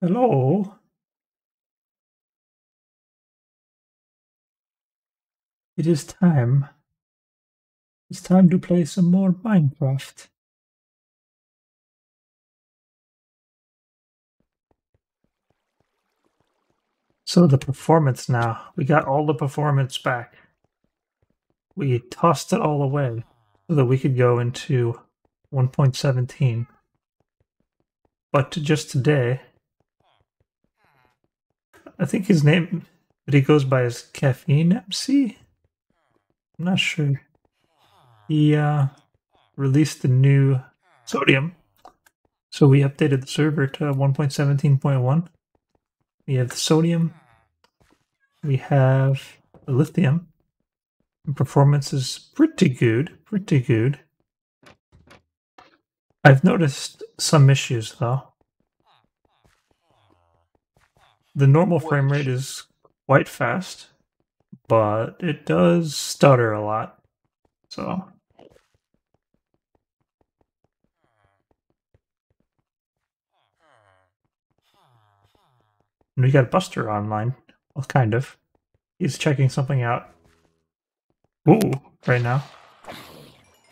Hello. It is time. It's time to play some more Minecraft. So the performance now. We got all the performance back. We tossed it all away so that we could go into 1.17. But just today, I think his name that he goes by is Caffeine MC. I'm not sure. He released the new sodium. So we updated the server to 1.17.1. We have the sodium. We have the lithium. Performance is pretty good. Pretty good. I've noticed some issues though. The normal frame rate is quite fast, but it does stutter a lot. So and we got Buster online. Well, kind of. He's checking something out. Ooh, right now.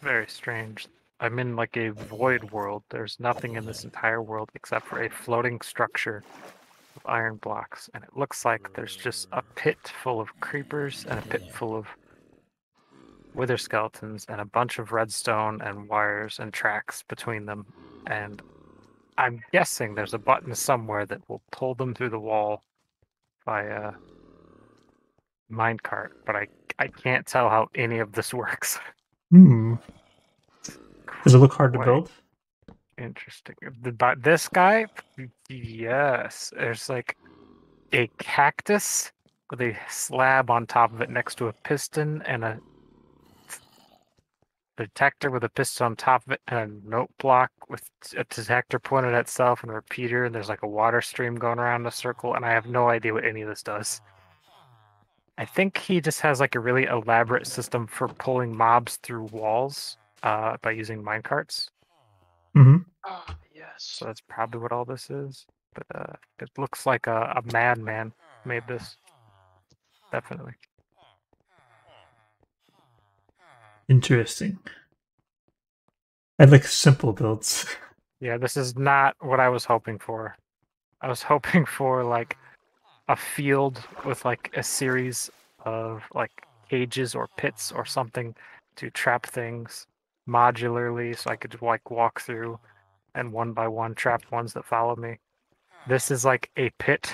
Very strange. I'm in like a void world. There's nothing in this entire world except for a floating structure of iron blocks. And it looks like there's just a pit full of creepers and a pit full of wither skeletons and a bunch of redstone and wires and tracks between them. And I'm guessing there's a button somewhere that will pull them through the wall via minecart, but I can't tell how any of this works. Hmm. Does it look hard to build? Interesting. But this guy, yes, there's like a cactus with a slab on top of it next to a piston and a detector with a piston on top of it and a note block with a detector pointed at itself and a repeater, and there's like a water stream going around a circle, and I have no idea what any of this does. I think he just has like a really elaborate system for pulling mobs through walls by using minecarts. Mm-hmm. Ah, yes. So that's probably what all this is. But it looks like a madman made this. Definitely. Interesting. I like simple builds. Yeah, this is not what I was hoping for. I was hoping for like a field with like a series of like cages or pits or something to trap things modularly so I could like walk through and one by one trap ones that follow me. This is like a pit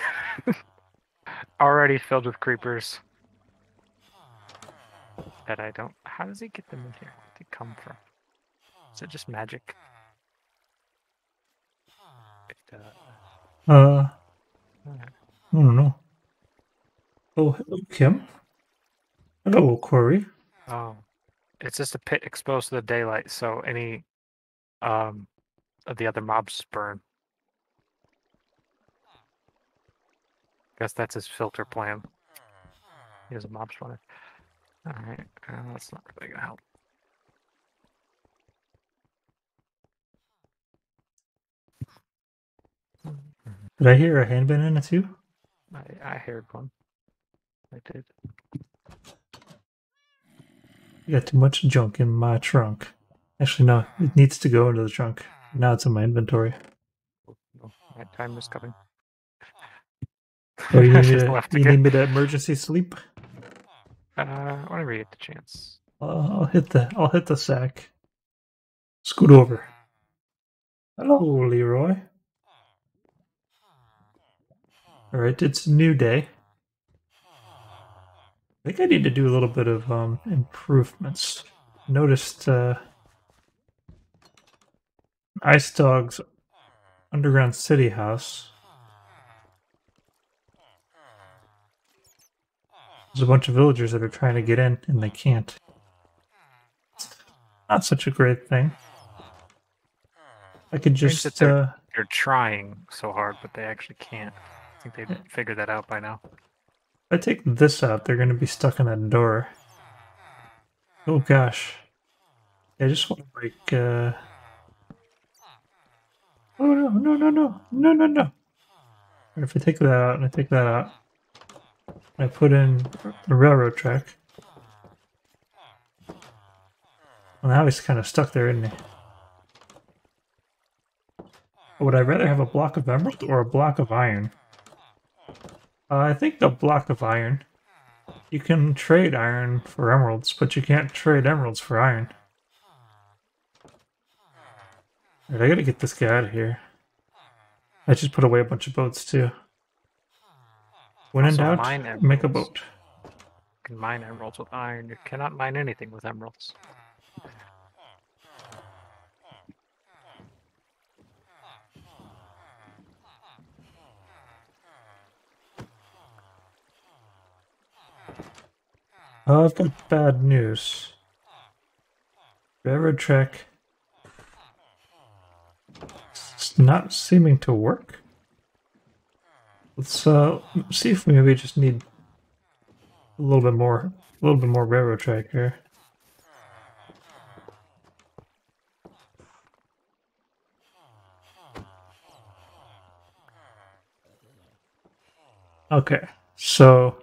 already filled with creepers that I don't. How does he get them in here? Where did they come from? Is it just magic? It, I don't know. Oh, hello, Kim. Hello, Corey. oh, it's just a pit exposed to the daylight, so any of the other mobs burn. Guess that's his filter plan. He has a mob spawner. Alright, that's not really gonna help. Did I hear a hand banana too? I heard one. I did. I got too much junk in my trunk. Actually, no, it needs to go into the trunk. Now it's in my inventory. Oh, no, my time is coming. Oh, you I need me just to? left You again. need me to emergency sleep? Whenever you get the chance. I'll hit the. I'll hit the sack. Scoot over. Hello, Leroy. All right, it's a new day. I think I need to do a little bit of improvements. Noticed Ice Dog's underground city house. There's a bunch of villagers that are trying to get in and they can't. Not such a great thing. I could Strange that just they're trying so hard, but they actually can't. I think they've figured that out by now. if I take this out, they're going to be stuck in that door. Oh gosh. I just want to like oh no, no, no, no, no, no, no. If I take that out and I take that out, and I put in a railroad track. Well, now he's kind of stuck there, isn't he? Would I rather have a block of emerald or a block of iron? I think a block of iron. You can trade iron for emeralds, but you can't trade emeralds for iron. Alright, I gotta get this guy out of here. I just put away a bunch of boats too. When in Also, doubt, mine make a emeralds. boat. You can mine emeralds with iron. You cannot mine anything with emeralds. I've got bad news. Railroad track. It's not seeming to work. Let's see if we maybe just need a little bit more railroad track here. Okay, so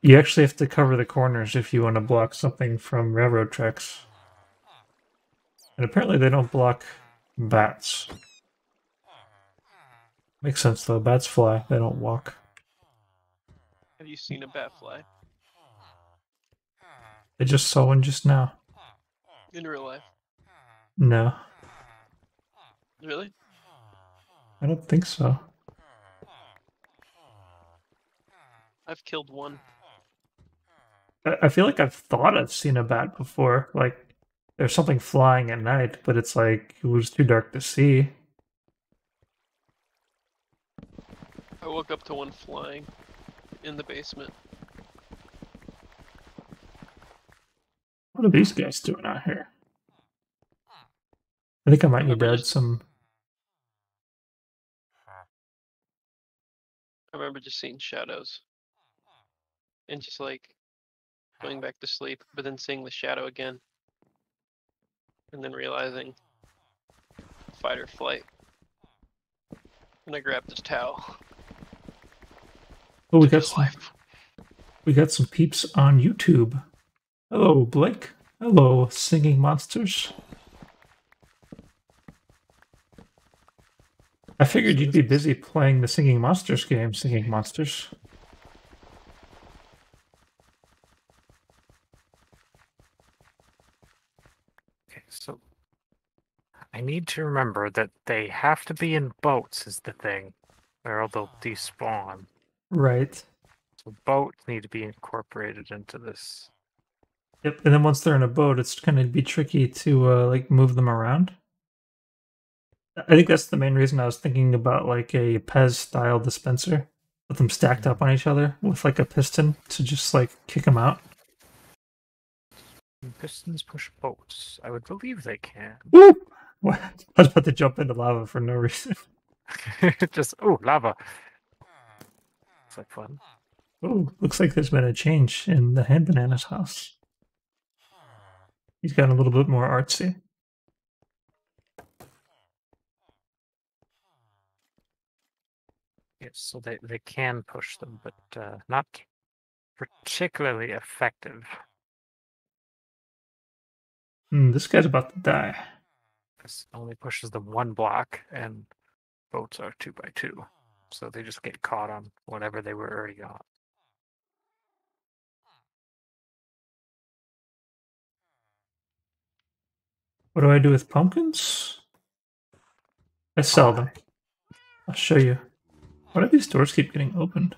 you actually have to cover the corners if you want to block something from railroad tracks. And apparently they don't block bats. Makes sense though, bats fly, they don't walk. Have you seen a bat fly I just saw one just now. in real life? No, Really? I don't think so. I've killed one. I feel like I've thought I've seen a bat before. Like, there's something flying at night, but it's like, it was too dark to see. I woke up to one flying in the basement. What are these guys doing out here? I think I might need to add some... I remember just seeing shadows. And just like going back to sleep, but then seeing the shadow again. And then realizing fight or flight. And I grabbed the towel. Oh, we got some peeps on YouTube. Hello, Blake. Hello, singing monsters. I figured you'd be busy playing the Singing Monsters game, Singing Monsters. Okay, so I need to remember that they have to be in boats is the thing, or they'll despawn. Right. So boats need to be incorporated into this. Yep, and then once they're in a boat, it's gonna be tricky to, like, move them around. I think that's the main reason I was thinking about, like, a Pez-style dispenser. With them stacked up on each other, with, like, a piston to just, like, kick them out. Pistons push boats. I would believe they can. Woo! What? I was about to jump into lava for no reason. Just, oh, lava. It's like fun. Oh, looks like there's been a change in the Hand Banana's house. He's gotten a little bit more artsy. Yes, so they can push them, but not particularly effective. This guy's about to die. This only pushes them one block, and boats are 2x2. So they just get caught on whatever they were already on. What do I do with pumpkins? I sell them. I'll show you. Why do these doors keep getting opened?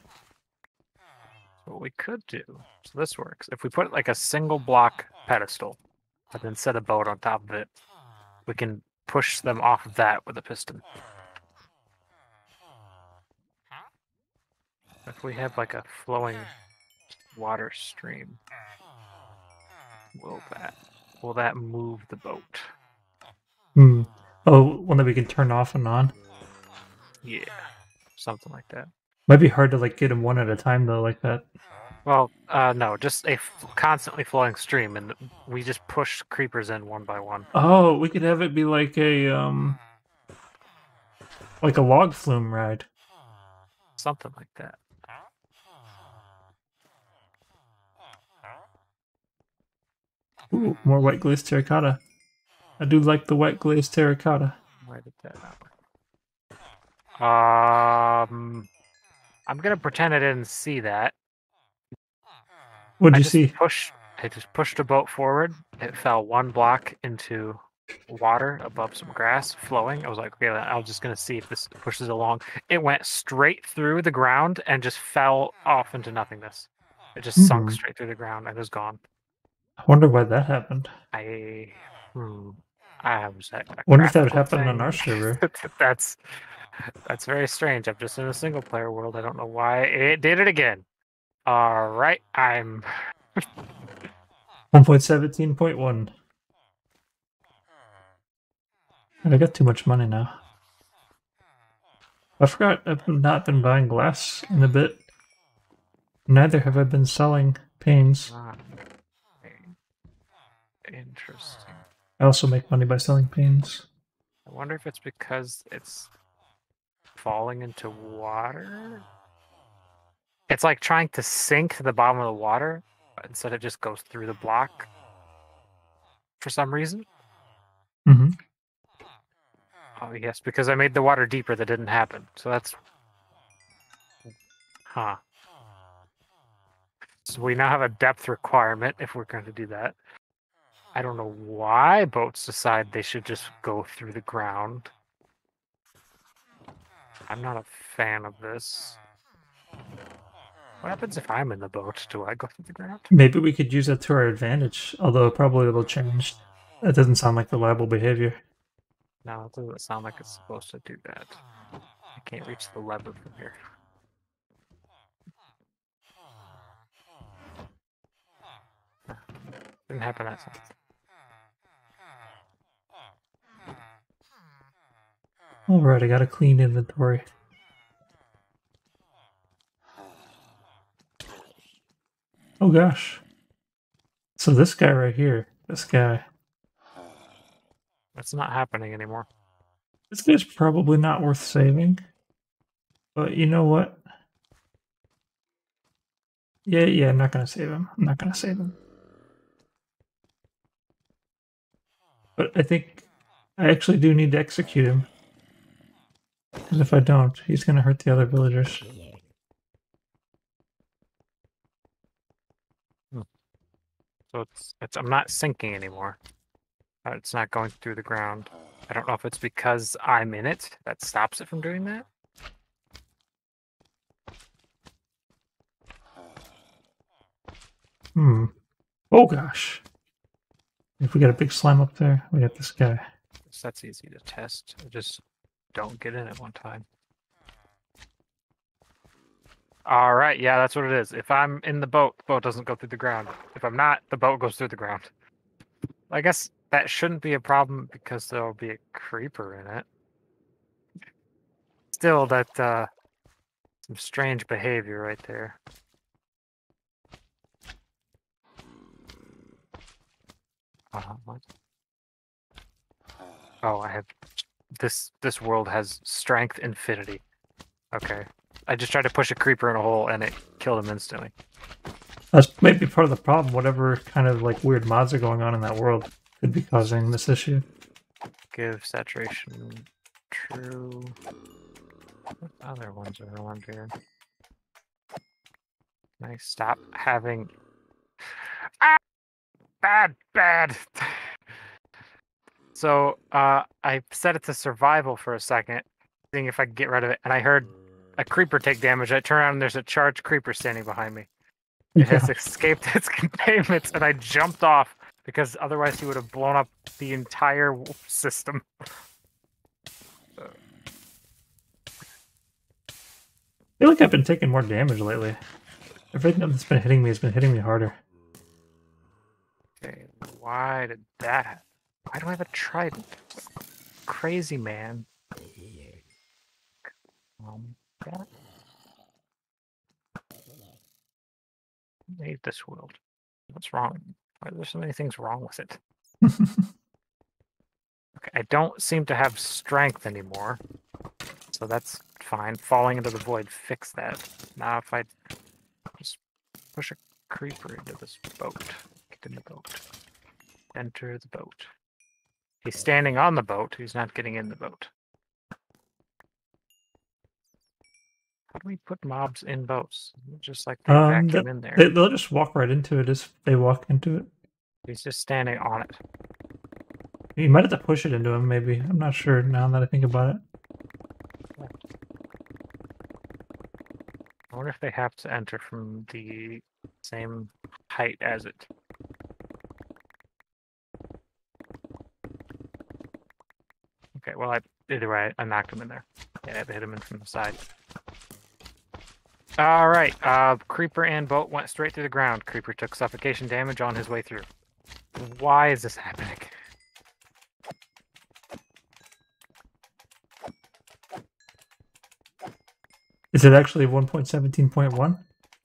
So what we could do, so this works. If we put like a single block pedestal, and then set a boat on top of it, we can push them off of that with a piston. If we have like a flowing water stream, will that move the boat? Oh, one that we can turn off and on? Yeah, something like that. Might be hard to, like, get them one at a time, though, like that. Well, no, just a constantly flowing stream, and we just push creepers in one by one. Oh, we could have it be like a log flume ride. Something like that. Ooh, more white glazed terracotta. I do like the white glazed terracotta. Why did that not work? I'm gonna pretend I didn't see that. What'd I you just see? I just pushed a boat forward. It fell one block into water above some grass flowing. I was like, okay, I'm just gonna see if this pushes along. It went straight through the ground and just fell off into nothingness. It just sunk straight through the ground and was gone. I wonder why that happened. I was that a Wonder if that would crafted happen on our thing? server. That's very strange. I'm just in a single player world. I don't know why it did it again. All right, I'm 1.17.1. And I got too much money now. I forgot I've not been buying glass in a bit. Neither have I been selling panes. not interesting. I also make money by selling panes. I wonder if it's because it's falling into water. It's like trying to sink to the bottom of the water, but instead it just goes through the block for some reason. Mm-hmm. Oh yes, because I made the water deeper. That didn't happen. So that's So we now have a depth requirement if we're going to do that. I don't know why boats decide they should just go through the ground. I'm not a fan of this. What happens if I'm in the boat? Do I go through the ground? Maybe we could use that to our advantage, although probably it'll change. That doesn't sound like reliable behavior. No, it doesn't sound like it's supposed to do that. I can't reach the lever from here. Didn't happen that time. Alright, I got a clean inventory. Oh gosh. So this guy right here, this guy. That's not happening anymore. This guy's probably not worth saving. But you know what? Yeah, I'm not gonna save him. I'm not gonna save him. But I think I actually do need to execute him. Because if I don't, he's gonna hurt the other villagers. So it's I'm not sinking anymore. It's not going through the ground. I don't know if it's because I'm in it that stops it from doing that. Oh gosh. If we got a big slime up there, we got this guy. So that's easy to test. I just don't get in at one time. All right, yeah, that's what it is. If I'm in the boat doesn't go through the ground. If I'm not, the boat goes through the ground. I guess that shouldn't be a problem because there'll be a creeper in it. Still, that some strange behavior right there. What? Oh, I have this world has strength infinity. Okay. I just tried to push a creeper in a hole and it killed him instantly. That's maybe part of the problem. Whatever kind of like weird mods are going on in that world could be causing this issue. Give saturation true. What other ones are around here? Can I stop having... Ah! Bad! So, I set it to survival for a second, seeing if I could get rid of it, and I heard a creeper take damage. I turn around and there's a charged creeper standing behind me. It has escaped its containment, and I jumped off, because otherwise he would have blown up the entire system. I feel like I've been taking more damage lately. Everything that's been hitting me has been hitting me harder. Okay, why did that happen? Why do I have a trident? Crazy man. Yeah. I hate this world. What's wrong? Why are there so many things wrong with it? Okay, I don't seem to have strength anymore. So that's fine. Falling into the void fixed that. Now if I just push a creeper into this boat. Get in the boat. Enter the boat. He's standing on the boat. He's not getting in the boat. How do we put mobs in boats? Just like they vacuum in there. They'll just walk right into it as they walk into it. He's just standing on it. You might have to push it into him, maybe. I'm not sure now that I think about it. I wonder if they have to enter from the same height as it. Okay, well, either way, I knocked him in there. Yeah, I had to hit him in from the side. All right, Creeper and boat went straight through the ground. Creeper took suffocation damage on his way through. Why is this happening? Is it actually 1.17.1?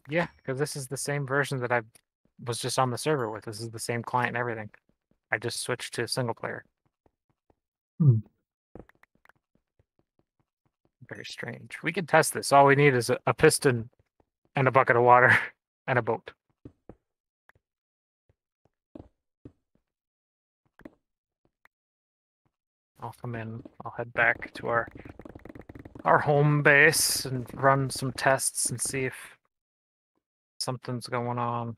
Yeah, because this is the same version that I was just on the server with. This is the same client and everything. I just switched to single player. Hmm. Very strange. We can test this. All we need is a piston and a bucket of water and a boat. I'll come in. I'll head back to our home base and run some tests and see if something's going on.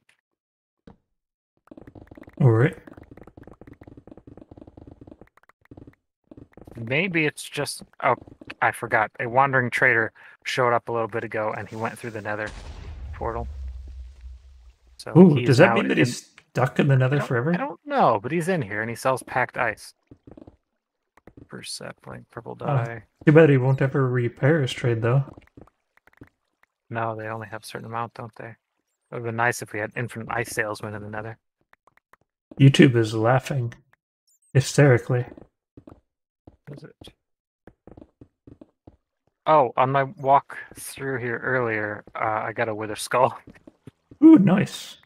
All right. Maybe it's just... Oh, I forgot. A wandering trader showed up a little bit ago, and he went through the nether portal. So Ooh, does that mean that he's stuck in the nether forever? I don't know, but he's in here, and he sells packed ice. First sapling, purple dye. Too bad he won't ever repair his trade, though. No, they only have a certain amount, don't they? It would have been nice if we had infinite ice salesmen in the nether. YouTube is laughing hysterically. Is it? Oh, on my walk through here earlier, I got a wither skull. Ooh, nice.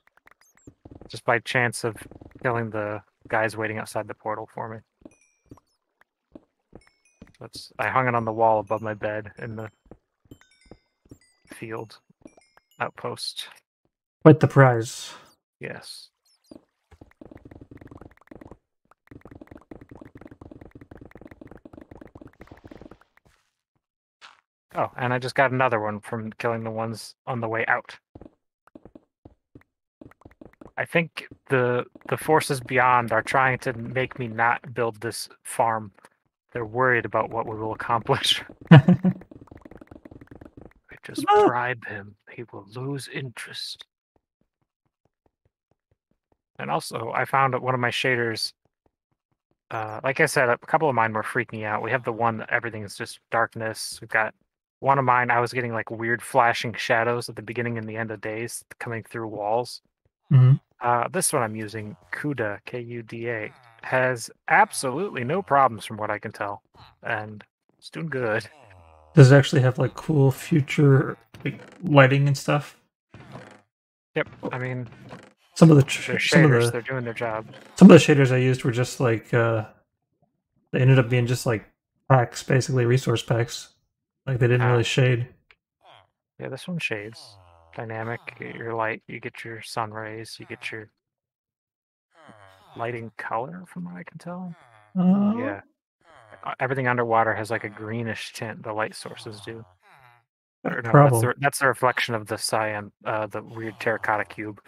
Just by chance of killing the guys waiting outside the portal for me. I hung it on the wall above my bed in the field outpost. Quite the prize. Yes. Oh, and I just got another one from killing the ones on the way out. I think the forces beyond are trying to make me not build this farm. They're worried about what we will accomplish. If we just bribe him, he will lose interest. And also, I found that one of my shaders, like I said, a couple of mine were freaking out. We have the one that everything is just darkness. We've got one of mine, I was getting like weird flashing shadows at the beginning and the end of days coming through walls. Mm-hmm. This one I'm using, Kuda, K-U-D-A, has absolutely no problems from what I can tell. And it's doing good. Does it actually have like cool future like lighting and stuff? Yep, I mean, some of the shaders, they're doing their job. Some of the shaders I used were just like they ended up being just like packs, basically resource packs. Like they didn't really shade. Yeah, this one shades. Dynamic, you get your light, you get your sun rays, you get your lighting color from what I can tell. Yeah. Everything underwater has like a greenish tint, the light sources do. Or no, that's the reflection of the cyan, the weird terracotta cube.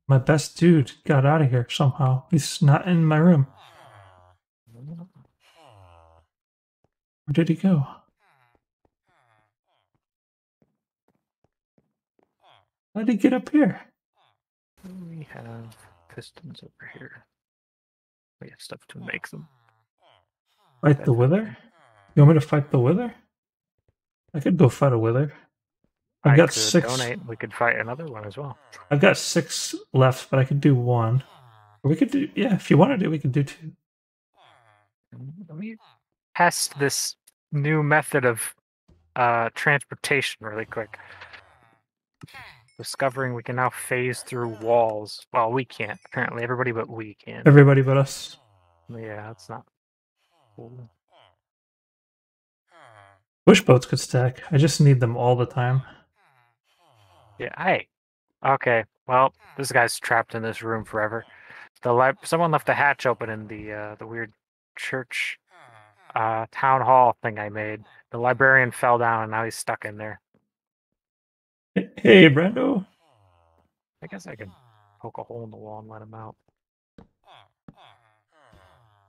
My best dude got out of here somehow. He's not in my room. Where did he go? How did he get up here? We have pistons over here. We have stuff to make them. Fight the wither? You want me to fight the wither? I could go fight a wither. I've got 6. Donate. We could fight another one as well. I've got 6 left, but I could do 1. Or we could do, yeah, if you want to do, we could do 2. Let me test this new method of transportation really quick. Discovering we can now phase through walls. Well, we can't. Apparently, everybody but we can. Everybody but us. Yeah, that's not cool. Push boats could stack. I just need them all the time. Yeah, hey. Okay, well, this guy's trapped in this room forever. Someone left the hatch open in the weird church town hall thing I made. The librarian fell down and now he's stuck in there. Hey, Brando. I guess I could poke a hole in the wall and let him out.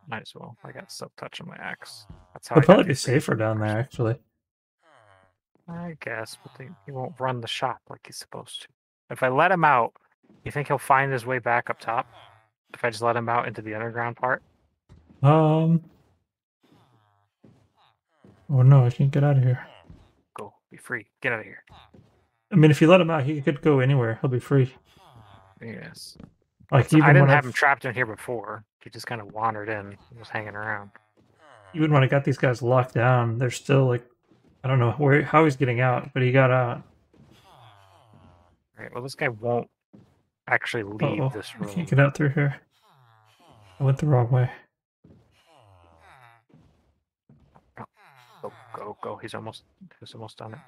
Might as well. I got silk touch on my axe. That's how It'll I got probably be these safer great down there, numbers. actually. I guess, but he won't run the shop like he's supposed to. If I let him out, you think he'll find his way back up top? If I just let him out into the underground part? Oh no, I can't get out of here. Go. Be free. Get out of here. I mean, if you let him out, he could go anywhere. He'll be free. Yes. Like I even didn't when have him trapped in here before. He just kind of wandered in and was hanging around. even when I got these guys locked down, they're still like, I don't know how he's getting out, but he got out. Right. Well, this guy won't actually leave Uh-oh, this I room. can't get out through here. I went the wrong way. Go. He's almost done it.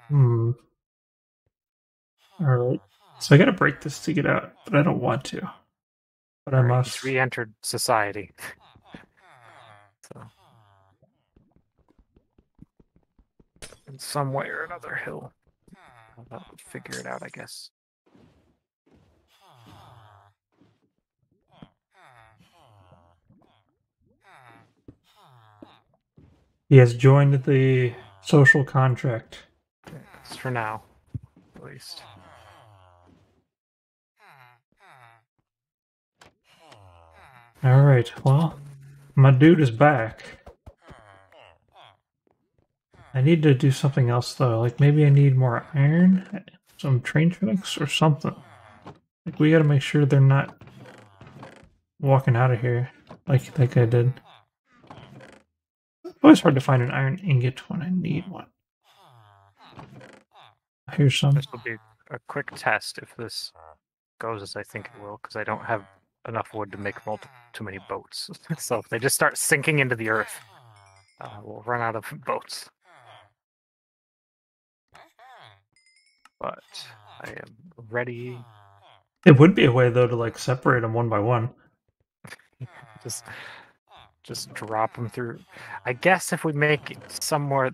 Alright. So I gotta break this to get out, but I don't want to. But I must. He's re-entered society. So, in some way or another, he'll figure it out, I guess. He has joined the social contract. That's for now, at least. Alright, well, my dude is back. I need to do something else though. Like maybe I need more iron, some train tracks, or something. Like we gotta make sure they're not walking out of here like that guy did. It's always hard to find an iron ingot when I need one. Here's some. This will be a quick test if this goes as I think it will, because I don't have enough wood to make too many boats. So if they just start sinking into the earth, we'll run out of boats. But I am ready. It would be a way though to like separate them one by one. Just drop them through. I guess if we make it somewhere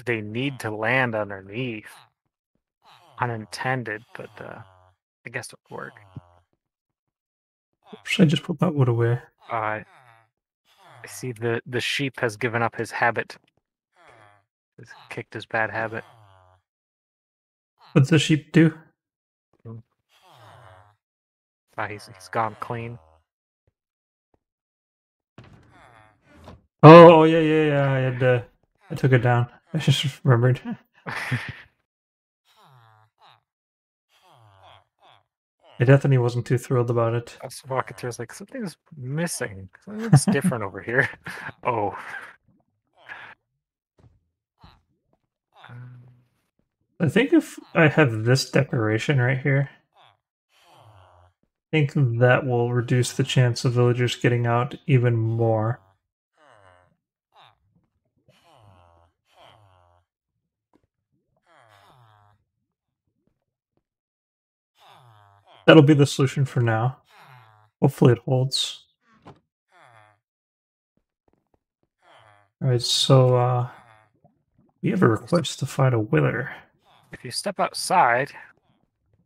they need to land underneath, unintended, but I guess it would work. Should I just put that wood away? I see the sheep has given up his habit. He's kicked his bad habit. What's the sheep do? He's gone clean. Oh yeah. I took it down. I just remembered. I definitely wasn't too thrilled about it. I was walking through, I was like, something's missing. Something's different over here. Oh. I think if I have this decoration right here, I think that will reduce the chance of villagers getting out even more. That'll be the solution for now. Hopefully it holds. Alright, so we have a request to fight a wither. If you step outside,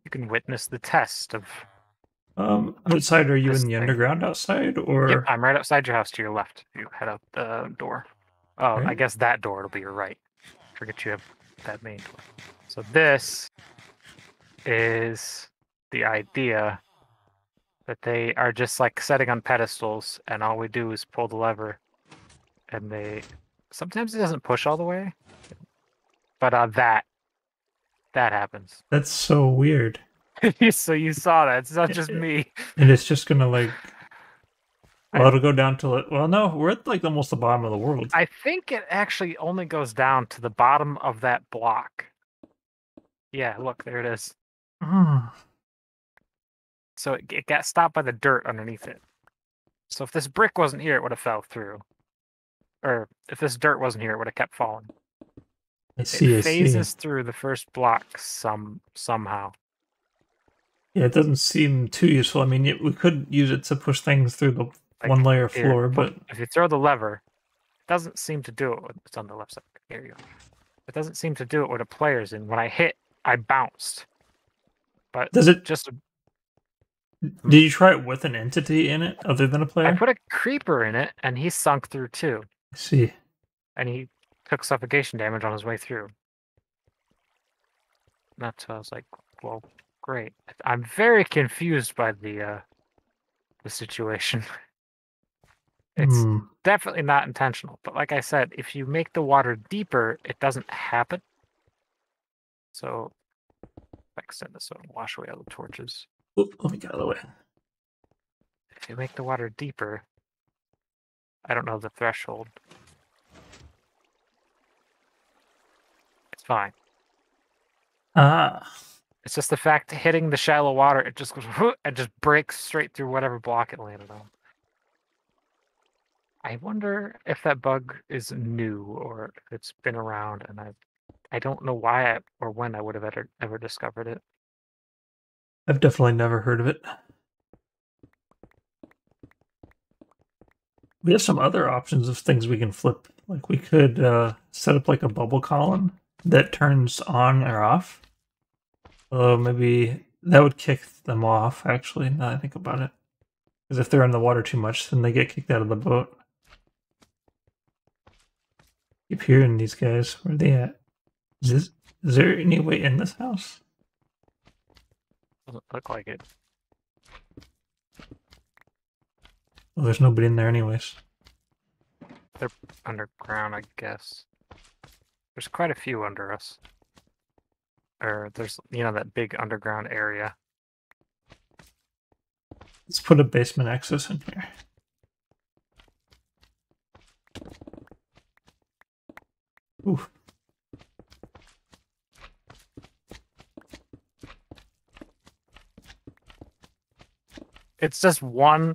you can witness the test of... Outside, are you this in the thing. underground outside, or...? Yep, I'm right outside your house to your left. You head out the door. Oh, Okay. I guess that door will be your right. Forget you have that main door. So this is the idea that they are just like setting on pedestals, and all we do is pull the lever, and they... Sometimes it doesn't push all the way, but that happens. That's so weird. So you saw that. It's not just me. And it's just gonna like... Well, it'll go down to it. Well, no, we're at like almost the bottom of the world. I think it actually only goes down to the bottom of that block. Yeah, look, there it is. So it got stopped by the dirt underneath it. So if this brick wasn't here, it would have fell through. Or if this dirt wasn't here, it would have kept falling. I see. It phases through the first block somehow. Yeah, it doesn't seem too useful. I mean, we could use it to push things through the Like, one layer here, floor, but if you throw the lever, it doesn't seem to do it. It's on the left side. Here you go. It doesn't seem to do it with a player's in. When I hit, I bounced. But does it? Just Did you try it with an entity in it other than a player? I put a creeper in it, and he sunk through too. I see. And he took suffocation damage on his way through. That's why I was like, well, great. I'm very confused by the situation. It's definitely not intentional. But like I said, if you make the water deeper, it doesn't happen. So, I extend this so it'll wash away all the torches. Oop, let me get out of the way. If you make the water deeper, I don't know the threshold. It's fine. It's just the fact hitting the shallow water, it just goes and just breaks straight through whatever block it landed on. I wonder if that bug is new or if it's been around, and I don't know why or when I would have ever discovered it. I've definitely never heard of it. We have some other options of things we can flip. Like we could set up like a bubble column that turns on or off. Maybe that would kick them off, actually, now that I think about it. Because if they're in the water too much, then they get kicked out of the boat. Keep hearing these guys. Where are they at? Is there any way in this house? Doesn't look like it. Well, there's nobody in there anyways. They're underground, I guess. There's quite a few under us. Or there's, that big underground area. Let's put a basement access in here. Oof. It's just one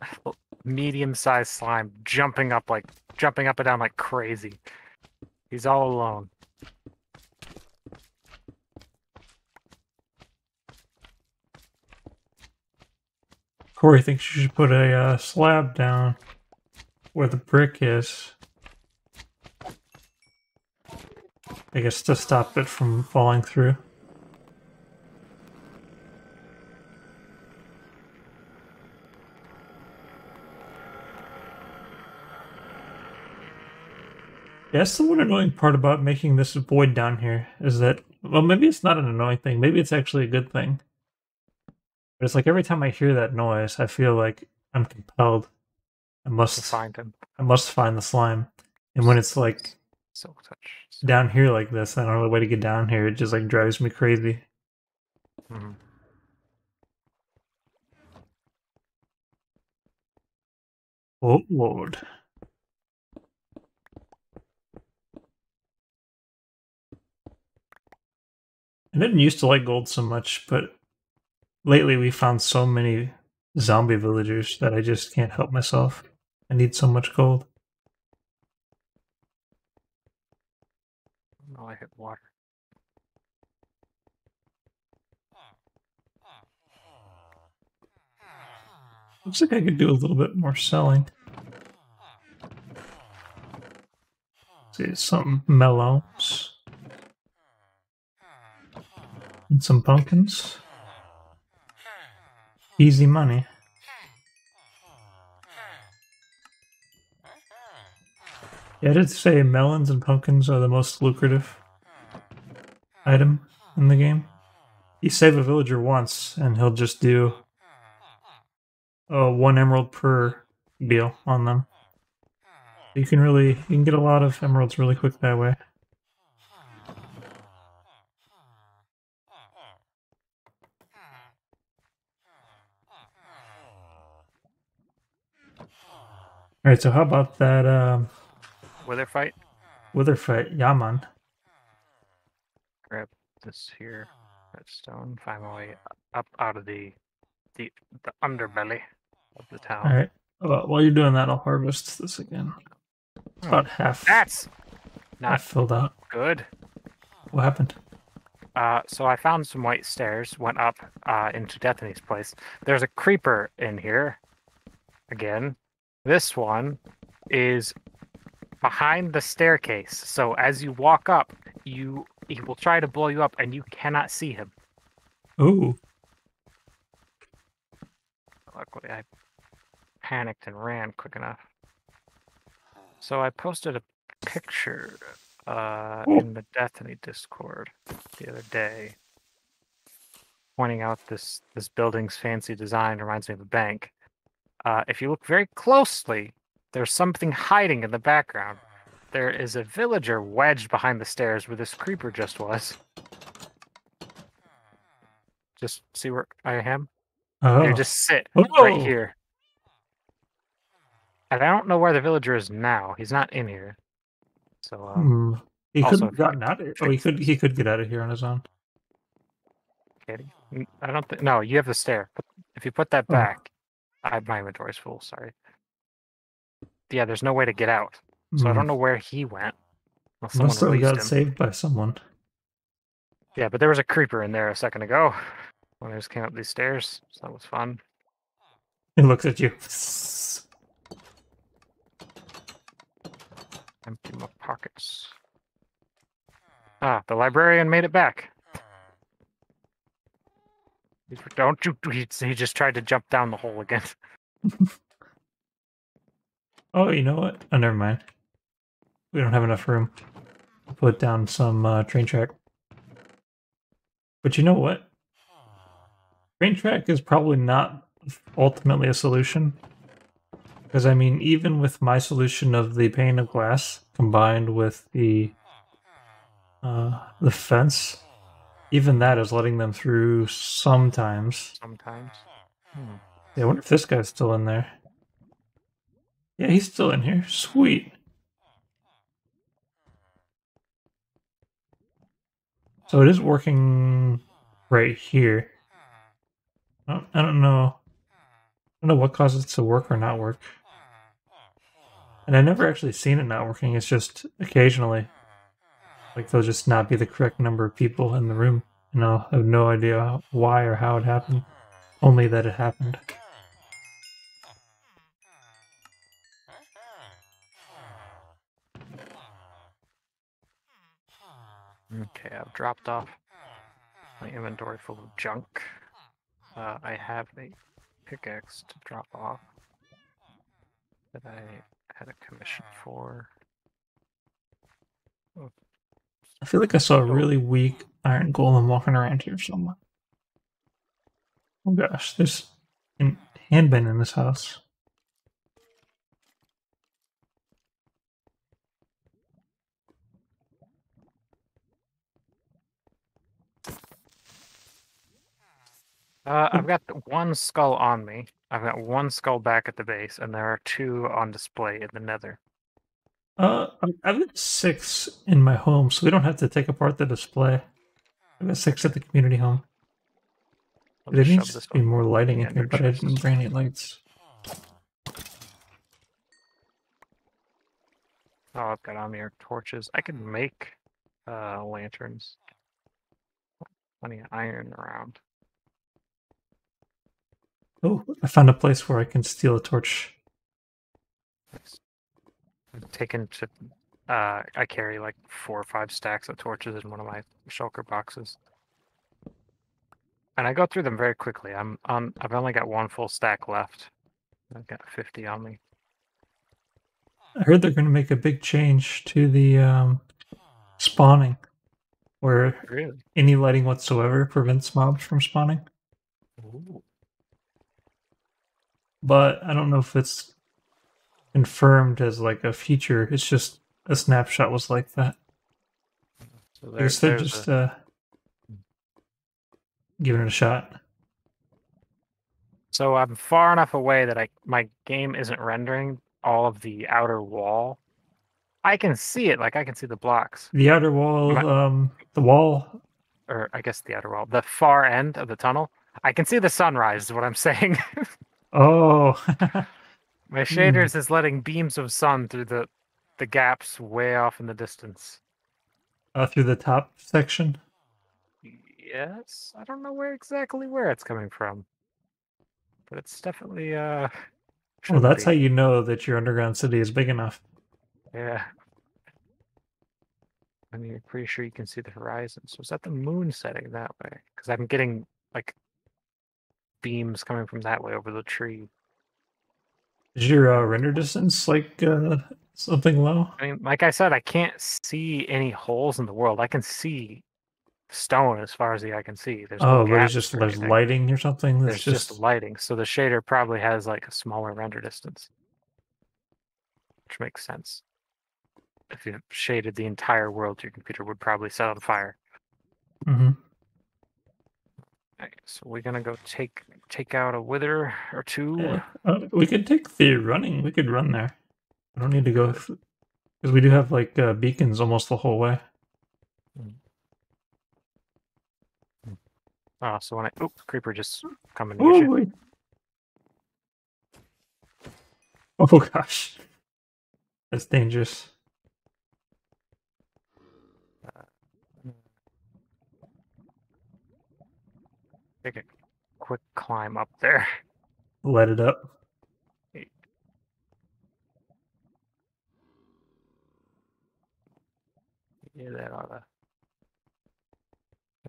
medium-sized slime jumping up and down like crazy. He's all alone. Corey thinks you should put a slab down where the brick is. I guess to stop it from falling through. Yeah, that's the one annoying part about making this void down here, is that, well, maybe it's not an annoying thing, maybe it's actually a good thing. But it's like every time I hear that noise, I feel like I'm compelled. I must find him. I must find the slime. And when it's like Silk touch. Down here like this, I don't know the way to get down here. It just like drives me crazy. Mm-hmm. Oh Lord. I didn't used to like gold so much, but lately we found so many zombie villagers that I just can't help myself. I need so much gold. Oh, I hit water. Looks like I could do a little bit more selling. See, some melons. And some pumpkins. Easy money. Yeah, I did say melons and pumpkins are the most lucrative item in the game. You save a villager once, and he'll just do 1 emerald per deal on them. You can get a lot of emeralds really quick that way. Alright, so how about that Wither fight? Wither fight, yeah man. Grab this here, redstone, find my way up out of the underbelly of the town. Alright, while you're doing that, I'll harvest this again. It's about half. That's not half filled out. good. What happened? So I found some white stairs, went up into Destiny's place. There's a creeper in here. Again. This one is behind the staircase. So as you walk up, he will try to blow you up and you cannot see him. Ooh. Luckily, I panicked and ran quick enough. So I posted a picture in the Destiny Discord the other day, pointing out this building's fancy design reminds me of a bank. If you look very closely, there's something hiding in the background. There is a villager wedged behind the stairs where this creeper just was. Just see where I am? Oh. You just sit Whoa. right here. And I don't know where the villager is now. He's not in here. So he could also, have gotten out of here. Oh, he could get out of here on his own. Katie? I don't think. No, you have the stair. If you put that back, my inventory's full. Sorry. Yeah, there's no way to get out. So I don't know where he went. Must have got saved by someone. Yeah, but there was a creeper in there a second ago when I just came up these stairs. So that was fun. He looks at you. Empty my pockets. Ah, the librarian made it back. Don't you? He just tried to jump down the hole again. Oh, you know what? Oh, never mind. We don't have enough room to put down some train track. But you know what? Train track is probably not ultimately a solution. Because, I mean, even with my solution of the pane of glass combined with the fence, even that is letting them through sometimes. Sometimes. Yeah, I wonder if this guy's still in there. Yeah, he's still in here. Sweet. So it is working right here. I don't know. I don't know what causes it to work or not work. And I've never actually seen it not working. It's just occasionally. Like, there'll just not be the correct number of people in the room. And I'll have no idea why or how it happened. Only that it happened. Okay, I've dropped off my inventory full of junk. I have a pickaxe to drop off that I had a commission for. Oh. I feel like I saw a really weak iron golem walking around here somewhere. Oh gosh, there's a handbin in this house. I've got one skull on me. I've got one skull back at the base, and there are 2 on display in the nether. I've got 6 in my home, so we don't have to take apart the display. I've got 6 at the community home. There needs to be more lighting in here, but I didn't bring any lights. Oh, I've got on here torches. I can make lanterns. Plenty of iron around. Oh, I found a place where I can steal a torch. I've taken to. I carry like 4 or 5 stacks of torches in one of my shulker boxes, and I go through them very quickly. I've only got 1 full stack left. I've got 50 on me. I heard they're going to make a big change to the spawning, where any lighting whatsoever prevents mobs from spawning. Ooh. But I don't know if it's confirmed as like a feature. It's just a snapshot was like that. So I guess they're just giving it a shot. So I'm far enough away that my game isn't rendering all of the outer wall. I can see it, like I can see the blocks. The outer wall, the wall, or I guess the outer wall, the far end of the tunnel. I can see the sunrise. Is what I'm saying. Oh. My shaders is letting beams of sun through the gaps way off in the distance. Through the top section. Yes, I don't know exactly where it's coming from, but it's definitely Well, shouldn't that's be. how you know that your underground city is big enough. Yeah. I mean, you're pretty sure you can see the horizon. So is that the moon setting that way? Because I'm getting like beams coming from that way over the tree. Is your render distance like something low? I mean, like I said, I can't see any holes in the world. I can see stone as far as the eye can see. There's no Oh, but it's gaps just or there's anything. lighting or something. That's There's just just lighting. So the shader probably has like a smaller render distance, which makes sense. If you shaded the entire world, your computer would probably set on fire. Mhm. Right, so we're gonna go take out a wither or two. We could take the running. We could run there. I don't need to go because we do have like beacons almost the whole way. Oh, so when I creeper just coming to get Oh, you. wait. Oh gosh, that's dangerous. Take a quick climb up there. Let it up. Yeah, that ought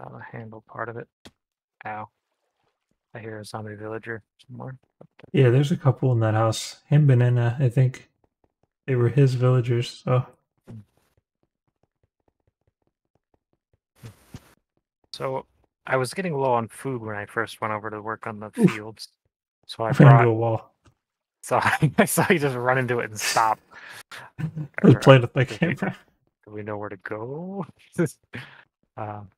to handle part of it. Ow. I hear a zombie villager somewhere. Yeah, there's a couple in that house. Him, Banana, I think they were his villagers. So So I was getting low on food when I first went over to work on the Oof. fields. So I ran into brought. a wall. So I saw you just run into it and stop. I was playing with my Do camera. we know where to go? um,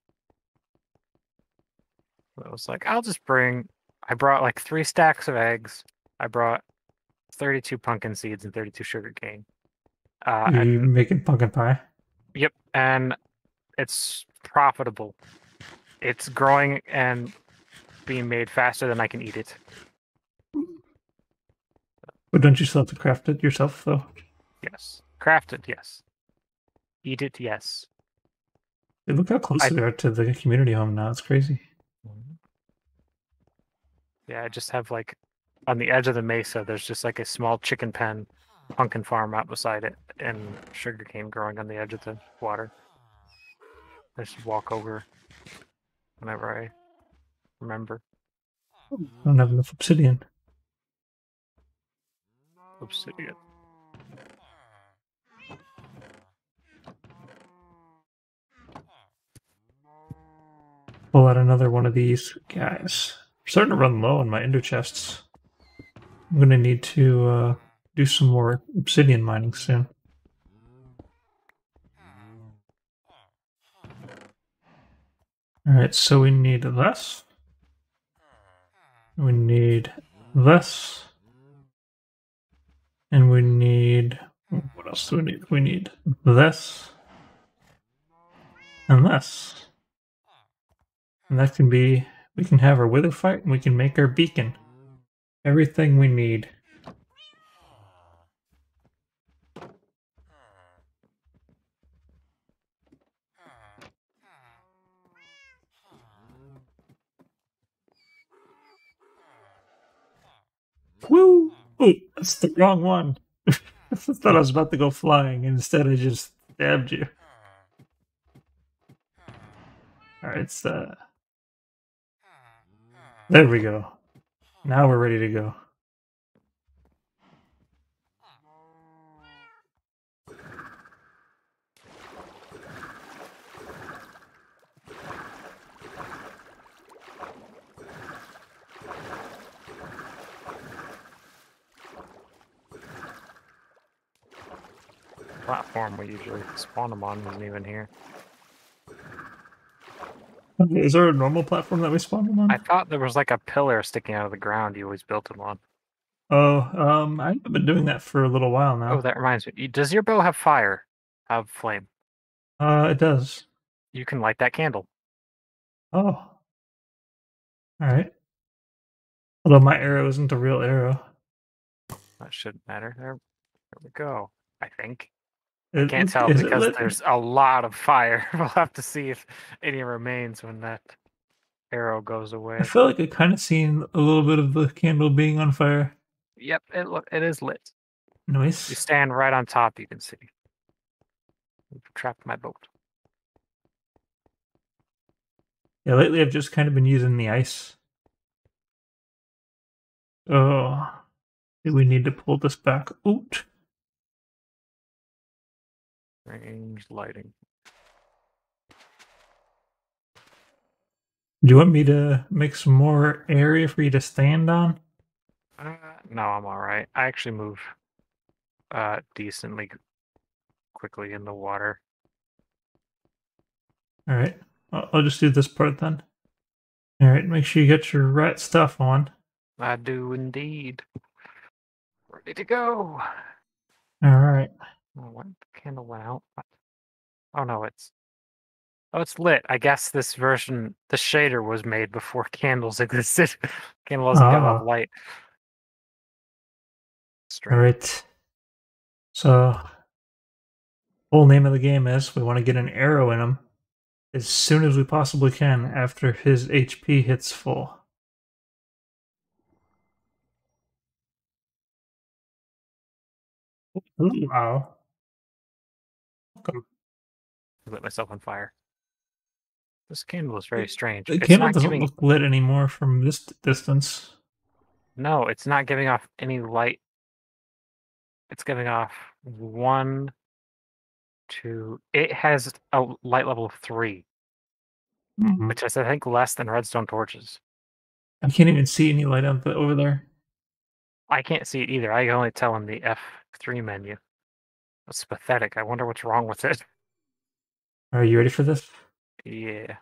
I was like, I'll just bring. I brought like 3 stacks of eggs. I brought 32 pumpkin seeds and 32 sugar cane. You And making pumpkin pie? yep, and it's profitable. It's growing and being made faster than I can eat it. But don't you still have to craft it yourself, though? Yes. Craft it, yes. Eat it, yes. Hey, look how close we are to the community home now. It's crazy. Yeah, I just have like on the edge of the mesa, there's just like a small chicken pen, pumpkin farm out beside it, and sugarcane growing on the edge of the water. I just walk over whenever I remember. I don't have enough obsidian. Obsidian. Pull out another one of these guys. I'm starting to run low on my ender chests. I'm gonna need to do some more obsidian mining soon. Alright, so we need this. We need this. And we need... What else do we need? We need this. And this. And that can be... We can have our wither fight, and we can make our beacon. Everything we need. Woo! Oh, that's the wrong one. I thought I was about to go flying, and instead I just stabbed you. Alright, so... There we go. Now we're ready to go. Platform we usually spawn them on isn't even here. Is there a normal platform that we spawn them on? I thought there was like a pillar sticking out of the ground you always built them on. Oh, I've been doing that for a little while now. Oh, that reminds me. Does your bow have fire? Have flame? It does. You can light that candle. Oh. Alright. Although my arrow isn't a real arrow. That shouldn't matter. There we go. I think. Can't tell Is it because lit? there's a lot of fire. We'll have to see if any remains when that arrow goes away. I feel like I kind of seen a little bit of the candle being on fire. Yep, it is lit. You Nice. stand right on top, you can see. We've trapped my boat. Yeah, lately I've just kind of been using the ice. Oh, do we need to pull this back out? Strange lighting. Do you want me to make some more area for you to stand on? No, I'm all right. I actually move decently quickly in the water. All right, I'll just do this part then. All right, make sure you get your right stuff on. I do indeed. Ready to go. All right. Oh, what? The candle went out. What? Oh no, it's lit. I guess this version, the shader was made before candles existed. Candle doesn't give off Ah. light. All Strange. right. So, whole name of the game is we want to get an arrow in him as soon as we possibly can after his HP hits full. Wow. Welcome. I lit myself on fire. This candle is very strange. The It's candle not doesn't giving. look lit anymore from this distance. No, it's not giving off any light. It's giving off 1, 2. It has a light level of 3, Mhm. which is I think less than redstone torches. I can't even see any light over there. I can't see it either. I can only tell in the F3 menu. That's pathetic. I wonder what's wrong with it. Are you ready for this? Yeah.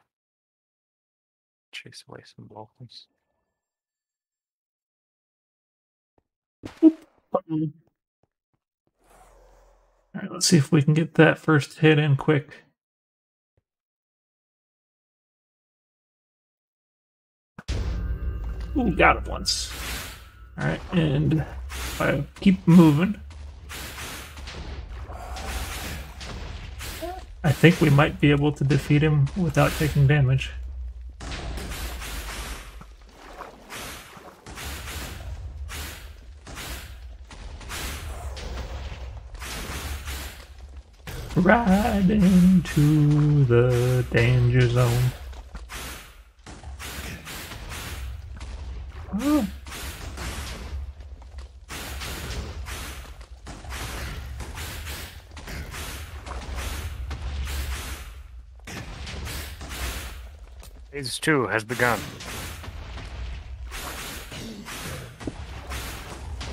Chase away some locals. All right, let's see if we can get that first hit in quick. Ooh, got it once. All right, and if I keep moving, I think we might be able to defeat him without taking damage. Right into the danger zone. Oh. Phase 2 has begun.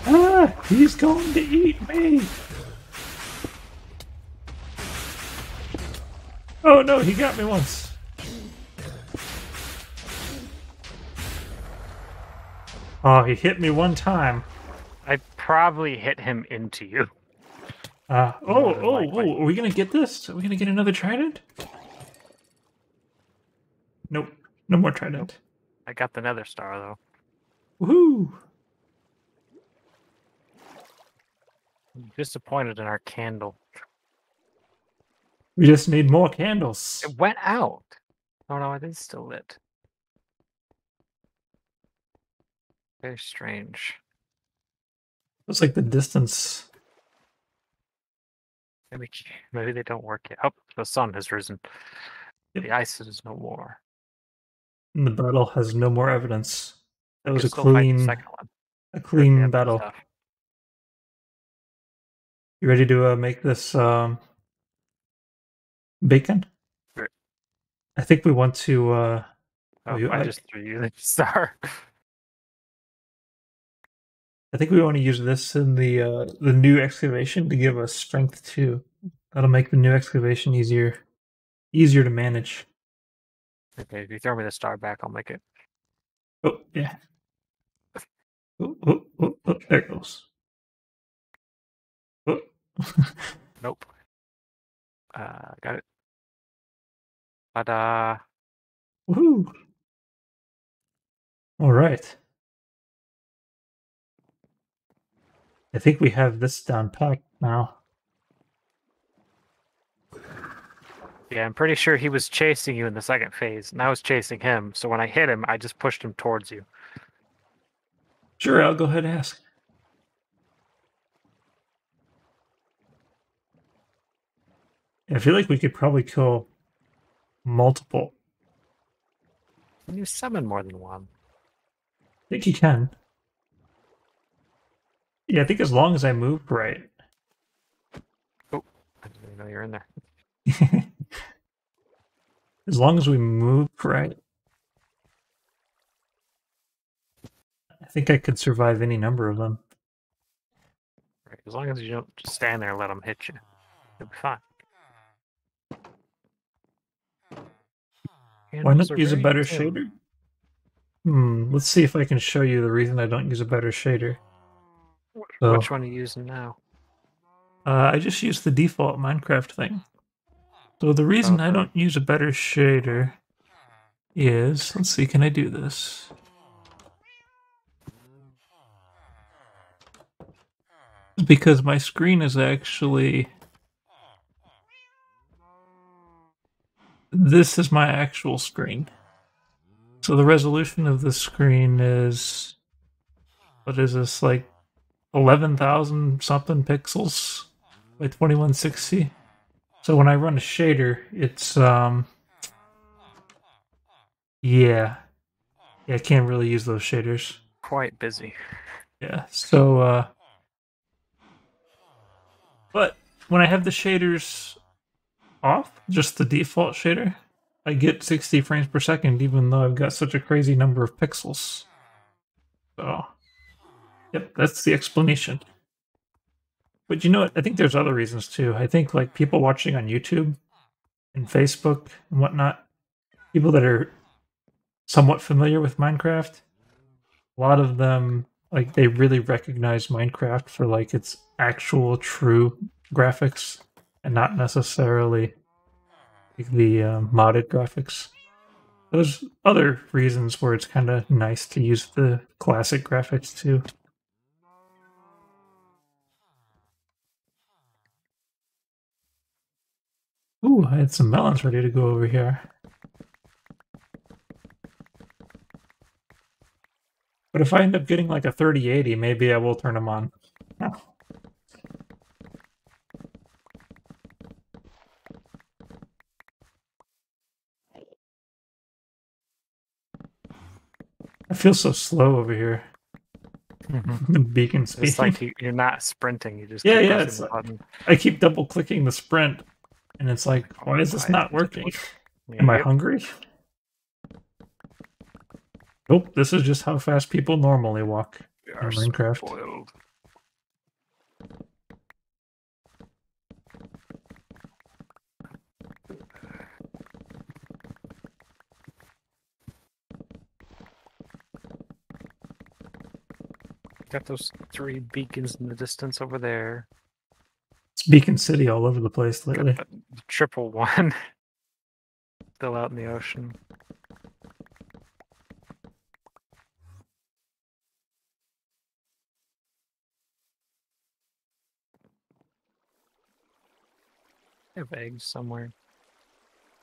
Ah, he's going to eat me. Oh no, he got me once. Oh, he hit me one time. I probably hit him into you. Oh, than likely. are we gonna get this? Are we gonna get another trident? Nope, no more trident. I got the nether star though. Woohoo! I'm disappointed in our candle. We just need more candles. It went out. Oh no, it is still lit. Very strange. Looks like the distance. Maybe they don't work yet. Oh, the sun has risen. Yep. The ice is no more. And the battle has no more evidence. That was a Still fight the clean, second one. a Or the clean epic battle. stuff. You ready to make this bacon? Right. I think we want to. Oh, I just threw you the star. I think we want to use this in the new excavation to give us strength too. That'll make the new excavation easier to manage. Okay, if you throw me the star back, I'll make it. Oh yeah. Oh, there it goes. Oh. Nope. Got it. Ta-da. Woohoo! All right. I think we have this down packed now. Yeah, I'm pretty sure he was chasing you in the second phase, and I was chasing him. So when I hit him, I just pushed him towards you. Sure, I'll go ahead and ask. I feel like we could probably kill multiple. Can you summon more than one? I think you can. Yeah, I think as long as I move right. I didn't even know you were in there. As long as we move right. I think I could survive any number of them. Right. As long as you don't just stand there and let him hit you, you'll be fine. Why Animals not are use a very better tame. shader? Let's see if I can show you the reason I don't use a better shader. So, Which one are you using now? I just use the default Minecraft thing. So the reason I don't use a better shader is, let's see, can I do this? Because my screen is actually, this is my actual screen. So the resolution of the screen is, what is this, like 11,000 something pixels by 2160. So when I run a shader, it's yeah, I can't really use those shaders. Quite busy. Yeah, so but when I have the shaders off, just the default shader, I get 60 frames per second, even though I've got such a crazy number of pixels. So, yep, that's the explanation. But you know what? I think there's other reasons too. I think like people watching on YouTube and Facebook and whatnot, people that are somewhat familiar with Minecraft, a lot of them like they really recognize Minecraft for like its actual true graphics and not necessarily like the modded graphics. There's other reasons where it's kind of nice to use the classic graphics too. Ooh, I had some melons ready to go over here. But if I end up getting like a 3080, maybe I will turn them on. I feel so slow over here. The beacon speed. It's like you're not sprinting. You just Yeah, keep yeah, pressing it's the like- button. I keep double clicking the sprint, and it's like, why is this not working? Am I Yep. hungry? Nope, this is just how fast people normally walk We in are Minecraft. spoiled. Got those 3 beacons in the distance over there. It's Beacon City all over the place lately. Got the triple one still out in the ocean. I have eggs somewhere.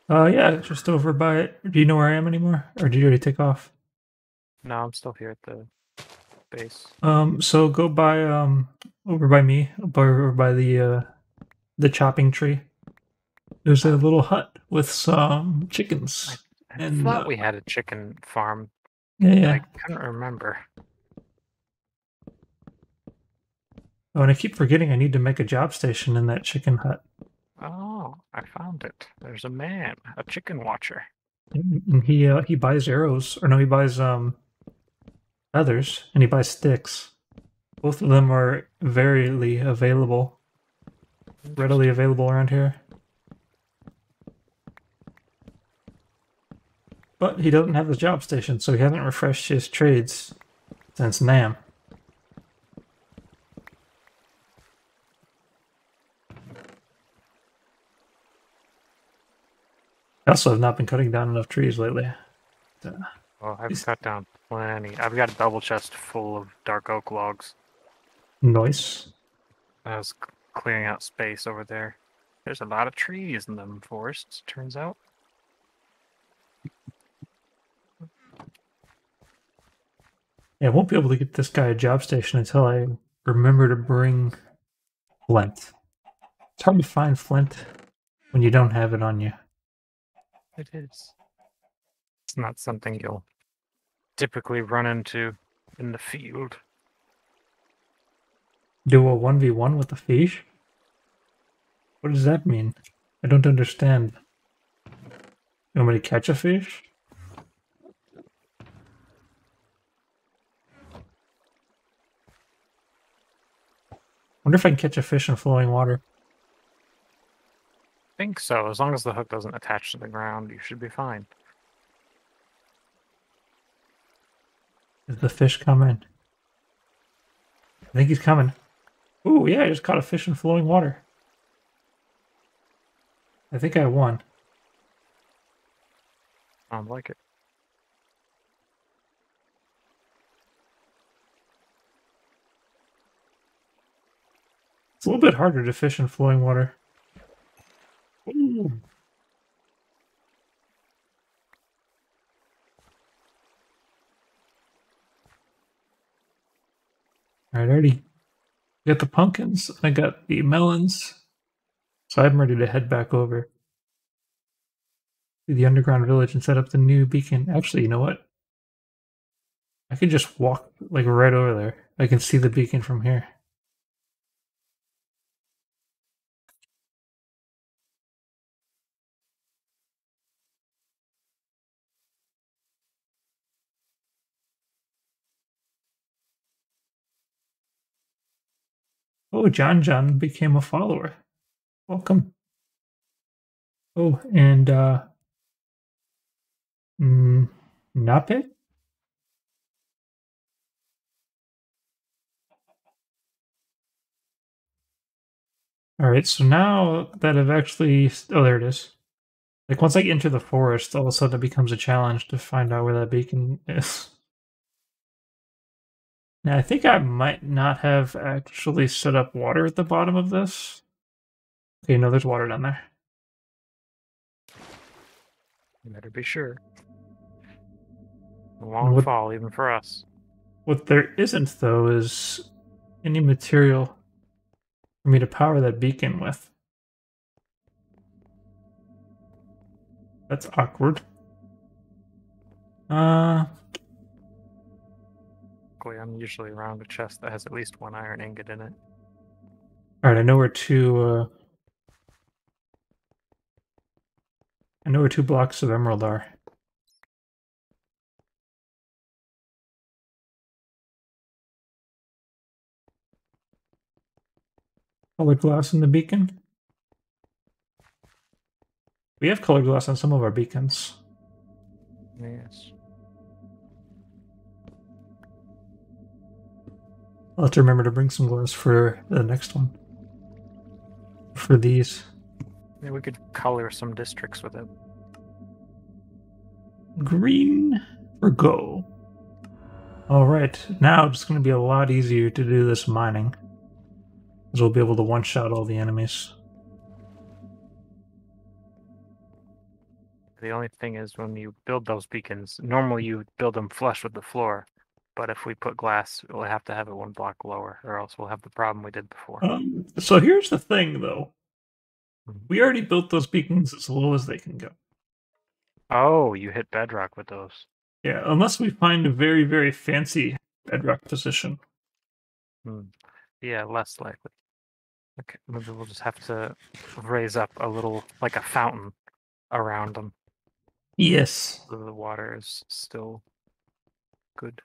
Yeah, just over by it. Do you know where I am anymore? Or did you already take off? No, I'm still here at the base. So go by over by me, over by the chopping tree. There's a little hut with some chickens. I And thought we had a chicken farm. yeah. I couldn't remember. Oh, and I keep forgetting I need to make a job station in that chicken hut. Oh, I found it. There's a man, a chicken watcher. And he buys arrows, or no, he buys feathers, and he buys sticks. Both of them are readily available around here. But he doesn't have a job station, so he hasn't refreshed his trades since NAM. I also have not been cutting down enough trees lately. Oh, I've cut down plenty. I've got a double chest full of dark oak logs. Nice. I was clearing out space over there. There's a lot of trees in them forests, turns out. Yeah, I won't be able to get this guy a job station until I remember to bring flint. It's hard to find flint when you don't have it on you. It is. It's not something you'll typically run into in the field. Do a 1v1 with the fish? What does that mean? I don't understand. You want me to catch a fish? Wonder if I can catch a fish in flowing water. I think so. As long as the hook doesn't attach to the ground, you should be fine. Is the fish coming? I think he's coming. Ooh, yeah, I just caught a fish in flowing water. I think I won. Sounds like it. It's a little bit harder to fish in flowing water. Ooh. Alright, I already got the pumpkins. I got the melons. So I'm ready to head back over to the underground village and set up the new beacon. Actually, you know what? I could just walk like right over there. I can see the beacon from here. Oh, John became a follower. Welcome. Oh, and Nape? Alright, so now that I've actually... Oh, there it is. Like, once I enter the forest, all of a sudden it becomes a challenge to find out where that beacon is. Now, I think I might not have actually set up water at the bottom of this. Okay, no, there's water down there. You better be sure. It And won't fall, even for us. what there isn't, though, is any material for me to power that beacon with. That's awkward. Luckily, I'm usually around a chest that has at least one iron ingot in it. Alright, I know where two blocks of emerald are. Colored glass in the beacon? We have colored glass on some of our beacons. Yes. I'll have to remember to bring some glass for the next one. For these. Maybe we could color some districts with it. Green for go. Alright, now it's going to be a lot easier to do this mining. Because we'll be able to one-shot all the enemies. The only thing is when you build those beacons, normally you build them flush with the floor. But if we put glass, we'll have to have it one block lower, or else we'll have the problem we did before. So here's the thing, though. Mhm. We already built those beacons as low as they can go. Oh, you hit bedrock with those. Yeah, unless we find a very, very fancy bedrock position. Yeah, less likely. Okay, maybe we'll just have to raise up a little, like a fountain around them. Yes. So the water is still good.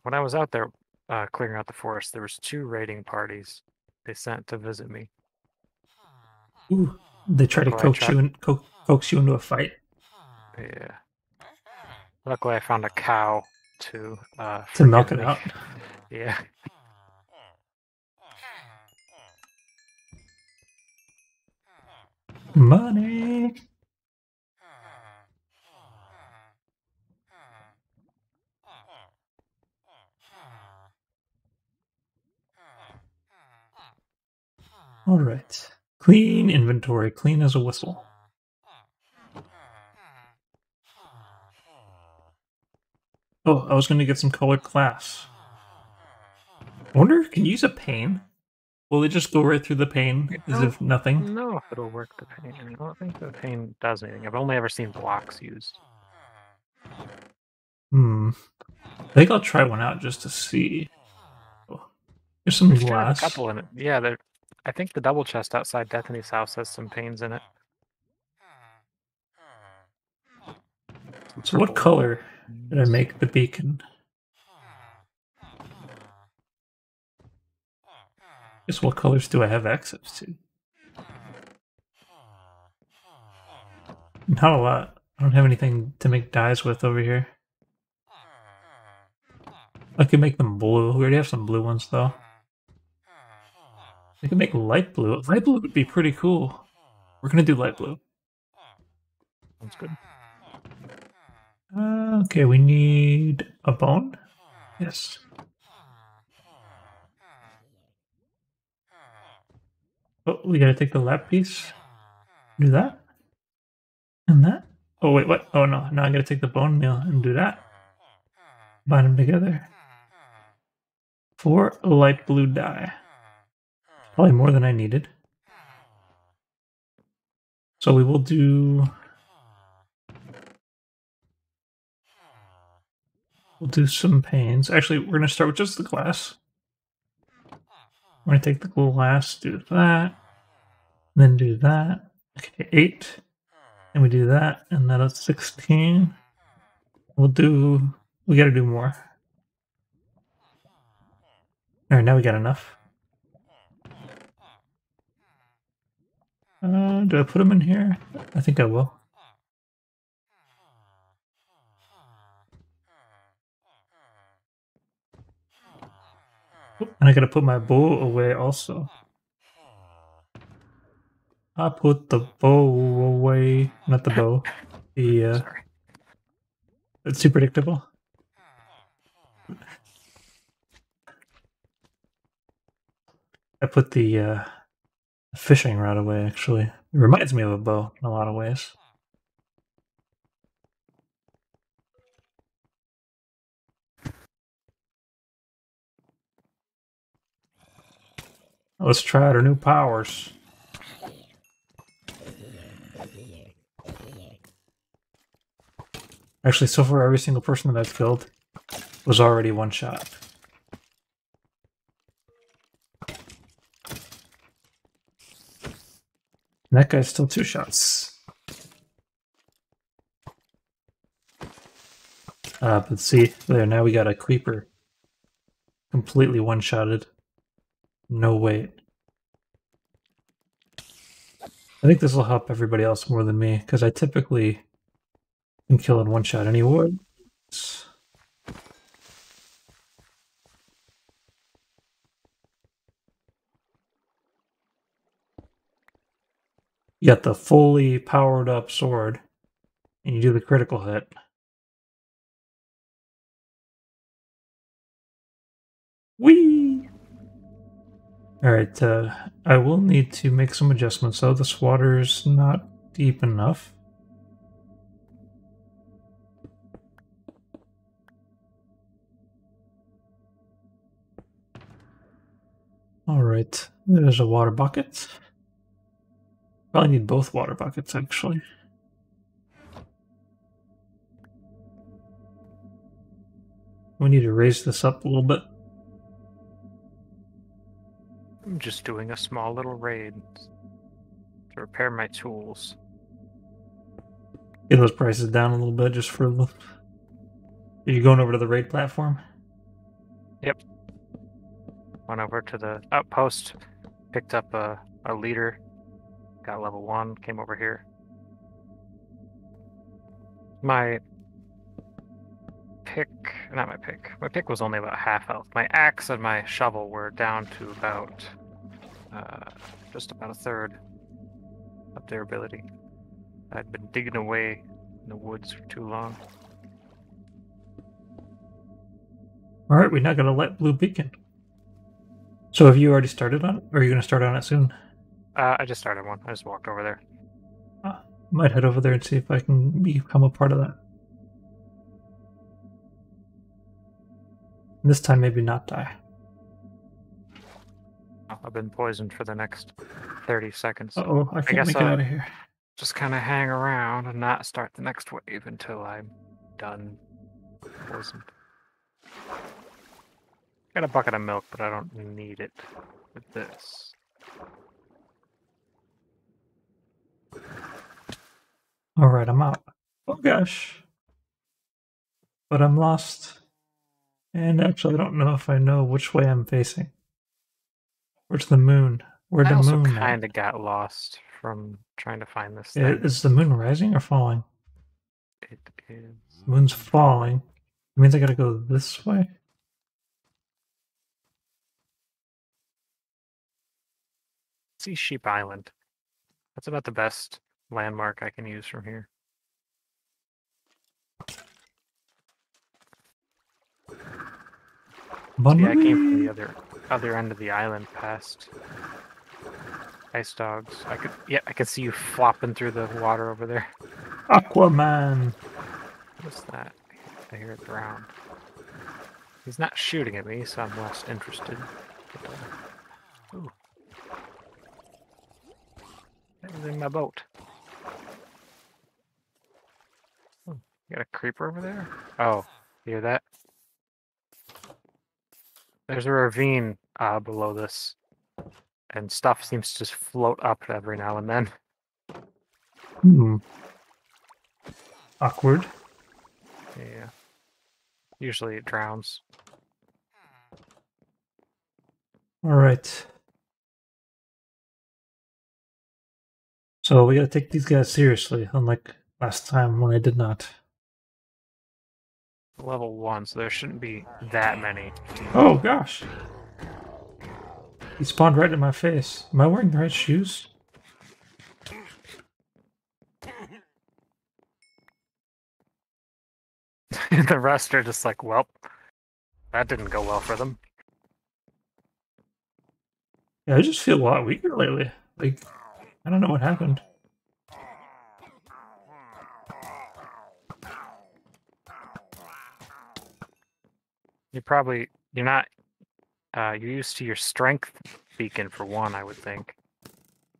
When I was out there clearing out the forest, there was 2 raiding parties they sent to visit me. Ooh, they try to coax you into a fight. Yeah. Luckily, I found a cow to milk forgive it me. out. Yeah. Money. All right. Clean inventory. Clean as a whistle. Oh, I was going to get some colored glass. I wonder, can you use a pane? Will it just go right through the pane as if nothing? No, if it'll work the pane. I don't think the pane does anything. I've only ever seen blocks used. I think I'll try one out just to see. Oh, there's some We should have a glass. couple in it. Yeah, I think the double chest outside Bethany's house has some panes in it. So what color did I make the beacon? Guess what colors do I have access to? Not a lot. I don't have anything to make dyes with over here. I could make them blue. We already have some blue ones though. I could make light blue. Light blue would be pretty cool. We're gonna do light blue. Sounds good. Okay, we need a bone. Yes. Oh, we gotta take the lap piece. Do that. And that. Oh, wait, what? Oh, no. Now I gotta take the bone meal and do that. Bind them together. 4 light blue dye. Probably more than I needed. So we will do... We'll do some panes. Actually, we're gonna start with just the glass. We're gonna take the glass, do that, then do that. Okay, 8. And we do that, and that's 16. We gotta do more. Alright, now we got enough. Do I put them in here? I think I will. And I gotta put my bow away also. I put the bow away. Not the bow. The, Sorry. It's too predictable. I put the fishing rod away, actually. It reminds me of a bow in a lot of ways. Let's try out our new powers. Actually, so far every single person that I've killed was already one shot. And that guy's still 2 shots. But see, there, now we got a creeper. Completely one-shotted. No wait. I think this will help everybody else more than me, because I typically can kill in one shot any wood. You got the fully powered up sword, and you do the critical hit. Whee! Alright, I will need to make some adjustments though. This water's not deep enough. Alright, there's a water bucket. Probably need both water buckets actually. We need to raise this up a little bit. I'm just doing a small little raid to repair my tools. Get those prices down a little bit just for the... Are you going over to the raid platform? Yep. Went over to the outpost, picked up a leader, got level 1, came over here. My pick was only about half health. My axe and my shovel were down to about just about a third of their ability. I'd been digging away in the woods for too long. All right, we're not going to let Blue Beacon. So have you already started on it, or are you going to start on it soon? I just started one. I just walked over there. Might head over there and see if I can become a part of that. This time, maybe not die. Oh, I've been poisoned for the next 30 seconds. Uh-oh, I can't guess make it out of here. Just kind of hang around and not start the next wave until I'm done poisoned. Got a bucket of milk, but I don't need it with this. Alright, I'm out. Oh gosh. But I'm lost. And actually, I don't know if I know which way I'm facing. Where's the moon? Where'd I the also moon kind of got lost from trying to find this at? thing. Is the moon rising or falling? It is. Moon's falling. It means I gotta go this way? See Sheep Island. That's about the best landmark I can use from here. See, I came from the other end of the island past Ice Dogs. I could see you flopping through the water over there. Aquaman! What's that? I hear it drown. He's not shooting at me, so I'm less interested. Ooh. That was in my boat. Oh, you got a creeper over there? Oh, you hear that? There's a ravine below this, and stuff seems to just float up every now and then. Hmm. Awkward. Yeah. Usually it drowns. Alright. So we gotta take these guys seriously, unlike last time when I did not. Level 1, so there shouldn't be that many. Oh gosh! He spawned right in my face. Am I wearing the right shoes? The rest are just like, well, that didn't go well for them. Yeah, I just feel a lot weaker lately. Like, I don't know what happened. You're not, you're used to your strength beacon for one, I would think.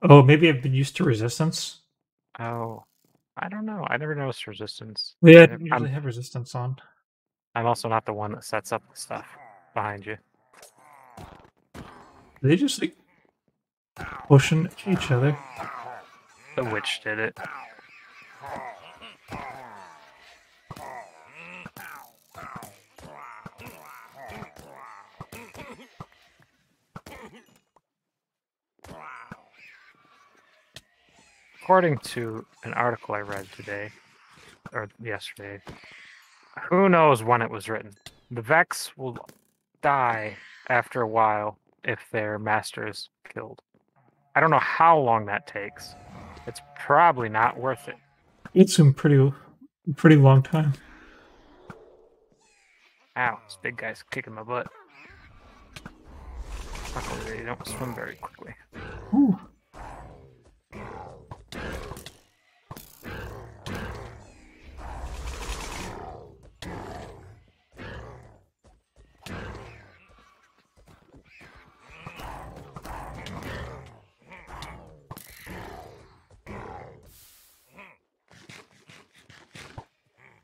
Oh, maybe I've been used to resistance. Oh, I don't know. I never noticed resistance. Well, yeah, I didn't usually have resistance on. I'm also not the one that sets up the stuff behind you. They just like pushing each other. The witch did it. According to an article I read today, or yesterday, who knows when it was written, the Vex will die after a while if their master is killed. I don't know how long that takes. It's probably not worth it. It's been pretty long time. Ow, this big guy's kicking my butt. Luckily, they don't swim very quickly. Ooh.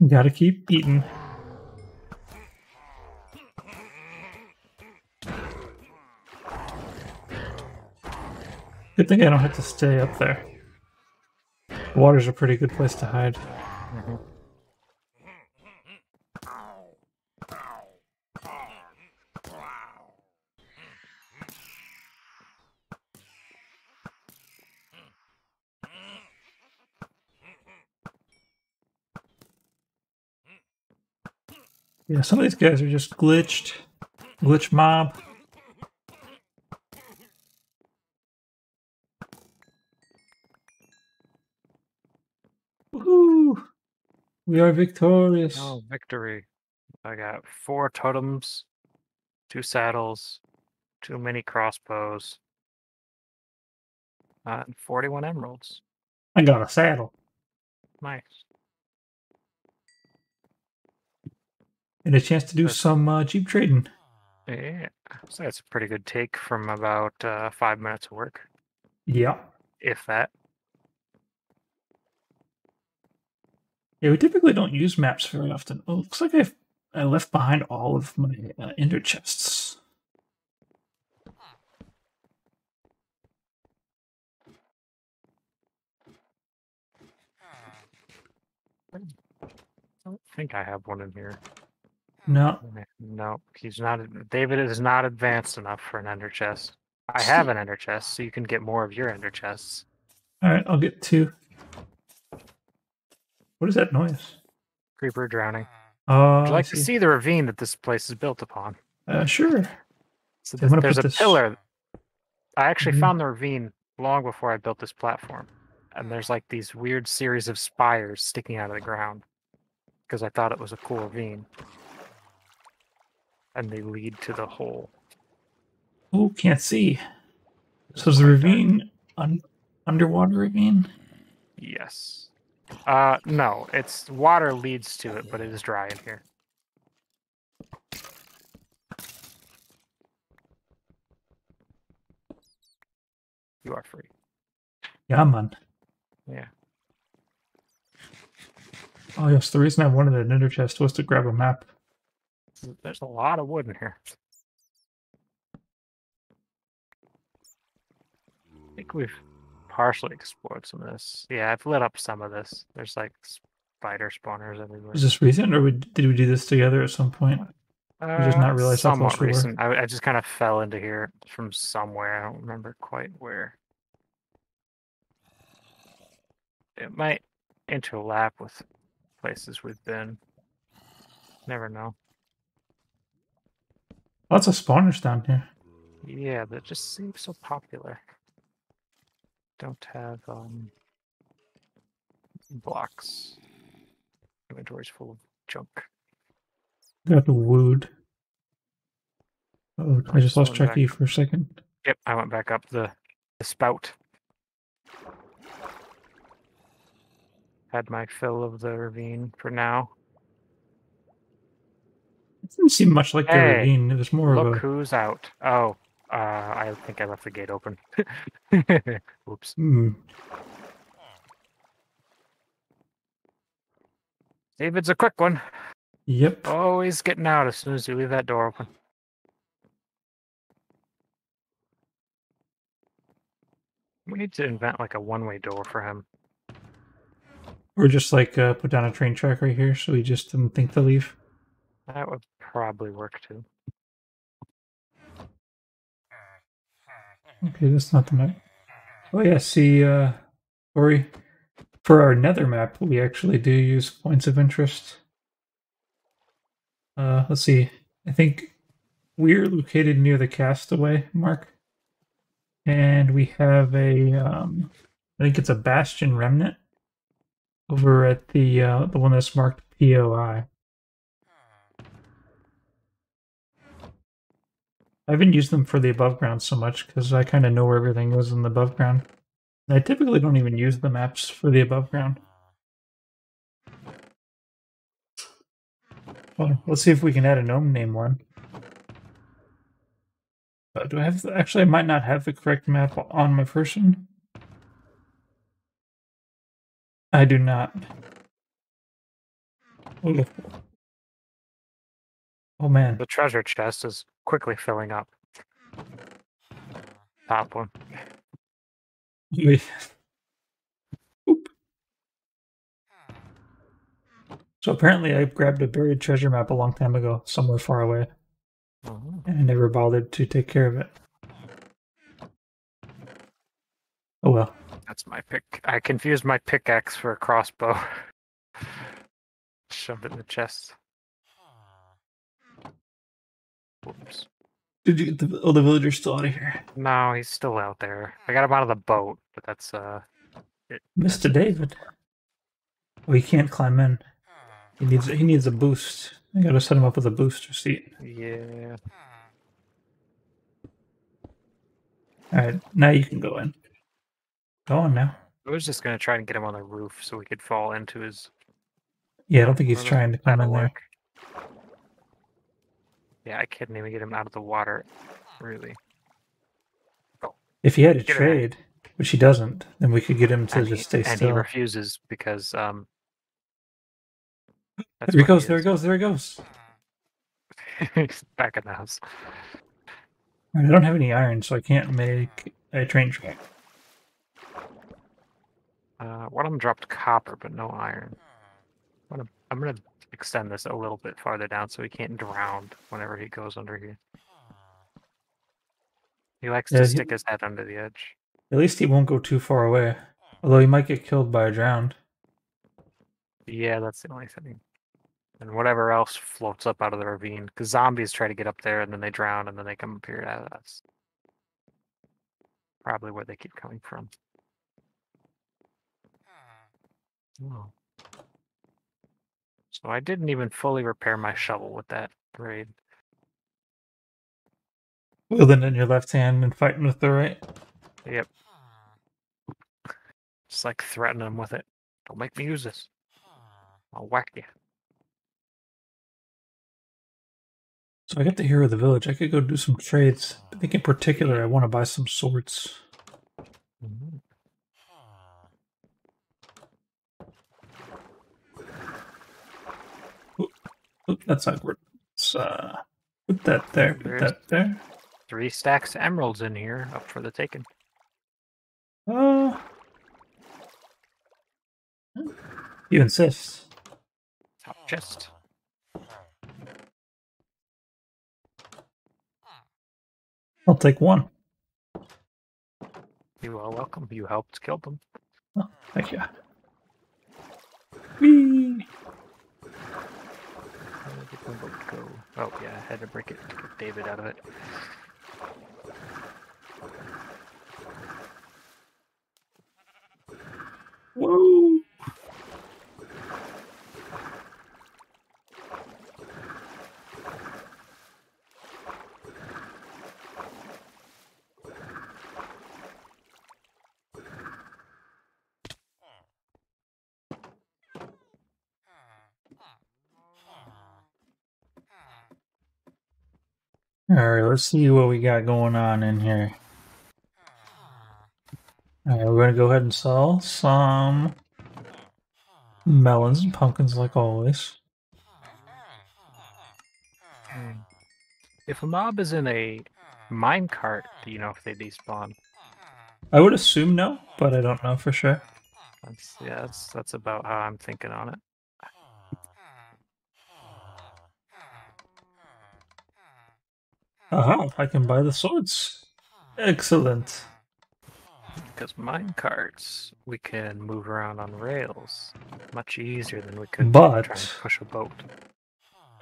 Gotta keep eating. Good thing I don't have to stay up there. The water's a pretty good place to hide. Mm-hmm. Yeah, some of these guys are just glitched. Glitch mob. Woohoo! We are victorious. Oh, victory. I got 4 totems, 2 saddles, 2 mini crossbows. And 41 emeralds. I got a saddle. Nice. And a chance to do That's- some cheap trading. Yeah. So that's a pretty good take from about 5 minutes of work, Yeah. if that. Yeah, we typically don't use maps very often. Oh, looks like I left behind all of my ender chests. I don't think I have one in here. No. No, he's not. David is not advanced enough for an ender chest. I have an ender chest, so you can get more of your ender chests. Alright, I'll get 2. What is that noise? Creeper drowning. Oh, Would you like to see the ravine that this place is built upon? Sure. So I'm gonna there's put a this- pillar. I actually Mhm. found the ravine long before I built this platform. And there's like these weird series of spires sticking out of the ground. Because I thought it was a cool ravine. And they lead to the hole. Oh, can't see. It's So is the quite dark. ravine underwater ravine? Yes. No, it's water leads to it, but it is dry in here. You are free. Yeah, man. Yeah. Oh yes, the reason I wanted an ender chest was to grab a map. There's a lot of wood in here. I think we've partially explored some of this. Yeah, I've lit up some of this. There's like spider spawners everywhere. Is this recent, or did we do this together at some point? We just not realize how somewhat close we were. recent. I just kind of fell into here from somewhere. I don't remember quite where. It might interlap with places we've been. Never know. Lots of spawners down here. Yeah, that just seems so popular. Don't have blocks. Inventory's full of junk. Got the wood. Oh, I just lost Going track back. of you for a second. Yep, I went back up the spout. Had my fill of the ravine for now. It didn't seem much like the Hey, ravine. It was more Look of a. who's out. Oh, I think I left the gate open. Oops. David's a quick one. Yep. Always getting out as soon as you leave that door open. We need to invent like a one-way door for him. Or just like put down a train track right here so he just didn't think to leave. That would probably work too. Okay, that's not the map. Oh yeah, see, Ori, for our nether map, we actually do use points of interest. Let's see. I think we're located near the castaway mark. And we have a, I think it's a bastion remnant over at the one that's marked POI. I haven't used them for the above ground so much because I kind of know where everything is in the above ground. I typically don't even use the maps for the above ground. Well, let's see if we can add a gnome name one. Do I have? Actually, I might not have the correct map on my person. I do not. Oh man. The treasure chest is quickly filling up. Top one. Wait. Oop. So apparently I grabbed a buried treasure map a long time ago, somewhere far away. And I never bothered to take care of it. Oh well. That's my pick. I confused my pickaxe for a crossbow. Shoved it in the chest. Whoops. Did you get the villager's still out of here? No, he's still out there. I got him out of the boat, but that's Mr. David. Oh, he can't climb in. He needs a boost. I gotta set him up with a booster seat. yeah. Alright, now you can go in. Go on now. I was just gonna try and get him on the roof so we could fall into his. Yeah, I don't think he's Well, trying to come that'll in there. work. Yeah, I couldn't even get him out of the water, really. If he had a Get him in. trade, which he doesn't, then we could get him to And just he, stay and he still. refuses because There that's he what goes, he there he is. goes, there he goes. He's back in the house. I don't have any iron, so I can't make a train track. One of them dropped copper, but no iron. I'm gonna extend this a little bit farther down so he can't drown whenever he goes under here. He likes Yeah, to stick his head under the edge. At least he won't go too far away. Although he might get killed by a drowned. Yeah, that's the only thing. And whatever else floats up out of the ravine. Because zombies try to get up there and then they drown and then they come up here. That's probably where they keep coming from. Oh. So I didn't even fully repair my shovel with that raid. Wielding in your left hand and fighting with the right. Yep. Just like threatening them with it. Don't make me use this. I'll whack you. So I got the hero of the village. I could go do some trades. I think in particular I want to buy some swords. Mm-hmm. Oop, that's awkward. Let's put that there, put that there. 3 stacks of emeralds in here, up for the taking. You insist. Top chest. I'll take one. You are welcome. You helped kill them. Oh, thank you. Whee! Where did the boat go? Oh yeah, I had to break it to get David out of it. Whoa! Alright, let's see what we got going on in here. Alright, we're gonna go ahead and sell some melons and pumpkins like always. If a mob is in a minecart, do you know if they despawn? I would assume no, but I don't know for sure. That's about how I'm thinking on it. Aha, I can buy the swords. Excellent. Because minecarts, we can move around on rails much easier than we could try and But push a boat.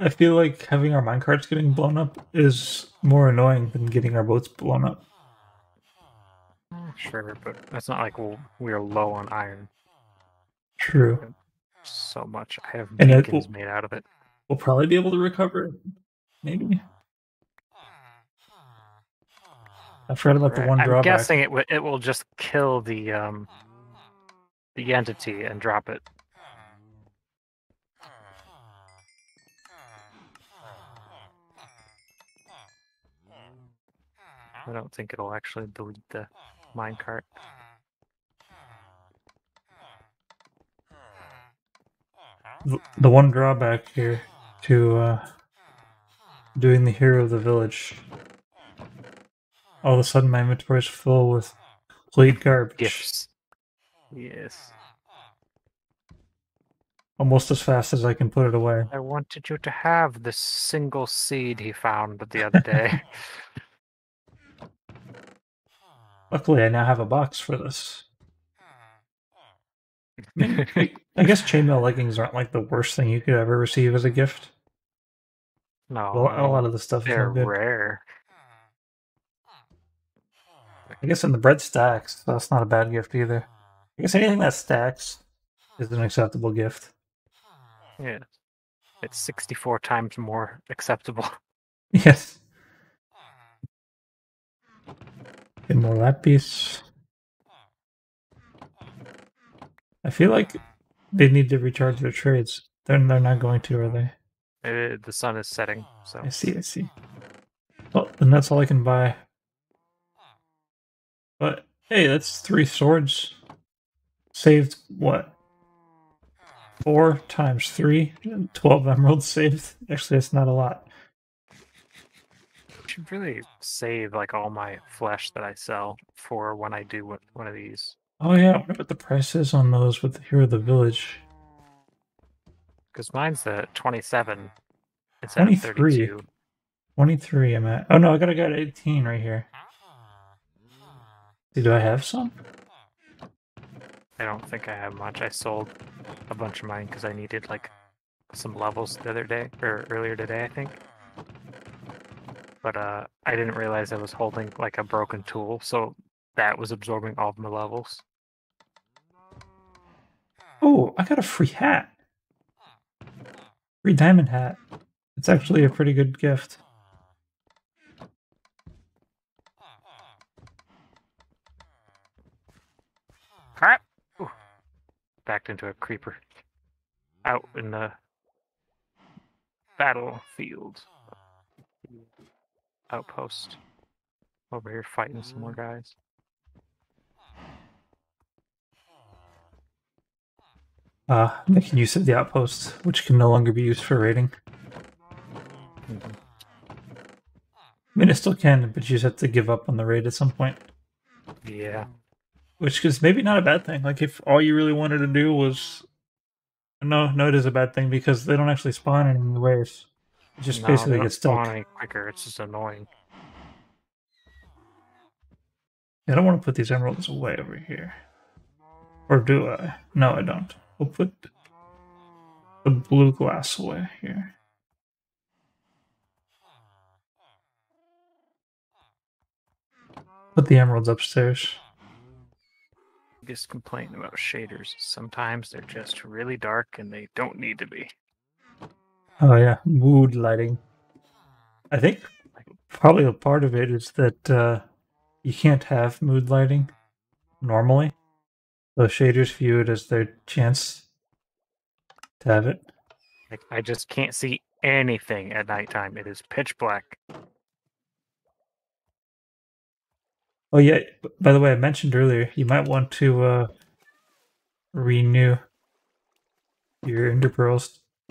I feel like having our minecarts getting blown up is more annoying than getting our boats blown up. Sure, but it's not like we're low on iron True. so much. I have And it beacons made out of it. We'll probably be able to recover it. Maybe. I forgot about the one I'm drawback. guessing it will just kill the entity and drop it. I don't think it'll actually delete the minecart. The one drawback here to doing the hero of the village, all of a sudden my inventory is full with complete garbage. Gifts. Yes. Almost as fast as I can put it away. I wanted you to have this single seed he found the other day. Luckily, I now have a box for this. I guess chainmail leggings aren't like the worst thing you could ever receive as a gift. No, A lot of the stuff is they're no good. rare. I guess in the bread stacks, that's not a bad gift either. I guess anything that stacks is an acceptable gift. Yeah. It's 64 times more acceptable. Yes. Get more lapis. I feel like they need to recharge their trades. They're not going to, are they? The sun is setting, so I see, I see. Well, then that's all I can buy. But hey, that's 3 swords. Saved what? 4 times 3? 12 emeralds saved. Actually, that's not a lot. I should really save like all my flesh that I sell for when I do one of these. Oh yeah, I wonder what the price is on those with the Hero of the Village. Because mine's the 27. It's at 23. 32. 23 I'm at. Oh no, I gotta get 18 right here. See, do I have some? I don't think I have much. I sold a bunch of mine because I needed like some levels the other day, or earlier today, I think. But I didn't realize I was holding like a broken tool, so that was absorbing all of my levels. Oh, I got a free hat. Free diamond hat. It's actually a pretty good gift. Crap! Ooh. Backed into a creeper. Out in the battlefield. Outpost. Over here fighting some more guys. Making use of the outpost, which can no longer be used for raiding. Mhm. I mean, it still can, but you just have to give up on the raid at some point. Yeah. Which is maybe not a bad thing. Like, if all you really wanted to do was... No, it is a bad thing, because they don't actually spawn in any ways. You just No, they basically don't get stuck. spawn any quicker. It's just annoying. I don't want to put these emeralds away over here. Or do I? No, I don't. We'll put the blue glass away here. Put the emeralds upstairs. Biggest complaint about shaders. Sometimes they're just really dark and they don't need to be. Oh yeah, mood lighting. I think probably a part of it is that you can't have mood lighting normally. So shaders view it as their chance to have it. Like, I just can't see anything at nighttime. It is pitch black. Oh yeah, by the way, I mentioned earlier, you might want to renew your Ender Pearl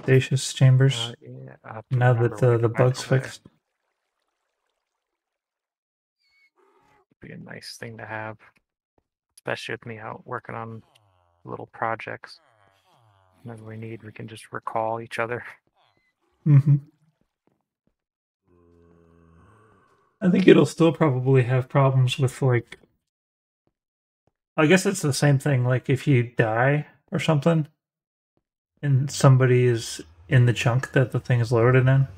Stasis chambers Yeah, now that the bug's fixed. Be a nice thing to have, especially with me out working on little projects. Whenever we need, we can just recall each other. Mm-hmm. I think it'll still probably have problems with, like... I guess it's the same thing, like if you die or something, and somebody is in the chunk that the thing is loaded in,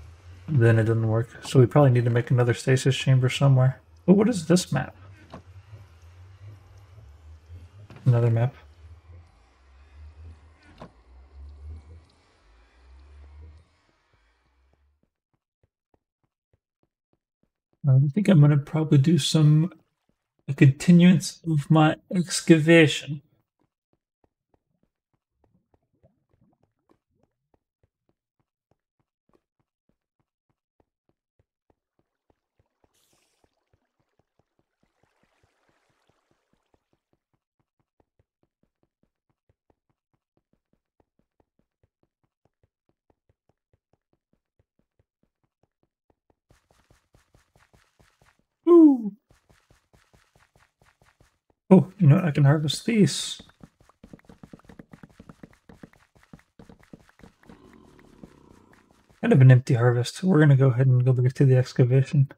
then it doesn't work. So we probably need to make another stasis chamber somewhere. But what is this map? Another map. I think I'm gonna probably do a continuance of my excavation. Ooh. Oh, you know what? I can harvest these. Kind of an empty harvest. We're gonna go ahead and go back to the excavation.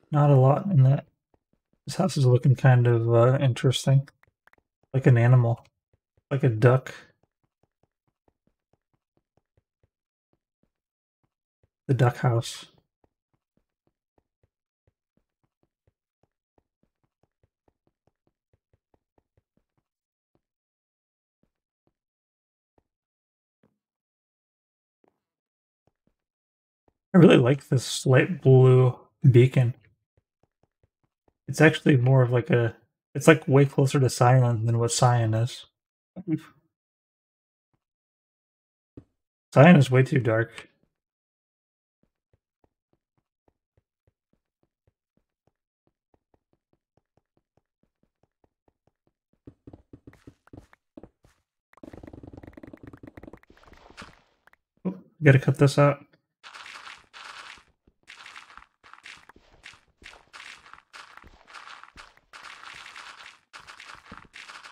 Not a lot in that. This house is looking kind of interesting. Like an animal. Like a duck. The duck house. I really like this light blue beacon. It's actually more of like a... It's like way closer to cyan than what cyan is. Cyan is way too dark. Oh, gotta cut this out.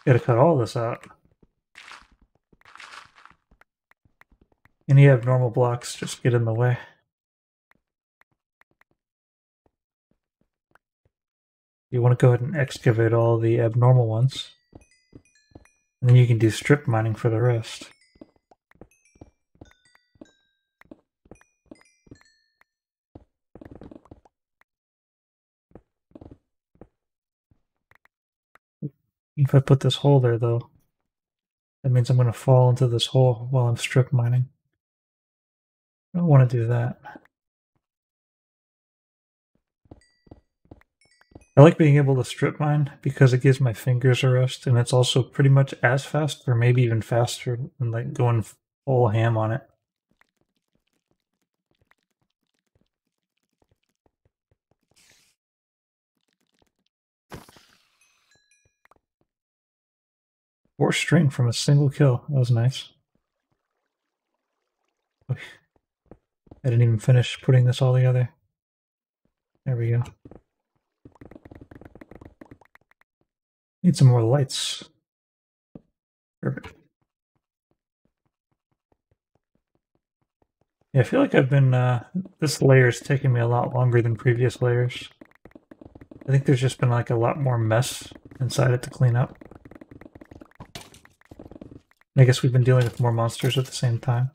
Gotta cut all this out. Any abnormal blocks just get in the way. You want to go ahead and excavate all the abnormal ones. And then you can do strip mining for the rest. If I put this hole there, though, that means I'm going to fall into this hole while I'm strip mining. I don't want to do that. I like being able to strip mine because it gives my fingers a rest, and it's also pretty much as fast, or maybe even faster than like going full ham on it. Four string from a single kill. That was nice. I didn't even finish putting this all together. There we go. Need some more lights. Perfect. Yeah, I feel like I've been, this layer's taking me a lot longer than previous layers. I think there's just been like a lot more mess inside it to clean up. I guess we've been dealing with more monsters at the same time.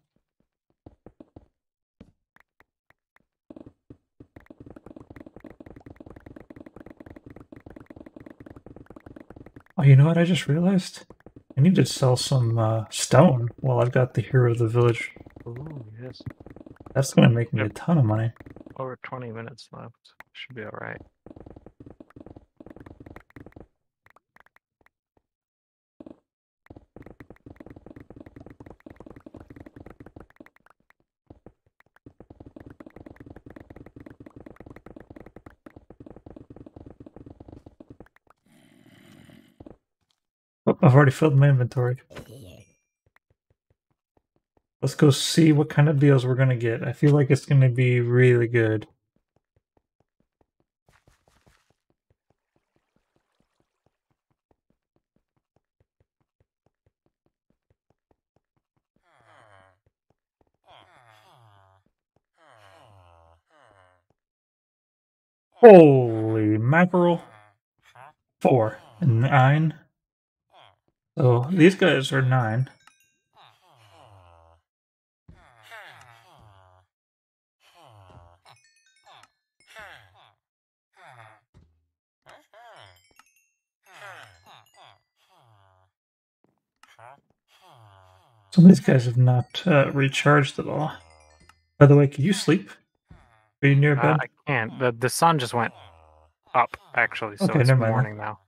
Oh, you know what I just realized? I need to sell some stone while I've got the hero of the village. Ooh, yes. That's going to make me Yep. a ton of money. Over 20 minutes left. Should be alright. Oh, I've already filled my inventory. Let's go see what kind of deals we're going to get. I feel like it's going to be really good. Holy mackerel. 4 and 9. So these guys are 9. Some of these guys have not recharged at all. By the way, can you sleep? Are you near bed? I can't. The sun just went up, actually, so Okay, it's never mind. morning now.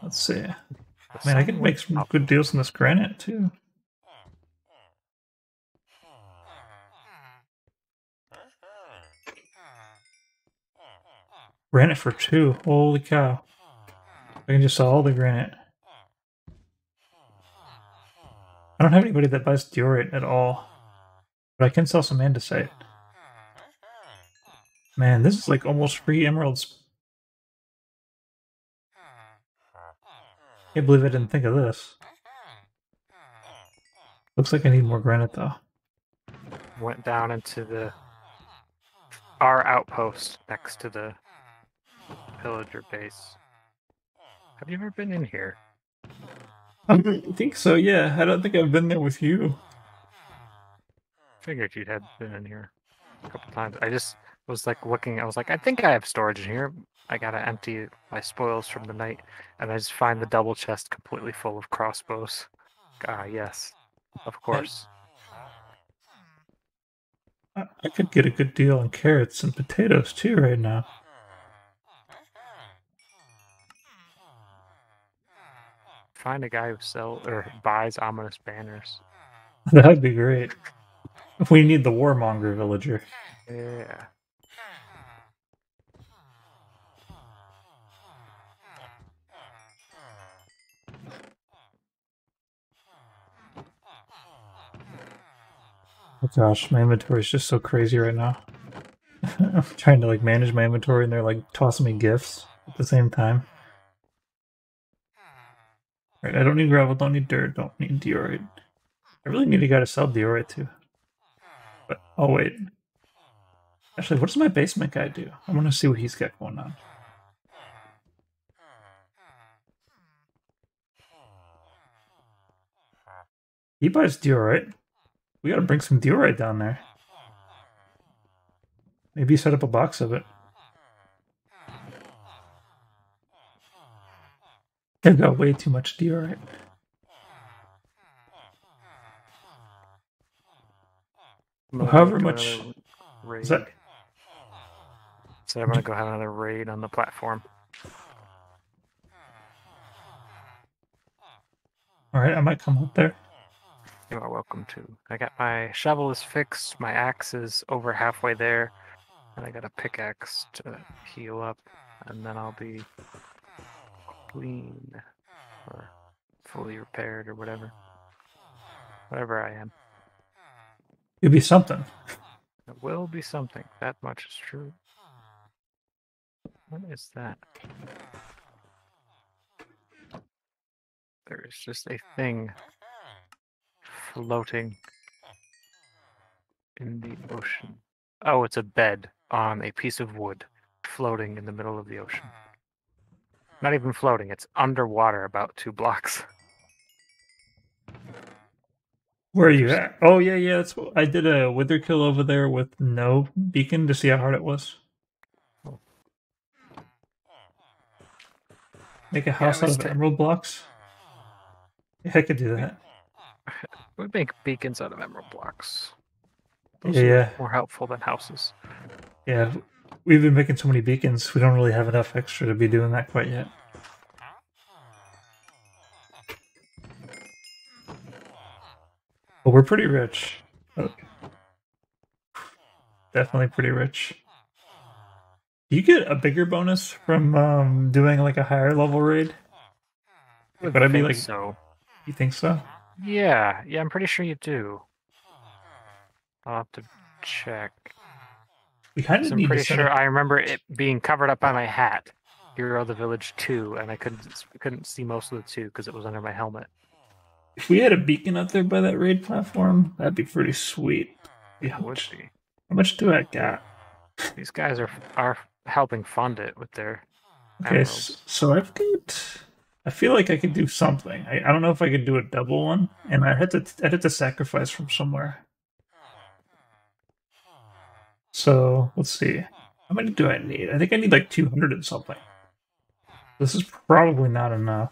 Let's see. The Man, I sun could went make some up. good deals in this granite, too. Granite for 2. Holy cow. I can just sell all the granite. I don't have anybody that buys diorite at all. But I can sell some andesite. Man, this is like almost free emeralds. Can't believe I didn't think of this. Looks like I need more granite, though. Went down into our outpost next to the pillager base. Have you ever been in here? I think so, yeah. I don't think I've been there with you. Figured you'd had been in here a couple times. I just was like looking. I was like, I think I have storage in here. I gotta empty my spoils from the night, and I just find the double chest completely full of crossbows. Ah, yes, of course. I could get a good deal on carrots and potatoes, too, right now. find a guy who sells or buys ominous banners. That'd be great. We need the warmonger villager. Yeah. Oh gosh, my inventory is just so crazy right now. I'm trying to like manage my inventory and they're like tossing me gifts at the same time. Right, I don't need gravel, don't need dirt, don't need diorite. I really need a guy to sell diorite to. But oh wait. Actually, what does my basement guy do? I want to see what he's got going on. He buys diorite. We gotta bring some diorite down there. Maybe set up a box of it. I've got way too much diorite. However much is that? So I'm gonna go have another raid on the platform. Alright, I might come up there. You are welcome to. I got my shovel is fixed, my axe is over halfway there, and I got a pickaxe to heal up, and then I'll be clean or fully repaired or whatever. Whatever I am. It'd be something. It will be something. That much is true. What is that? There is just a thing floating in the ocean. Oh, it's a bed on a piece of wood floating in the middle of the ocean. Not even floating, it's underwater about 2 blocks. Where are you at? Oh yeah. That's what I did a wither kill over there with no beacon to see how hard it was. Make a house out of emerald blocks. Yeah, I could do that. We make beacons out of emerald blocks. Yeah. More helpful than houses. Yeah, we've been making so many beacons, we don't really have enough extra to be doing that quite yet. But we're pretty rich. Oh. Definitely pretty rich. Do you get a bigger bonus from doing like a higher level raid? Would I be like so? You think so? Yeah, I'm pretty sure you do. I'll have to check. We kind of I'm pretty sure I remember it being covered up by my hat. Hero of the Village 2, and I couldn't see most of the 2 because it was under my helmet. If we had a beacon up there by that raid platform, that'd be pretty sweet. It would be. How much do I got? These guys are helping fund it with their Okay, so I've got... I feel like I could do something. I don't know if I could do a double one, and I'd have to sacrifice from somewhere. So, let's see. How many do I need? I think I need like 200 and something. This is probably not enough.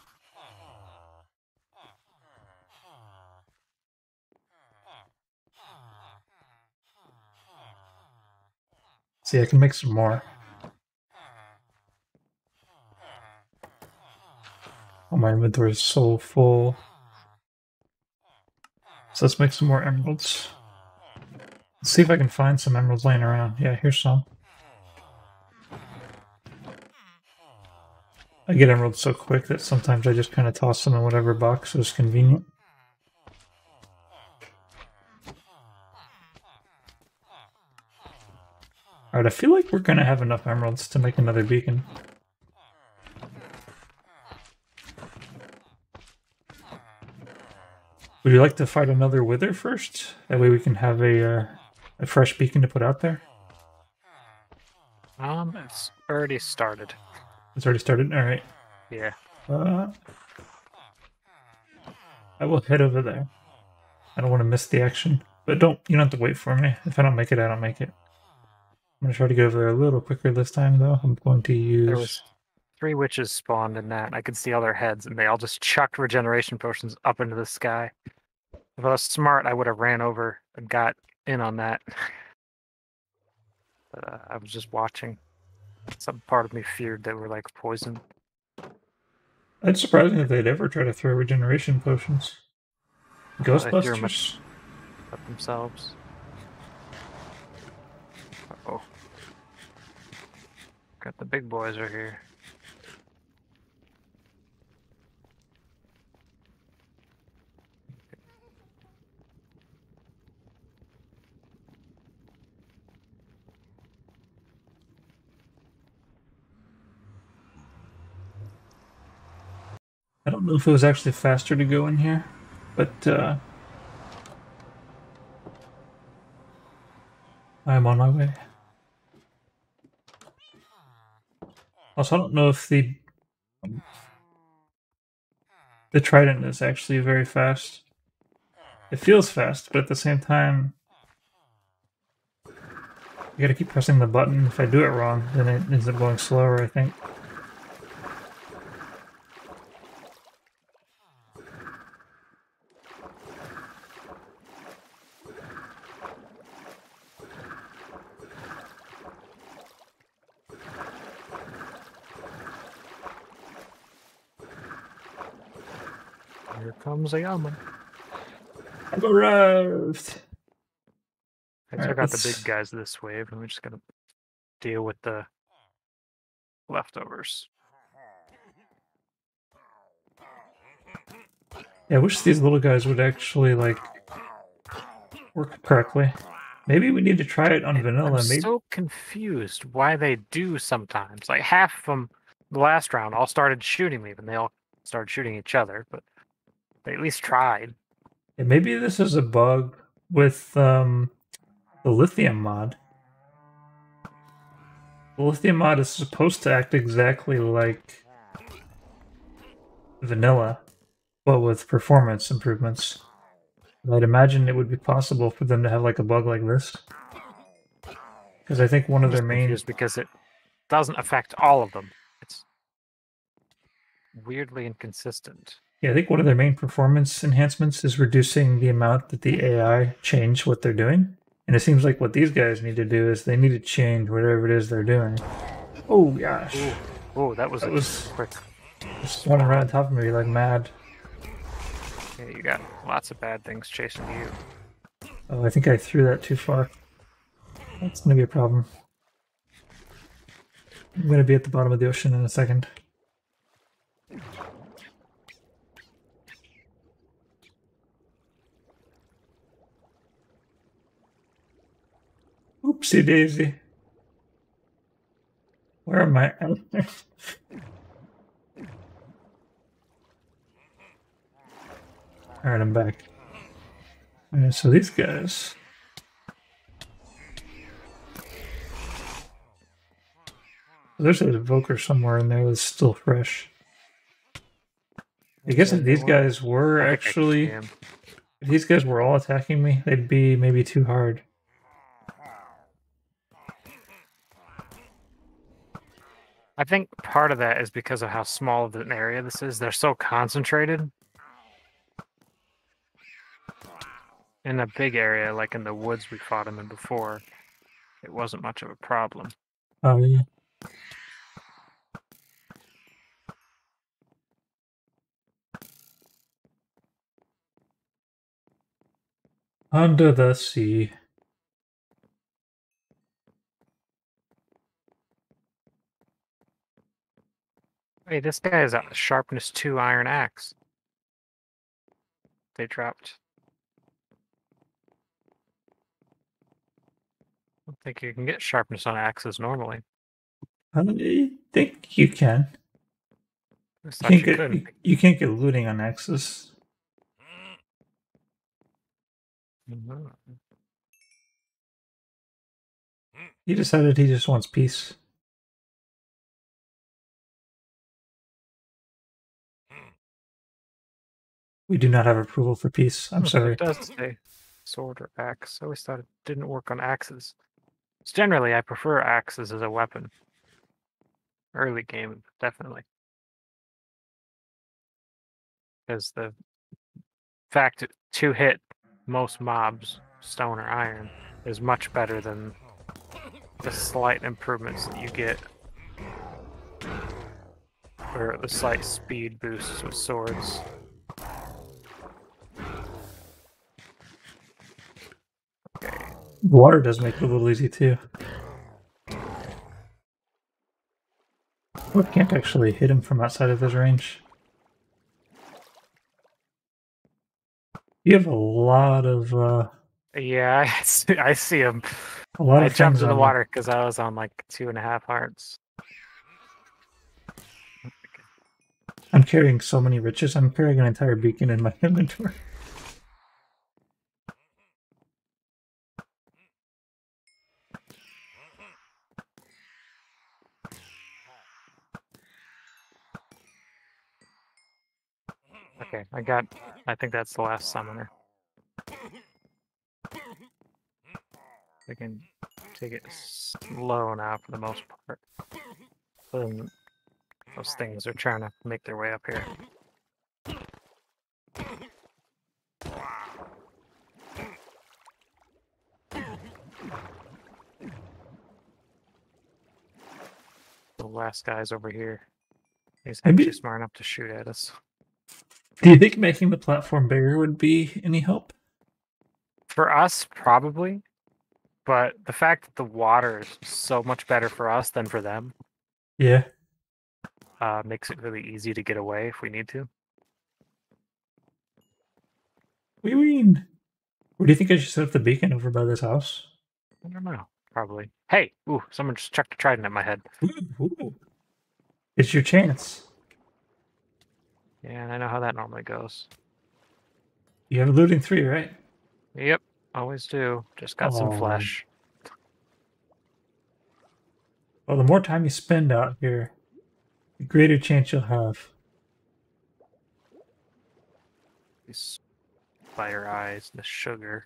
See, I can make some more. Oh, my inventory is so full. So let's make some more emeralds. Let's see if I can find some emeralds laying around. Yeah, here's some. I get emeralds so quick that sometimes I just kind of toss them in whatever box is convenient. Alright, I feel like we're going to have enough emeralds to make another beacon. Would you like to fight another wither first? That way we can have a fresh beacon to put out there? It's already started. It's already started? Alright. Yeah. I will head over there. I don't want to miss the action. But you don't have to wait for me. If I don't make it, I don't make it. I'm going to try to get over there a little quicker this time, though. I'm going to use... There was 3 witches spawned in that, and I could see all their heads, and they all just chucked regeneration potions up into the sky. If I was smart, I would have ran over and got in on that. But I was just watching. Some part of me feared they were like poison. It's surprising that they'd ever try to throw regeneration potions. They threw 'em Ghostbusters? at themselves. Uh-oh. Got the big boys are here. I don't know if it was actually faster to go in here, but I'm on my way. Also, I don't know if the trident is actually very fast. It feels fast, but at the same time, you gotta keep pressing the button. If I do it wrong, then it ends up going slower, I think. Here comes a yaman. I've arrived! I Alright, took out the let's- big guys this wave, and we're just gonna deal with the leftovers. Yeah, I wish these little guys would actually, like, work correctly. Maybe we need to try it on vanilla. I'm Maybe so confused why they do sometimes. Like half of them, the last round, all started shooting me, and they all started shooting each other. But they at least tried. yeah, maybe this is a bug with the lithium mod. The lithium mod is supposed to act exactly like vanilla, but with performance improvements. I'd imagine it would be possible for them to have like a bug like this. Because I think one of their main Confused because it doesn't affect all of them. It's weirdly inconsistent. I think one of their main performance enhancements is reducing the amount that the AI change what they're doing. And it seems like what these guys need to do is they need to change whatever it is they're doing. Oh gosh. Oh, that That was quick. just running right on top of me like mad. Yeah, you got lots of bad things chasing you. Oh, I think I threw that too far. That's gonna be a problem. I'm gonna be at the bottom of the ocean in a second. Oopsie daisy. Where am I? Alright, I'm back. Alright, so these guys. There's an evoker somewhere in there that's still fresh. I guess if these guys were I think I can actually. see 'em. If these guys were all attacking me, they'd be maybe too hard. I think part of that is because of how small of an area this is. They're so concentrated. In a big area, like in the woods we fought them in before, it wasn't much of a problem. Oh, yeah. Under the sea. Hey, this guy is a sharpness 2 iron axe. They dropped. I don't think you can get sharpness on axes normally. I think you can. I You thought can't you get, couldn't. you can't get looting on axes. Mhm. He decided he just wants peace. We do not have approval for peace. I'm sorry. It does say sword or axe. I always thought it didn't work on axes. Generally, I prefer axes as a weapon. Early game, definitely. Because the fact to hit most mobs, stone or iron, is much better than the slight improvements that you get or the slight speed boosts with swords. Okay. The water does make it a little easy too. Oh, I can't actually hit him from outside of his range. You have a lot of Yeah, I see him. a lot I of jumped things in the on you. water because I was on like 2.5 hearts. I'm carrying so many riches. I'm carrying an entire beacon in my inventory. Okay, I think that's the last summoner. We can take it slow now for the most part. Then those things are trying to make their way up here. The last guy's over here. He's Maybe- actually smart enough to shoot at us. Do you think making the platform bigger would be any help? For us, probably. But the fact that the water is so much better for us than for them Yeah. makes it really easy to get away if we need to. What do you mean? Where do you think I should set up the beacon over by this house? I don't know. Probably. Hey! Ooh, someone just chucked a trident at my head. Ooh. It's your chance. Yeah, I know how that normally goes. You have a looting 3, right? Yep, always do. Just got some Oh. flesh. Well, the more time you spend out here, the greater chance you'll have. These fire eyes, the sugar.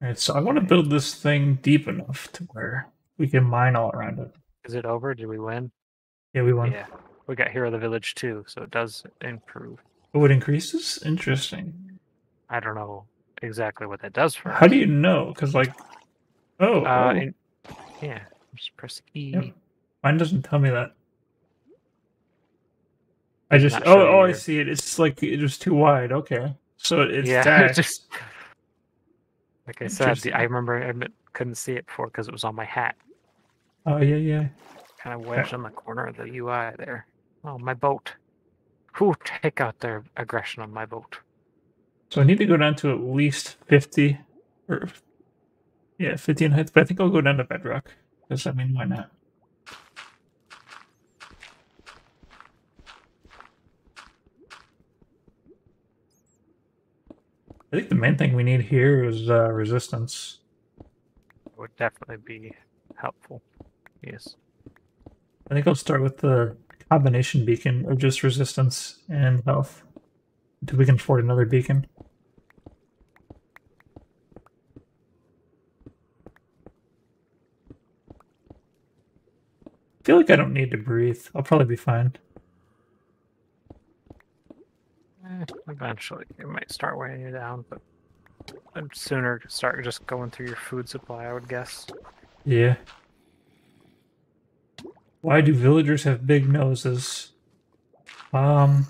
Alright, so I want to build this thing deep enough to where we can mine all around it. Is it over? Did we win? Yeah, we won. Yeah. We got Hero of the Village too, so it does improve. Oh, it increases? Interesting. I don't know exactly what that does for How us. do you know? Because, like, Yeah, just press E. Yep. Mine doesn't tell me that. I Does just not show I you. see it. It's like it was too wide. Okay, so it's Yeah, stacked. just like I said, Interesting. I remember I couldn't see it before because it was on my hat, Oh yeah. kind of wedged on the corner of the UI there. Oh, my boat. Who take out their aggression on my boat? So I need to go down to at least 50, or 50 in height. But I think I'll go down to bedrock because I mean, why not? I think the main thing we need here is resistance. It would definitely be helpful. Yes. I think I'll start with the combination beacon of just resistance and health until we can afford another beacon. I feel like I don't need to breathe. I'll probably be fine. Eventually, it might start weighing you down, but I'd sooner start just going through your food supply, I would guess. Yeah. Why do villagers have big noses? Well,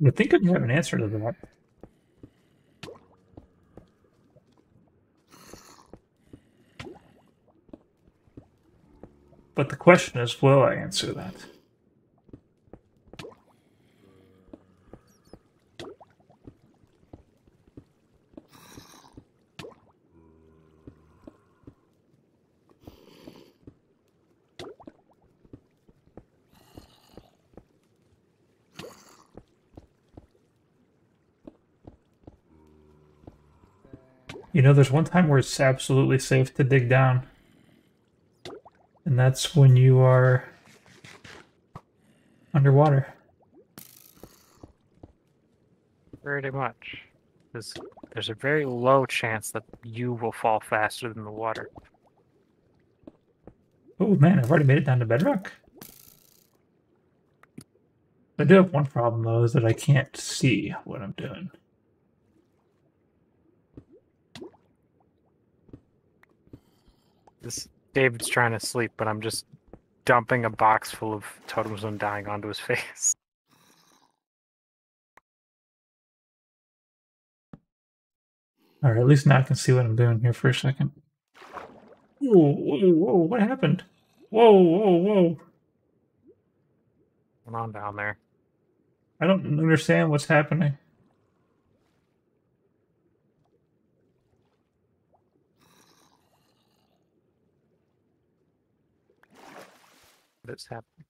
I think I have an answer to that. But the question is, will I answer that? You know, there's one time where it's absolutely safe to dig down. And that's when you are underwater. Pretty much. There's a very low chance that you will fall faster than the water. Oh man, I've already made it down to bedrock. I do have one problem though, is that I can't see what I'm doing. David's trying to sleep, but I'm just dumping a box full of totems undying onto his face. Alright, at least now I can see what I'm doing here for a second. Whoa, whoa, whoa, what happened? Whoa, whoa, whoa. Come on down there. I don't understand what's happening. What is happening?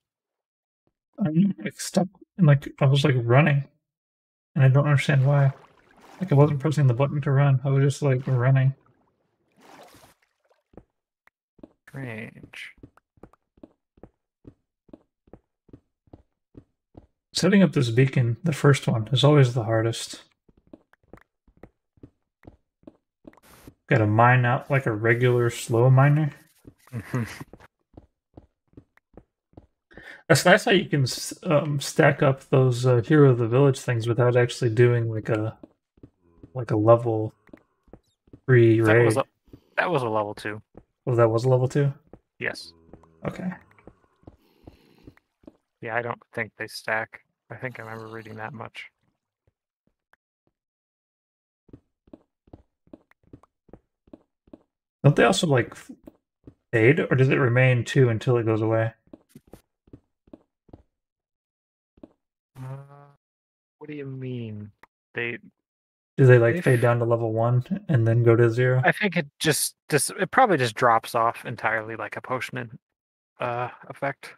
I'm like stuck and like I was like running. And I don't understand why. Like I wasn't pressing the button to run. I was just like running. Strange. Setting up this beacon, the first one, is always the hardest. Gotta mine out like a regular slow miner. That's nice how you can stack up those Hero of the Village things without actually doing like a level 3 raid. That was a level 2. Oh, that was a level 2? Yes. Okay. Yeah, I don't think they stack. I think I remember reading that much. Don't they also like fade, or does it remain 2 until it goes away? What do you mean? Do they like fade down to level 1 and then go to 0? I think it it probably just drops off entirely like a potion effect.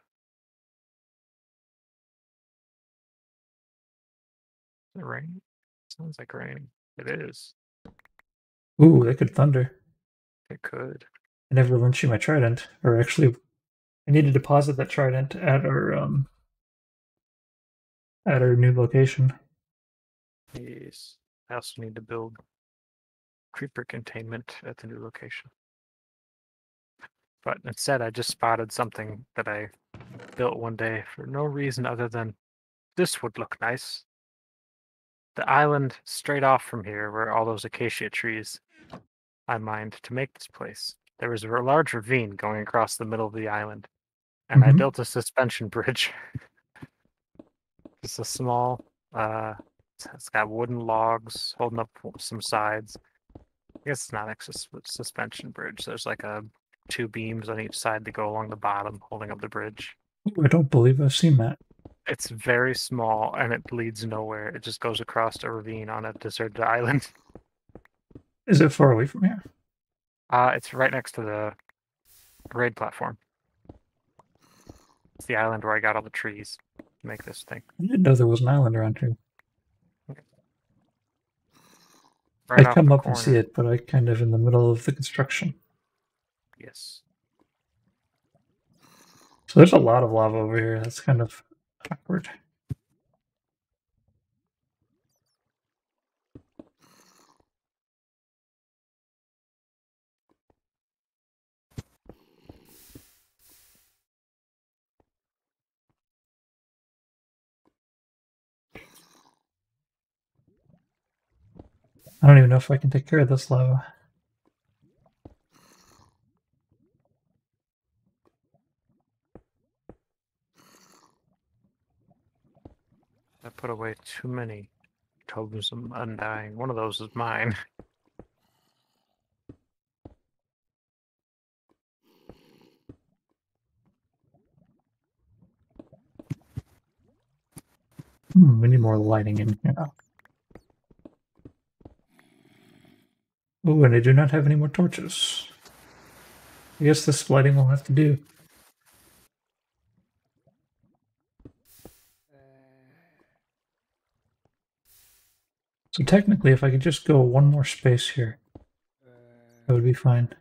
Is it raining? Sounds like raining. It is. Ooh, that could thunder. It could. I never lent you my trident, or actually, I need to deposit that trident at our new location. Yes. I also need to build creeper containment at the new location. But instead, I just spotted something that I built one day for no reason other than this would look nice. The island straight off from here, where all those acacia trees I mined to make this place. There was a large ravine going across the middle of the island, and I built a suspension bridge. Just a small, it's got wooden logs holding up some sides. I guess it's not a suspension bridge. There's like 2 beams on each side that go along the bottom, holding up the bridge. Ooh, I don't believe I've seen that. It's very small, and it leads nowhere. It just goes across a ravine on a deserted island. Is it far away from here? It's right next to the raid platform. It's the island where I got all the trees to make this thing. I didn't know there was an island around here. Right I come up and see it, but I kind of in the middle of the construction. Yes. So there's a lot of lava over here. That's kind of awkward. I don't even know if I can take care of this lava. I put away too many totems of undying. One of those is mine. We need more lighting in here. Oh, and I do not have any more torches. I guess this lighting will have to do. So technically, if I could just go one more space here, that would be fine.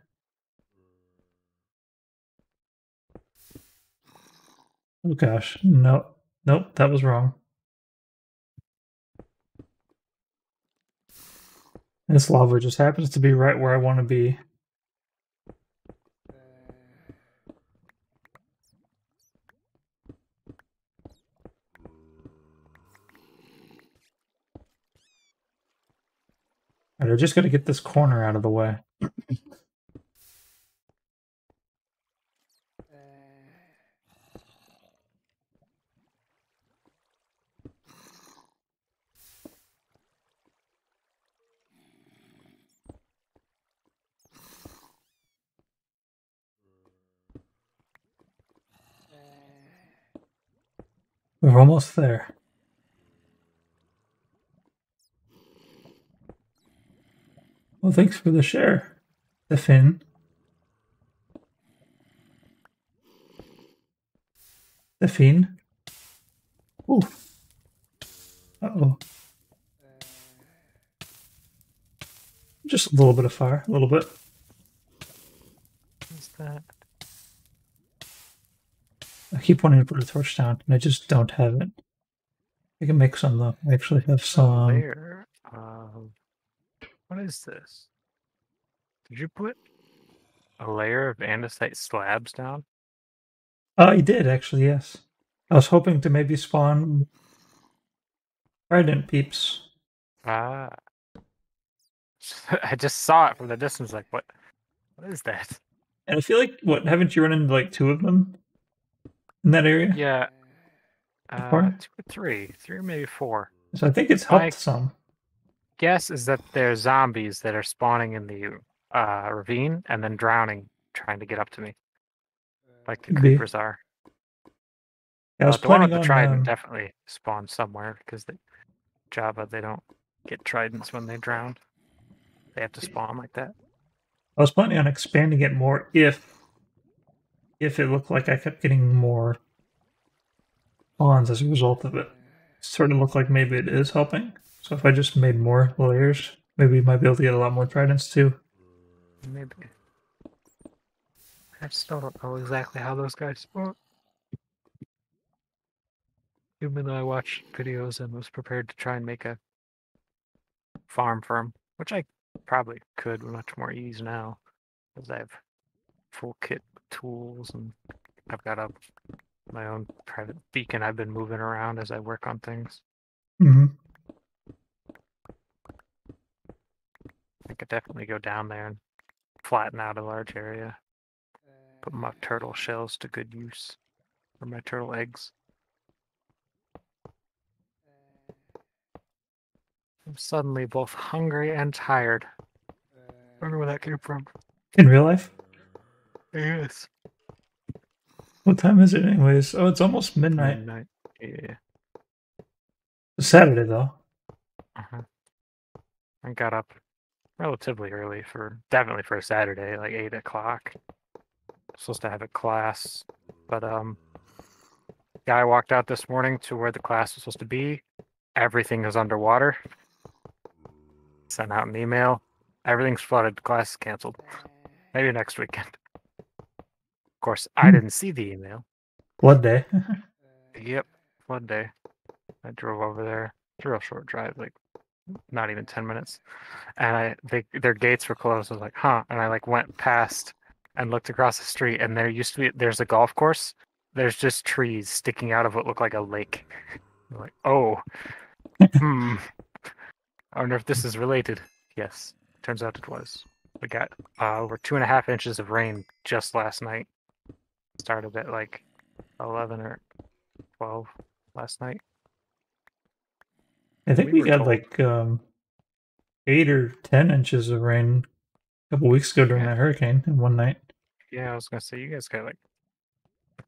Oh gosh, no, nope, that was wrong. This lava just happens to be right where I want to be. Alright, I just got to get this corner out of the way. We're almost there. Well, thanks for the share, Stefan. Stefan. Ooh. Uh-oh. Just a little bit of fire. A little bit. What's that? I keep wanting to put a torch down, and I just don't have it. I can make some, though. I actually have A some. layer of... What is this? Did you put a layer of andesite slabs down? I did, actually, yes. I was hoping to maybe spawn trident peeps. Ah. I just saw it from the distance, like, what is that? And I feel like, what, haven't you run into like 2 of them in that area? Yeah. Before? 2 or 3. 3 or maybe 4. So I think it's My helped some. guess is that they're zombies that are spawning in the ravine and then drowning, trying to get up to me. Like the Could be. creepers are. Yeah, I was The one with planning the trident on. definitely spawns somewhere because the Java, they don't get tridents when they drown. They have to spawn like that. I was planning on expanding it more if it looked like I kept getting more spawns as a result of it. Sort of looked like maybe it is helping. So if I just made more layers, maybe we might be able to get a lot more tridents too. Maybe. I still don't know exactly how those guys spawn. Even though I watched videos and was prepared to try and make a farm for 'em, which I probably could with much more ease now, because I have full kit tools and I've got my own private beacon I've been moving around as I work on things. Mm-hmm. I could definitely go down there and flatten out a large area. Put my turtle shells to good use for my turtle eggs. I'm suddenly both hungry and tired. I wonder where that came from. In real life? Yes. What time is it anyways? Oh, it's almost midnight. Midnight. Yeah. It's Saturday though. I got up relatively early definitely for a Saturday, like 8 o'clock. Supposed to have a class, but guy walked out this morning to where the class was supposed to be. Everything is underwater. Sent out an email. Everything's flooded. Class is canceled. Maybe next weekend. Of course, I didn't see the email. Blood day. Yep, flood day. I drove over there. It's a real short drive, like not even 10 minutes. And their gates were closed. I was like, huh. And I like went past and looked across the street, and there's a golf course. There's just trees sticking out of what looked like a lake. I'm like, oh, I wonder if this is related. Yes, turns out it was. We got over 2.5 inches of rain just last night. Started at like 11 or 12 last night. I think We we were got told. like 8 or 10 inches of rain a couple weeks ago during that hurricane in one night. Yeah, I was gonna say you guys got like.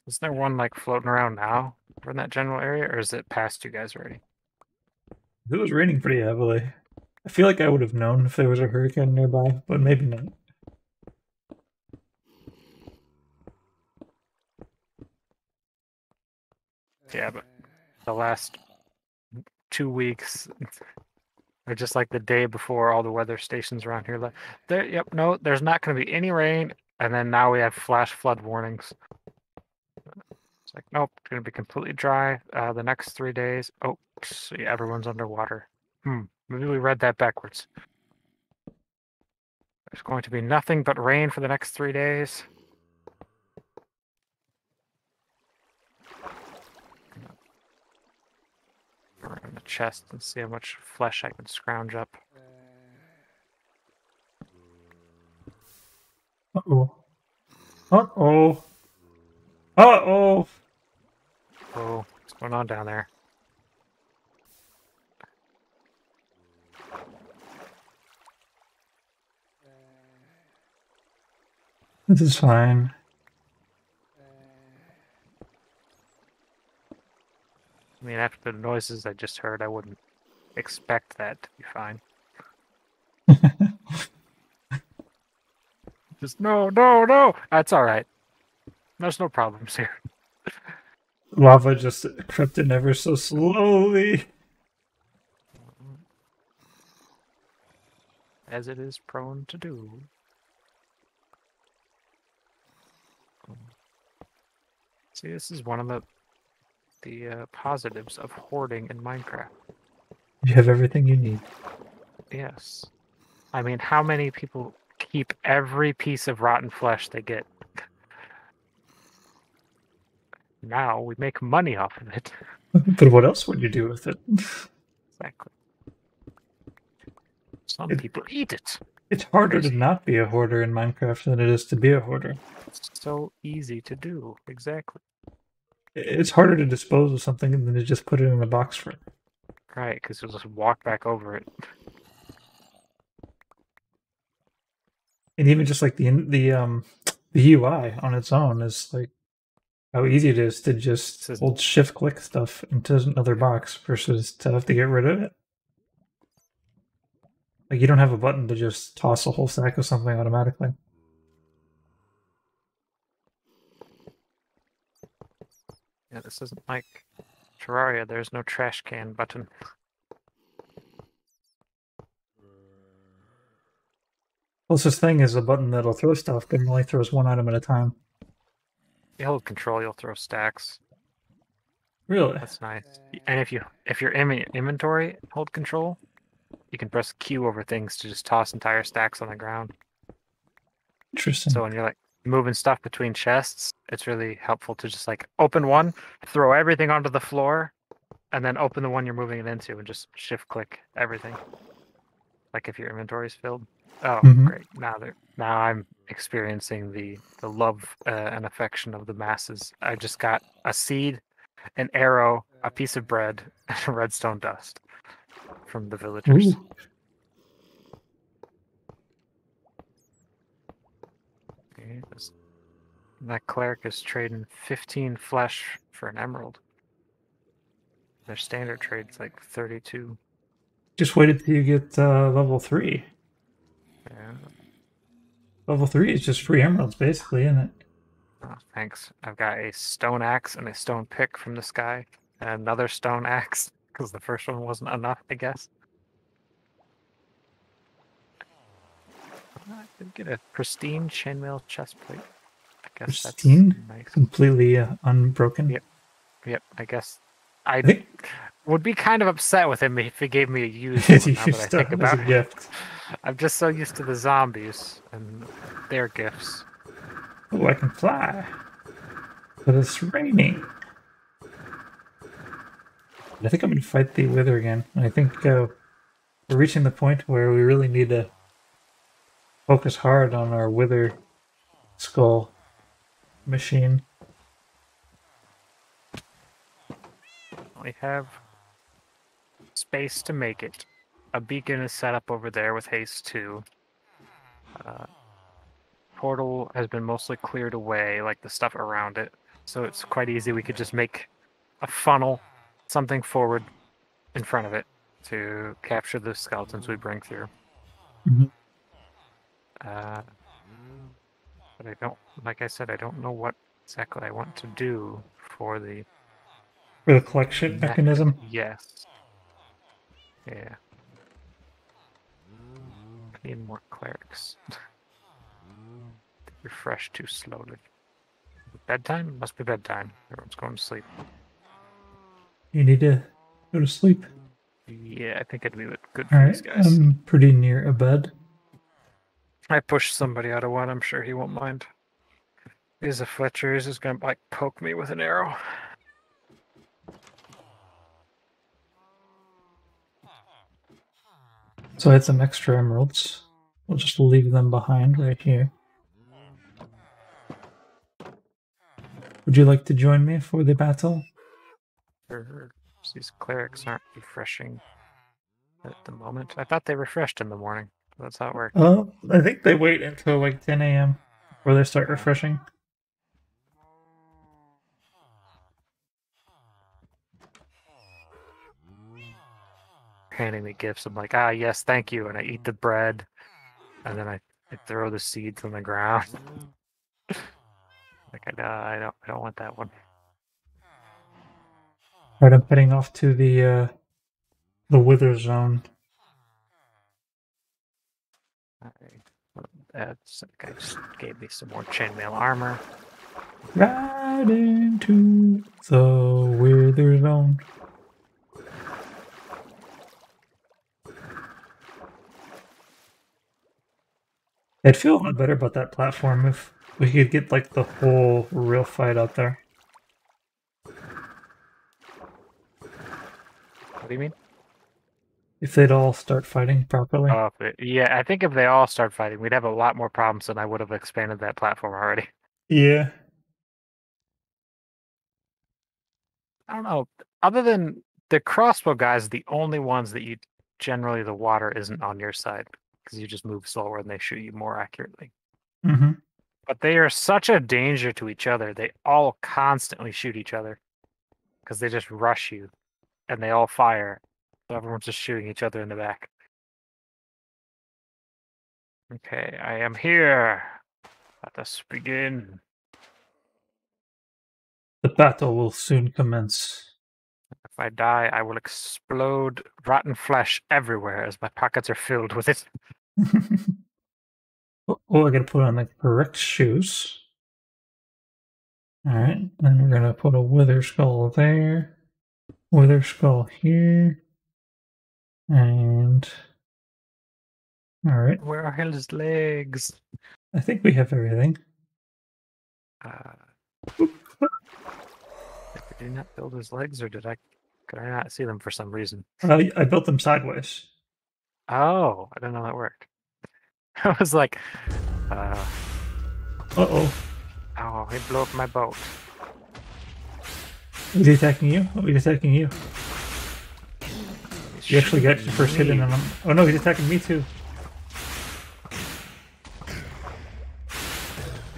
Is there one like floating around now in that general area, or is it past you guys already? It was raining pretty heavily. I feel like I would have known if there was a hurricane nearby, but maybe not. Yeah, but the last 2 weeks are just like the day before all the weather stations around here. Like, yep, no, there's not going to be any rain, and then now we have flash flood warnings. It's like, nope, it's going to be completely dry the next 3 days. Oh, see, everyone's underwater. Maybe we read that backwards. There's going to be nothing but rain for the next 3 days. In the chest and see how much flesh I can scrounge up. Uh-oh. Uh-oh. Uh-oh. Oh, what's going on down there? This is fine. I mean, after the noises I just heard, I wouldn't expect that to be fine. Just no, no, no. That's all right. There's no problems here. Lava just crept in ever so slowly. As it is prone to do. See, this is one of the positives of hoarding in Minecraft. You have everything you need. Yes. I mean, how many people keep every piece of rotten flesh they get? Now we make money off of it. But what else would you do with it? Exactly. Some It- people eat it. It's harder Crazy. to not be a hoarder in Minecraft than it is to be a hoarder. It's so easy to do. Exactly. It's harder to dispose of something than to just put it in a box for. Right, because you'll just walk back over it. And even just like the UI on its own is like how easy it is to just This is- hold shift click stuff into another box versus to have to get rid of it. Like you don't have a button to just toss a whole stack of something automatically. Yeah, this isn't like Terraria. There's no trash can button. Closest thing is a button that'll throw stuff, but it only throws one item at a time. You hold control, you'll throw stacks. Really? That's nice. And if you're in inventory, hold control, you can press Q over things to just toss entire stacks on the ground. Interesting. So when you're like moving stuff between chests, it's really helpful to just like open one, throw everything onto the floor, and then open the one you're moving it into and just shift click everything. Like if your inventory is filled. Oh, Mhm. great. Now I'm experiencing the love and affection of the masses. I just got a seed, an arrow, a piece of bread, and redstone dust from the villagers. Ooh. Okay, that cleric is trading 15 flesh for an emerald. Their standard trade's like 32. Just waited till you get level 3. Yeah. Level 3 is just free emeralds, basically, isn't it? Oh, thanks. I've got a stone axe and a stone pick from the sky, and another stone axe because the first one wasn't enough, I guess. I did get a pristine chainmail chestplate. I guess Pristine? that's nice. Completely unbroken. Yep. Yep, I guess I I think would be kind of upset with him if he gave me a used it's one. Now that I used think as about a it, gift. I'm just so used to the zombies and their gifts. Oh, I can fly. But it's raining. I think I'm going to fight the Wither again. I think we're reaching the point where we really need to focus hard on our Wither skull machine. We have space to make it. A beacon is set up over there with haste 2. Portal has been mostly cleared away, like the stuff around it. So it's quite easy. We could just make a funnel, something forward in front of it to capture the skeletons we bring through. Mhm. But I don't, like I said, I don't know what exactly I want to do for the For the collection mechanism. Yes. Yeah. I need more clerics. Refresh too slowly. Bedtime? Must be bedtime. Everyone's going to sleep. You need to go to sleep. Yeah, I think it'd be good for All these right, guys. I'm pretty near a bed. I pushed somebody out of one. I'm sure he won't mind. He's a Fletcher. He's just gonna like poke me with an arrow. So I had some extra emeralds. We'll just leave them behind right here. Would you like to join me for the battle? These clerics aren't refreshing at the moment. I thought they refreshed in the morning. That's how it worked. I think they wait until like 10 a.m. before they start refreshing. handing me gifts. I'm like, ah, yes, thank you, and I eat the bread, and then I throw the seeds on the ground. Like I don't want that one. Right, I'm heading off to the wither zone. That guy just gave me some more chainmail armor. Right into the wither zone. I'd feel a lot better about that platform if we could get like the whole real fight out there. What do you mean? If they'd all start fighting properly. Oh, yeah, I think if they all start fighting, we'd have a lot more problems than I would have expanded that platform already. Yeah. I don't know. Other than the crossbow guys, the only ones that you generally the water isn't on your side because you just move slower and they shoot you more accurately. Mm-hmm. But they are such a danger to each other. They all constantly shoot each other because they just rush you and they all fire. So everyone's just shooting each other in the back. Okay, I am here. Let us begin. The battle will soon commence. If I die, I will explode rotten flesh everywhere as my pockets are filled with it. Oh, I gotta put on the correct shoes. Alright, then we're gonna put a wither skull there. Wither skull here. And alright. Where are his legs? I think we have everything. Did you not build his legs, or could I not see them for some reason? I built them sideways. Oh, I didn't know that worked. I was like, Uh-oh. oh, he blew up my boat. Is he attacking you? Oh, he's attacking you. You actually got your first hit in on him. Oh no, he's attacking me too.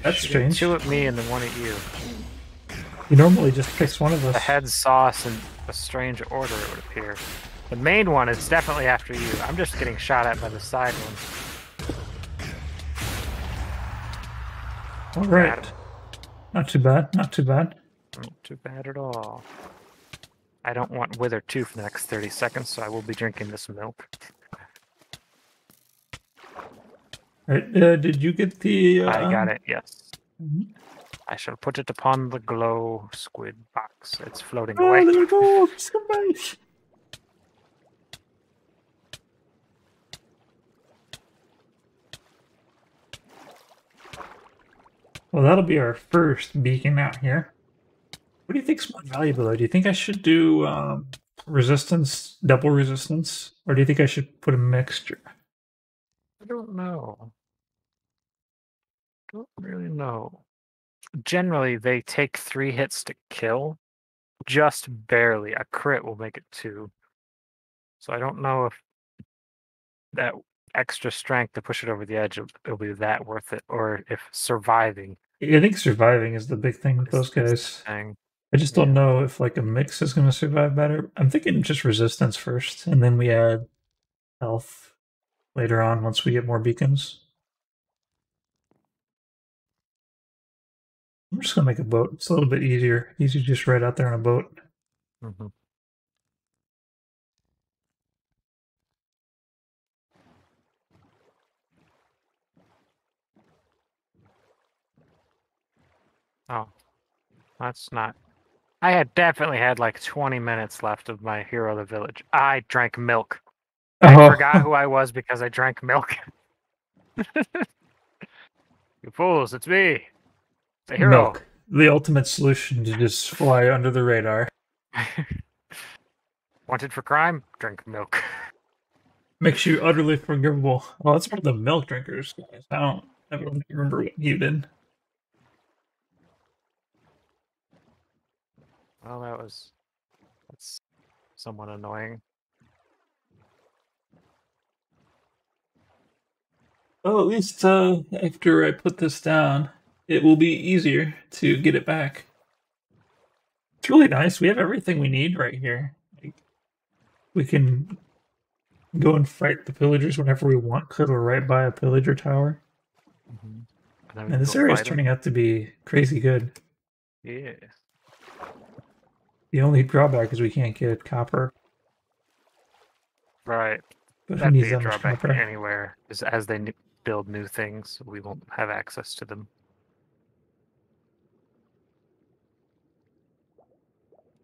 That's strange. Two at me and then one at you. He normally just picks one of us. The head sauce in a strange order, it would appear. The main one is definitely after you. I'm just getting shot at by the side ones. Alright. Not too bad, not too bad. Not too bad at all. I don't want Wither 2 for the next 30 seconds, so I will be drinking this milk. Alright, did you get the... I got it, yes. Mhm. I shall put it upon the glow squid box. It's floating Oh, away. there we go! Somebody! Well, that'll be our first beacon out here. What do you think's more valuable? Do you think I should do resistance, double resistance, or do you think I should put a mixture? I don't know. Don't really know. Generally, they take 3 hits to kill. Just barely. A crit will make it 2. So I don't know if that extra strength to push it over the edge it'll be that worth it, or if surviving. I think surviving is the big thing with those guys. I just don't know if like a mix is going to survive better. I'm thinking just resistance first, and then we add health later on once we get more beacons. I'm just going to make a boat. It's a little bit easier. Easy to just ride out there on a boat. Mm-hmm. Oh, that's not... I had definitely had like 20 minutes left of my Hero of the Village. I drank milk. I forgot who I was because I drank milk. You fools, it's me. The hero. Milk. The ultimate solution to just fly under the radar. Wanted for crime? Drink milk. Makes you utterly forgivable. Well, that's one of the milk drinkers, guys. I don't remember what he did. Well, that's somewhat annoying. Well, at least after I put this down, it will be easier to get it back. It's really nice. We have everything we need right here. Like, we can Go and fight the pillagers whenever we want because we're right by a pillager tower. And then we And can this go area is fight 'em. turning out to be crazy good. Yeah. The only drawback is we can't get copper. Right. But who That'd needs be a that much drawback copper? anywhere. Is as they build new things, we won't have access to them.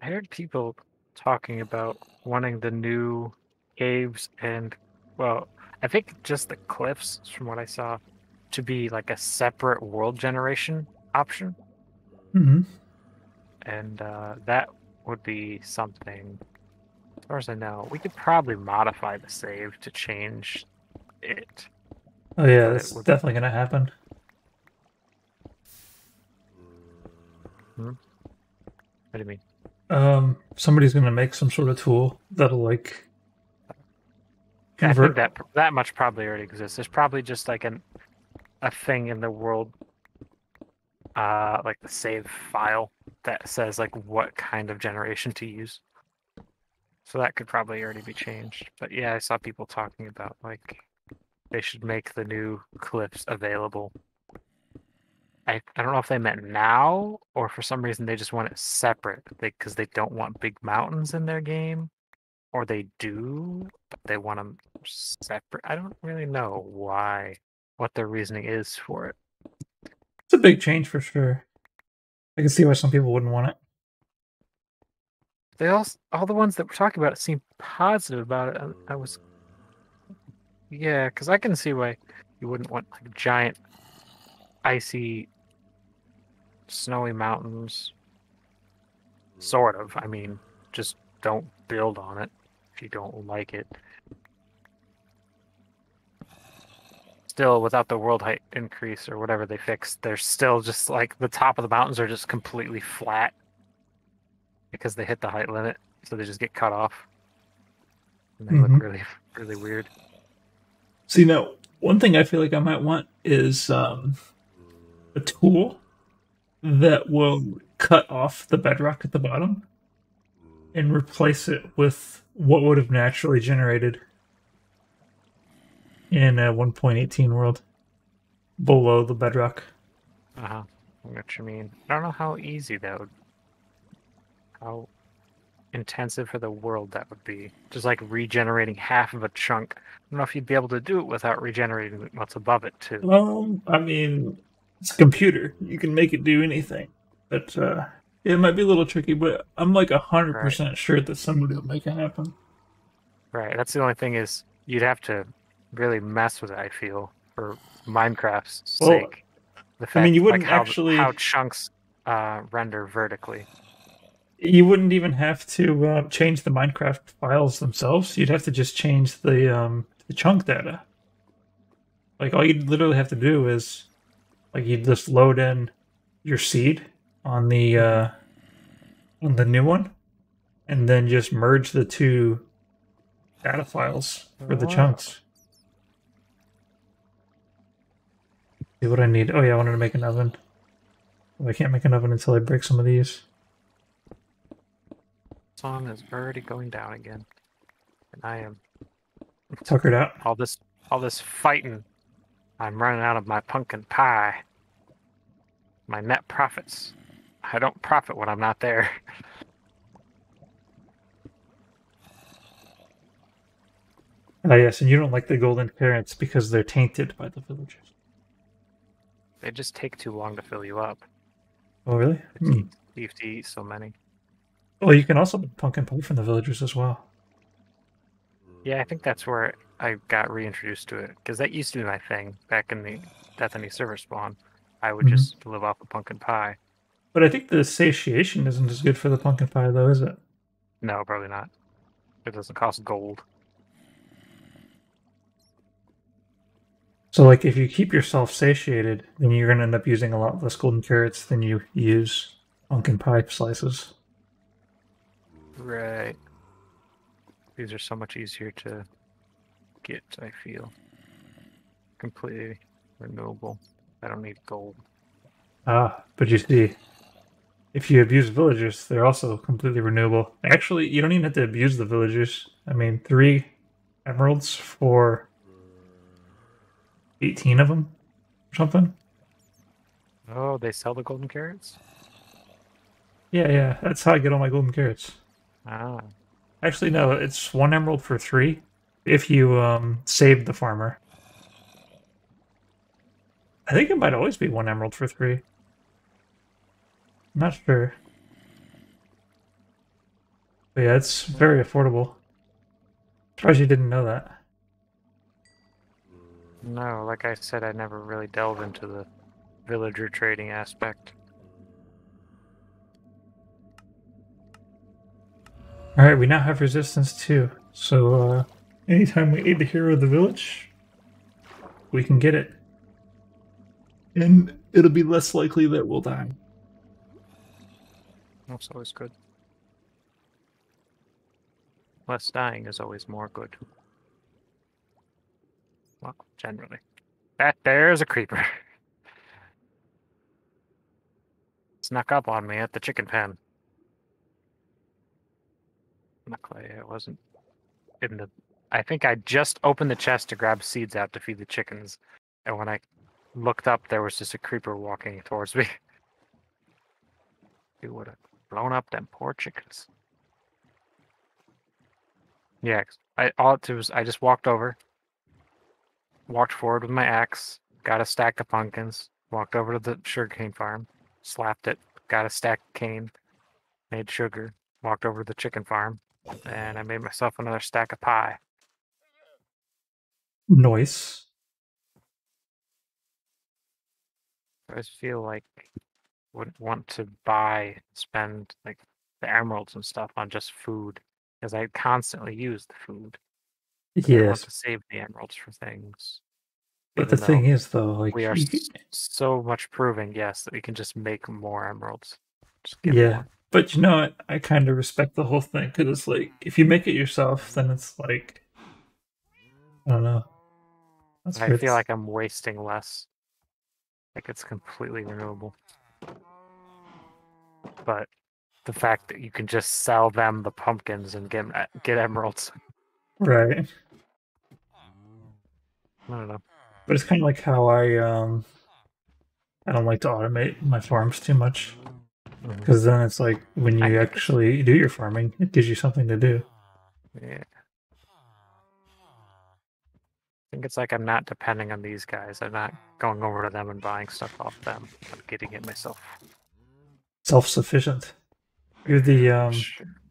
I heard people talking about wanting the new caves and, well, I think just the cliffs, from what I saw, to be like a separate world generation option. Mm-hmm. And that would be something, as far as I know, we could probably modify the save to change it. Oh yeah, But that's it would- definitely gonna happen. What do you mean? Somebody's gonna make some sort of tool that'll like Yeah, I convert. think that much probably already exists. There's probably just like a thing in the world, like the save file that says like what kind of generation to use. So that could probably already be changed. But yeah, I saw people talking about like they should make the new cliffs available. I don't know if they meant now or for some reason they just want it separate because they don't want big mountains in their game, or they do, but they want them separate. I don't really know why, what their reasoning is for it. It's a big change for sure. I can see why some people wouldn't want it. They all the ones that were talking about it seemed positive about it. I was, yeah, because I can see why you wouldn't want like giant, icy, snowy mountains. Sort of. I mean, just don't build on it if you don't like it. Still, without the world height increase or whatever they fixed, they're still just like the top of the mountains are just completely flat because they hit the height limit, so they just get cut off. And they look really, really weird. See, now, one thing I feel like I might want is a tool that will cut off the bedrock at the bottom and replace it with what would have naturally generated in a 1.18 world below the bedrock. I know what you mean. I don't know how easy that would, how intensive for the world that would be. Just like regenerating half of a chunk. I don't know if you'd be able to do it without regenerating what's above it too. I mean, it's a computer. You can make it do anything. But it might be a little tricky, but I'm like 100% sure that somebody will make it happen. Right. That's the only thing is you'd have to really mess with it, I feel, for Minecraft's sake. The fact, I mean, you wouldn't like actually how chunks render vertically. You wouldn't even have to change the Minecraft files themselves. You'd have to just change the chunk data. Like all you'd literally have to do is, like, you'd just load in your seed on the new one, and then just merge the two data files for the chunks. See what I need. Oh yeah, I wanted to make an oven. Well, I can't make an oven until I break some of these. Sun is already going down again, and I am tuckered out. All this fighting. I'm running out of my pumpkin pie. My net profits. I don't profit when I'm not there. Ah, yes, and you don't like the golden carrots because they're tainted by the villagers. They just take too long to fill you up. Oh, really? You have to eat so many. Well, you can also make pumpkin pie from the villagers as well. Yeah, I think that's where I got reintroduced to it, because that used to be my thing back in the Death Any server spawn. I would just live off of pumpkin pie. But I think the satiation isn't as good for the pumpkin pie, though, is it? No, probably not. It doesn't cost gold. So, like, if you keep yourself satiated, then you're going to end up using a lot less golden carrots than you use pumpkin pie slices. Right. These are so much easier to get, I feel. Completely renewable. I don't need gold. Ah, but you see, if you abuse villagers, they're also completely renewable. Actually, you don't even have to abuse the villagers. I mean, 3 emeralds for 18 of them or something. Oh, they sell the golden carrots? Yeah, that's how I get all my golden carrots. Ah. Actually, no, it's 1 emerald for 3 if you save the farmer. I think it might always be 1 emerald for 3. I'm not sure. But yeah, it's very affordable. Surprised you didn't know that. No, like I said, I never really delved into the villager trading aspect. Alright, we now have resistance too. So anytime we aid the hero of the village, we can get it. And it'll be less likely that we'll die. That's always good. Less dying is always more good. Well, generally. There's a creeper. Snuck up on me at the chicken pen. Luckily, it wasn't in the... I think I just opened the chest to grab seeds out to feed the chickens. And when I looked up, there was just a creeper walking towards me. He would have blown up them poor chickens. Yeah, all it did was I just walked over, walked forward with my axe, got a stack of pumpkins, walked over to the sugarcane farm, slapped it, got a stack of cane, made sugar, walked over to the chicken farm, and I made myself another stack of pie. Nice. I just feel like I wouldn't want to spend like the emeralds and stuff on just food, because I constantly use the food. I want Yes. to save the emeralds for things. But the Even thing though is, though, like, we are you could- so much proving, yes, that we can just make more emeralds. Just get yeah. more. But you know what? I kind of respect the whole thing because it's like, if you make it yourself, then it's like, I don't know. That's I where feel it's- like I'm wasting less. Like it's completely renewable. But the fact that you can just sell them the pumpkins and get emeralds, right. I don't know. But it's kind of like how I don't like to automate my farms too much because then it's like when I you think it's- actually do your farming, it gives you something to do. Yeah. I think it's like I'm not depending on these guys. I'm not going over to them and buying stuff off them. I'm getting it myself. Self-sufficient. You're the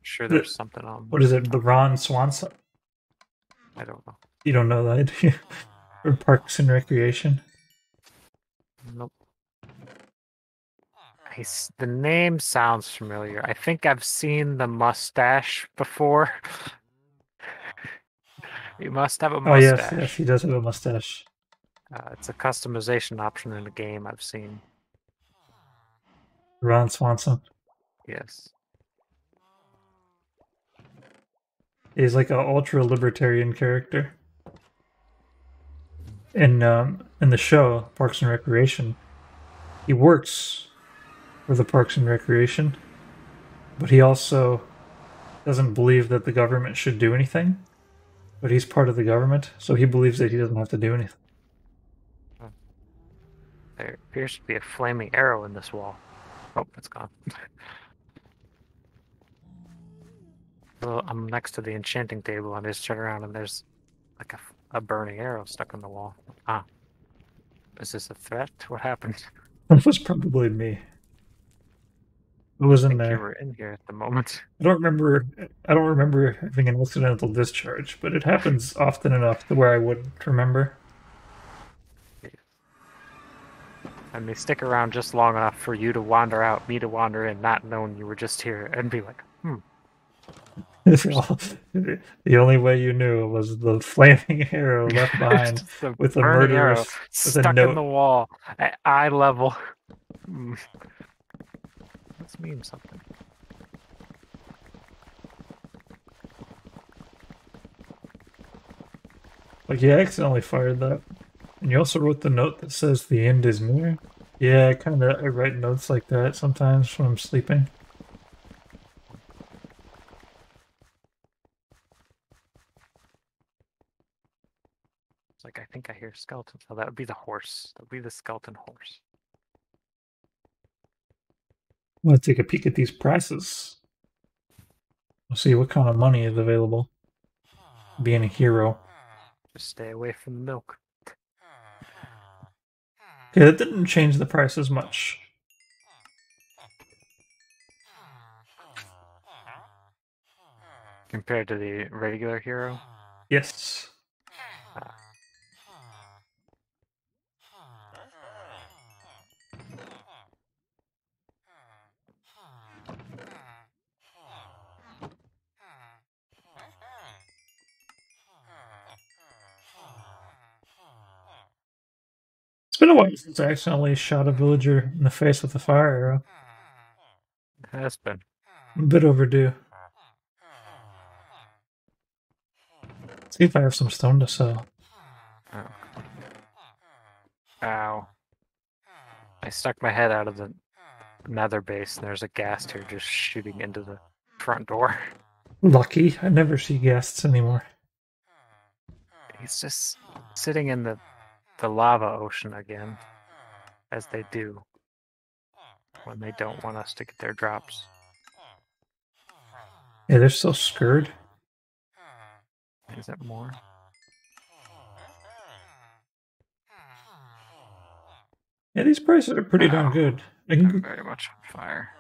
Sure the- there's something on. what is it? The Ron Swanson? I don't know. You don't know that, do you? Or Parks and Recreation? Nope. The name sounds familiar. I think I've seen the mustache before. You must have a Oh mustache. yes, he does have a mustache. It's a customization option in the game I've seen. Ron Swanson. Yes. He's like an ultra libertarian character. In the show Parks and Recreation, he works for the Parks and Recreation, but he also doesn't believe that the government should do anything. But he's part of the government, so he believes that he doesn't have to do anything. There appears to be a flaming arrow in this wall. Oh, it's gone. Well, I'm next to the enchanting table and I just turn around and there's like a burning arrow stuck in the wall. Ah. Is this a threat? What happened? That was probably me. Who was I in think you there? were in here at the moment. I don't remember having an accidental discharge, but it happens often enough to where I wouldn't remember. And they stick around just long enough for you to wander out, me to wander in, not knowing you were just here, and be like, The only way you knew was the flaming arrow left behind Just a with a burning arrow murderous stuck in note. the wall at eye level. Let's mean something. Like, you accidentally fired that. And you also wrote the note that says the end is near. Yeah, I write notes like that sometimes when I'm sleeping. It's like I think I hear skeletons. Oh, that would be the horse. That would be the skeleton horse. Let's take a peek at these prices. We'll see what kind of money is available. Being a hero. Just stay away from the milk. Okay, that didn't change the price as much. Compared to the regular hero? Yes. It's been a while since I accidentally shot a villager in the face with a fire arrow. It has been. I'm a bit overdue. See if I have some stone to sell. Oh. Ow. I stuck my head out of the nether base and there's a ghast here just shooting into the front door. Lucky. I never see guests anymore. He's just sitting in the lava ocean again, as they do when they don't want us to get their drops. Yeah, they're so scared. Is it more? Yeah, these prices are pretty darn good. I'm very much on fire.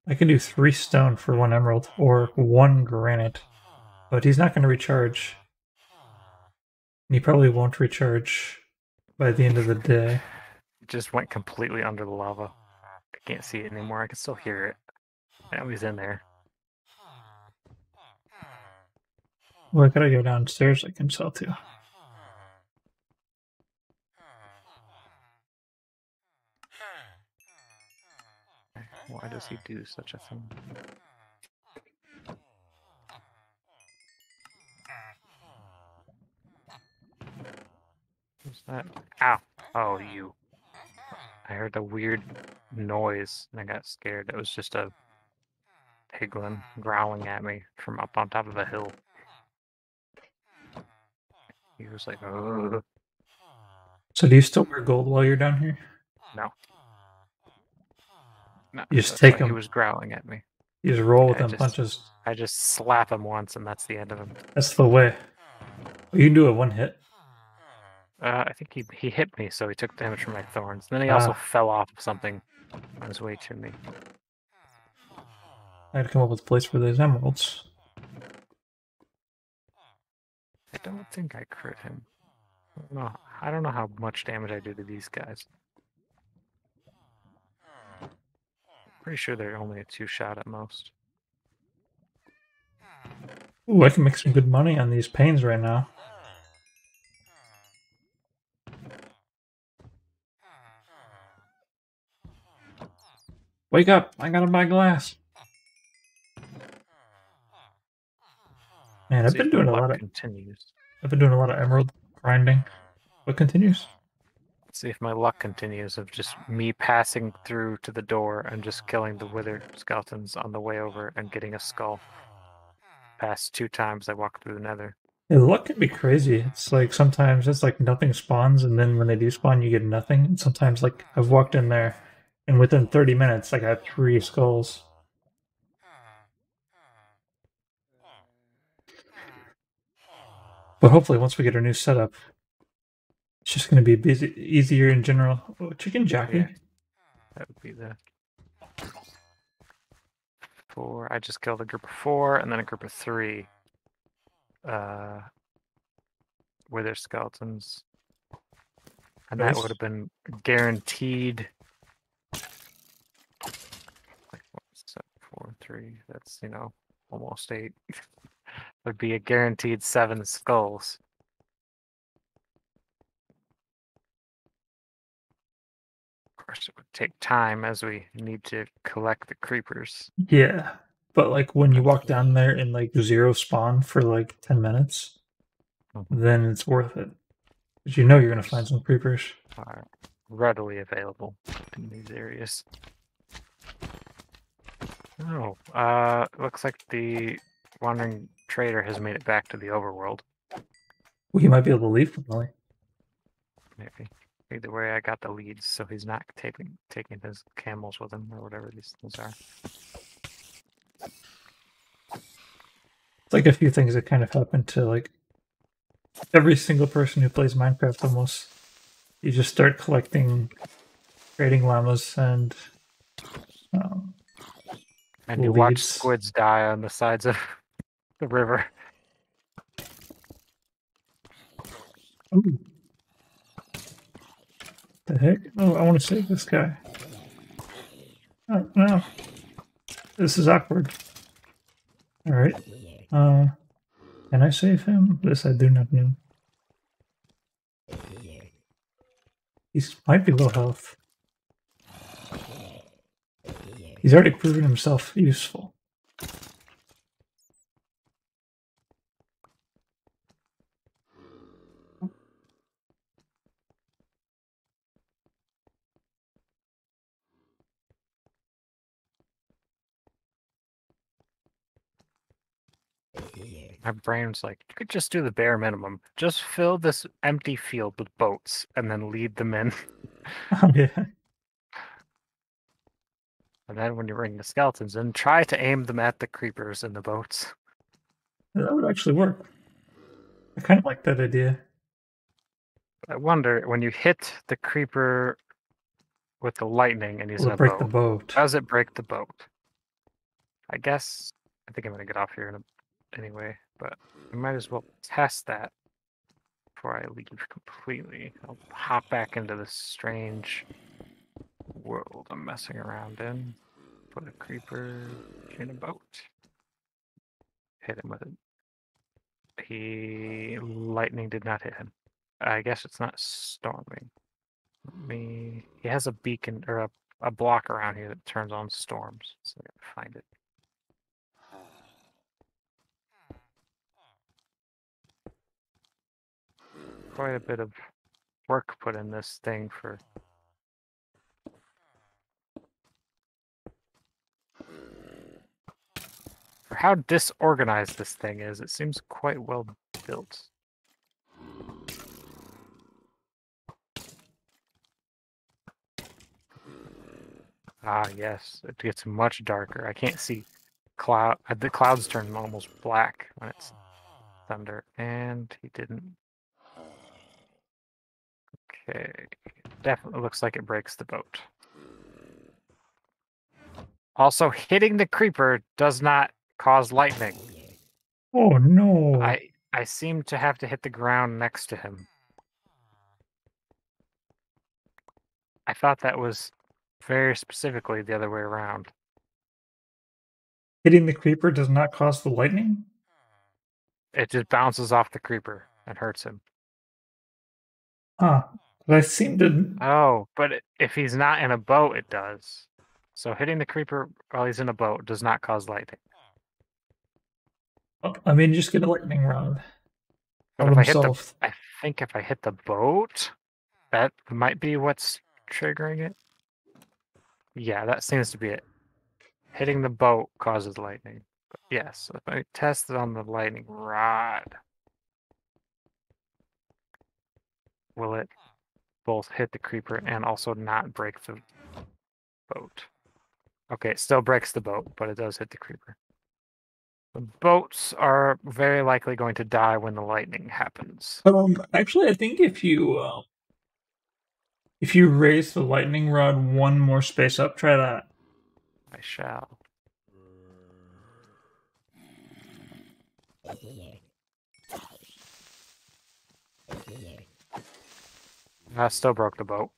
I can do 3 stone for 1 emerald, or 1 granite. But he's not going to recharge. And he probably won't recharge by the end of the day. It just went completely under the lava. I can't see it anymore. I can still hear it. I know he's in there. Well, I gotta go downstairs. I can sell to. Why does he do such a thing? What's that? Ow! Oh, you. I heard a weird noise and I got scared. It was just a piglin growling at me from up on top of a hill. He was like, ugh. So do you still wear gold while you're down here? No. No, You just that's take why him. He was growling at me. You just roll with I them just- punches. I just slap him once and that's the end of him. That's the way. You can do it 1 hit. I think he hit me, so he took damage from my thorns. Then he also fell off of something on his way to me. I had to come up with a place for those emeralds. I don't think I crit him. I don't know how much damage I do to these guys. Pretty sure they're only a 2-shot at most. Ooh, I can make some good money on these panes right now. Wake up! I gotta buy glass. Man, I've See been if my doing a luck lot of continues. emerald grinding. What continues? See if my luck continues of just me passing through to the door and just killing the wither skeletons on the way over and getting a skull. Past 2 times I walked through the nether. Yeah, the luck can be crazy. It's like sometimes it's like nothing spawns, and then when they do spawn, you get nothing. And sometimes, like, I've walked in there, and within 30 minutes, I got 3 skulls. But hopefully, once we get our new setup, it's just going to be easier in general. Oh, chicken jockey. Yeah. That would be the 4. I just killed a group of 4 and then a group of 3 wither skeletons. And that Nice. would have been guaranteed. Like, what's that? 4, 3. That's, almost 8. Would be a guaranteed 7 skulls. Of course, it would take time as we need to collect the creepers. Yeah. But, like, when you walk down there and, like, 0 spawn for, like, 10 minutes, then it's worth it. Because you know you're going to find some creepers. Are readily available in these areas. Oh, looks like the wandering trader has made it back to the overworld. Well, you might be able to leave finally. Maybe. Either way, I got the leads, so he's not taking his camels with him or whatever these things are. It's like a few things that kind of happen to like every single person who plays Minecraft almost. You just start collecting trading llamas and And you watch leads. squids die on the sides of the river. Ooh. The heck? Oh, I want to save this guy. Oh, no. This is awkward. Alright. Can I save him? This I do not know. He might be low health. He's already proven himself useful. My brain's like, you could just do the bare minimum. Just fill this empty field with boats and then lead them in. Oh, yeah. And then when you bring the skeletons in, try to aim them at the creepers in the boats. That would actually work. I kind of like that idea. I wonder, when you hit the creeper with the lightning and he's Will in it a break the boat, boat? does it break the boat? I guess, I think I'm going to get off here anyway, but we might as well test that before I leave completely. I'll hop back into this strange world I'm messing around in. Put a creeper in a boat. Hit him with it. Lightning did not hit him. I guess it's not storming. He has a beacon or a block around here that turns on storms. So I gotta find it. Quite a bit of work put in this thing for how disorganized this thing is. It seems quite well built. Ah, yes, it gets much darker. I can't see the clouds turn almost black when it's thunder, and he didn't. Okay, definitely looks like it breaks the boat. Also, hitting the creeper does not cause lightning. Oh no! I seem to have to hit the ground next to him. I thought that was very specifically the other way around. Hitting the creeper does not cause the lightning? It just bounces off the creeper and hurts him. Huh. But I seem to... Oh, but if he's not in a boat, it does. So hitting the creeper while he's in a boat does not cause lightning. I mean, just get a lightning rod. But if I think if I hit the boat, that might be what's triggering it. Yeah, that seems to be it. Hitting the boat causes lightning. But yes, if I test it on the lightning rod, will it both hit the creeper and also not break the boat? Okay, it still breaks the boat, but it does hit the creeper. The boats are very likely going to die when the lightning happens. Actually, I think if you raise the lightning rod one more space up, try that. I shall. I still broke the boat.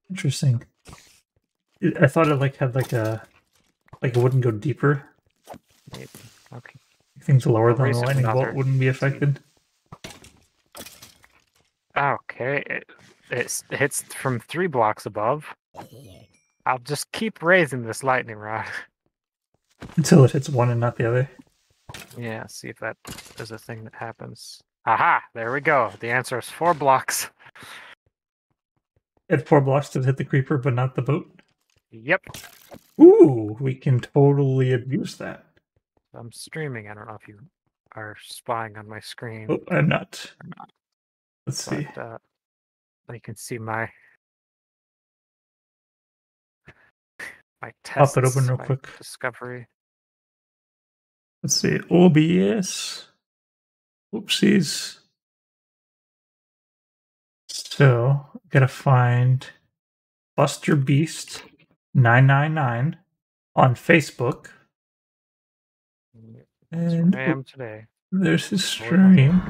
Interesting. I thought it had it wouldn't go deeper. Maybe. Okay. Things lower than the lightning bolt wouldn't be affected. Okay, it hits from 3 blocks above. I'll just keep raising this lightning rod. Until it hits one and not the other. Yeah, see if that is a thing that happens. Aha! There we go. The answer is 4 blocks. At 4 blocks to hit the creeper, but not the boat? Yep. Ooh, we can totally abuse that. I'm streaming. I don't know if you are spying on my screen. Oh, I'm not. Or not. Let's see. You can see my Pop tests, it open real my quick. discovery. Let's see. OBS. Oopsies. So, gotta find Buster Beast 999 on Facebook. That's And where I am today. there's his Going up stream.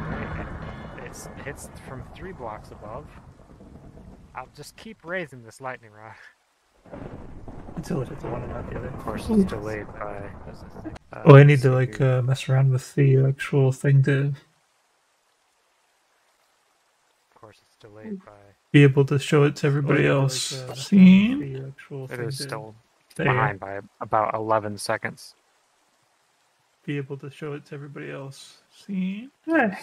It hits from 3 blocks above. I'll just keep raising this lightning rod. Until it hits one and not the other. Of course, it's delayed by. Oh, I need to let's like see here. mess around with the actual thing to Of course, it's delayed by. be able to show it to everybody else. Scene. It is still There you go. behind by about 11 seconds. Be able to show it to everybody else. Scene. Behind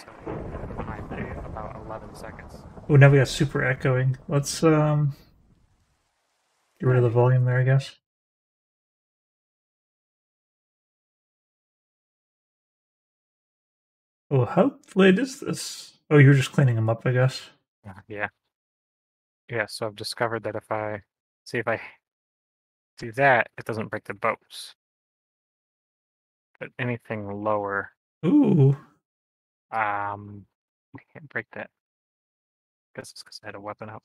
by about 11 seconds. Oh, now we got super echoing. Let's get rid of the volume there, I guess. Oh, how late is this? Oh, you're just cleaning them up, I guess. Yeah. Yeah, so I've discovered that if I do that, it doesn't break the boats. But anything lower, Ooh. I can't break that. Guess it's because I had a weapon up.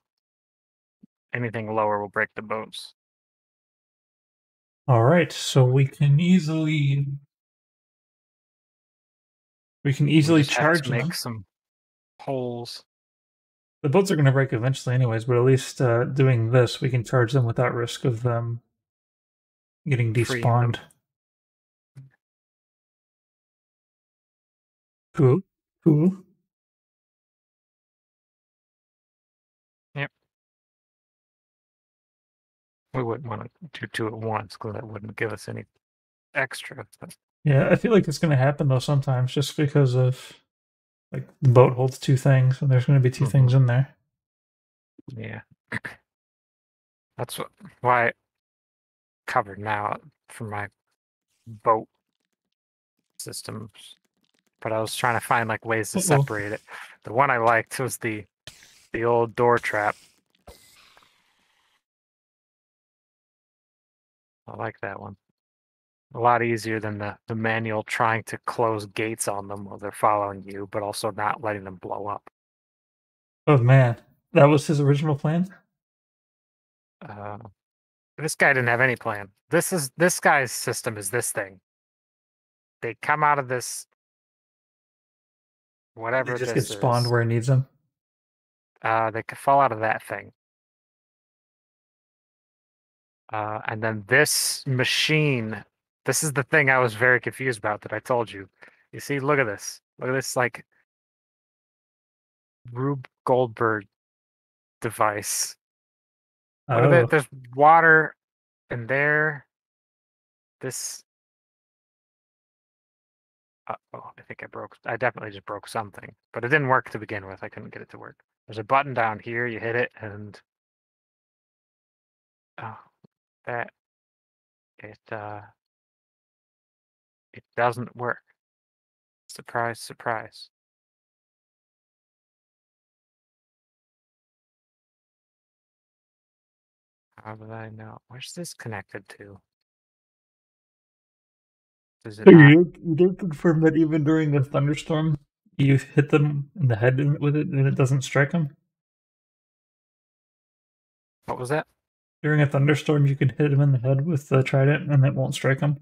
Anything lower will break the boats. All right, so we can easily We just have charge to make them. some holes. The boats are going to break eventually, anyways. But at least doing this, we can charge them without risk of them getting Freeing them. despawned. Cool. Cool. Yep. We wouldn't want to do 2 at once because that wouldn't give us any extra. But Yeah, I feel like it's going to happen though sometimes, just because of like the boat holds 2 things, and there's going to be 2 things in there. yeah, that's why I covered now for my boat systems. But I was trying to find like ways to separate it. The one I liked was the old door trap. I like that one. A lot easier than the manual trying to close gates on them while they're following you, but also not letting them blow up. Oh man, that was his original plan. This guy didn't have any plan. This guy's system is this thing. They come out of this whatever They just this get spawned is. where he needs them. They could fall out of that thing. And then this machine, this is the thing I was very confused about that I told you. You see, look at this. Look at this, like, Rube Goldberg device. Look at that. There's water in there. This. Oh, I think I definitely just broke something. But it didn't work to begin with. I couldn't get it to work. There's a button down here. You hit it, and that it doesn't work. Surprise, surprise. How did I know? Where's this connected to? Does it So not? you don't confirm that even during a thunderstorm, you hit them in the head with it and it doesn't strike them? What was that? During a thunderstorm, you can hit them in the head with the trident and it won't strike them?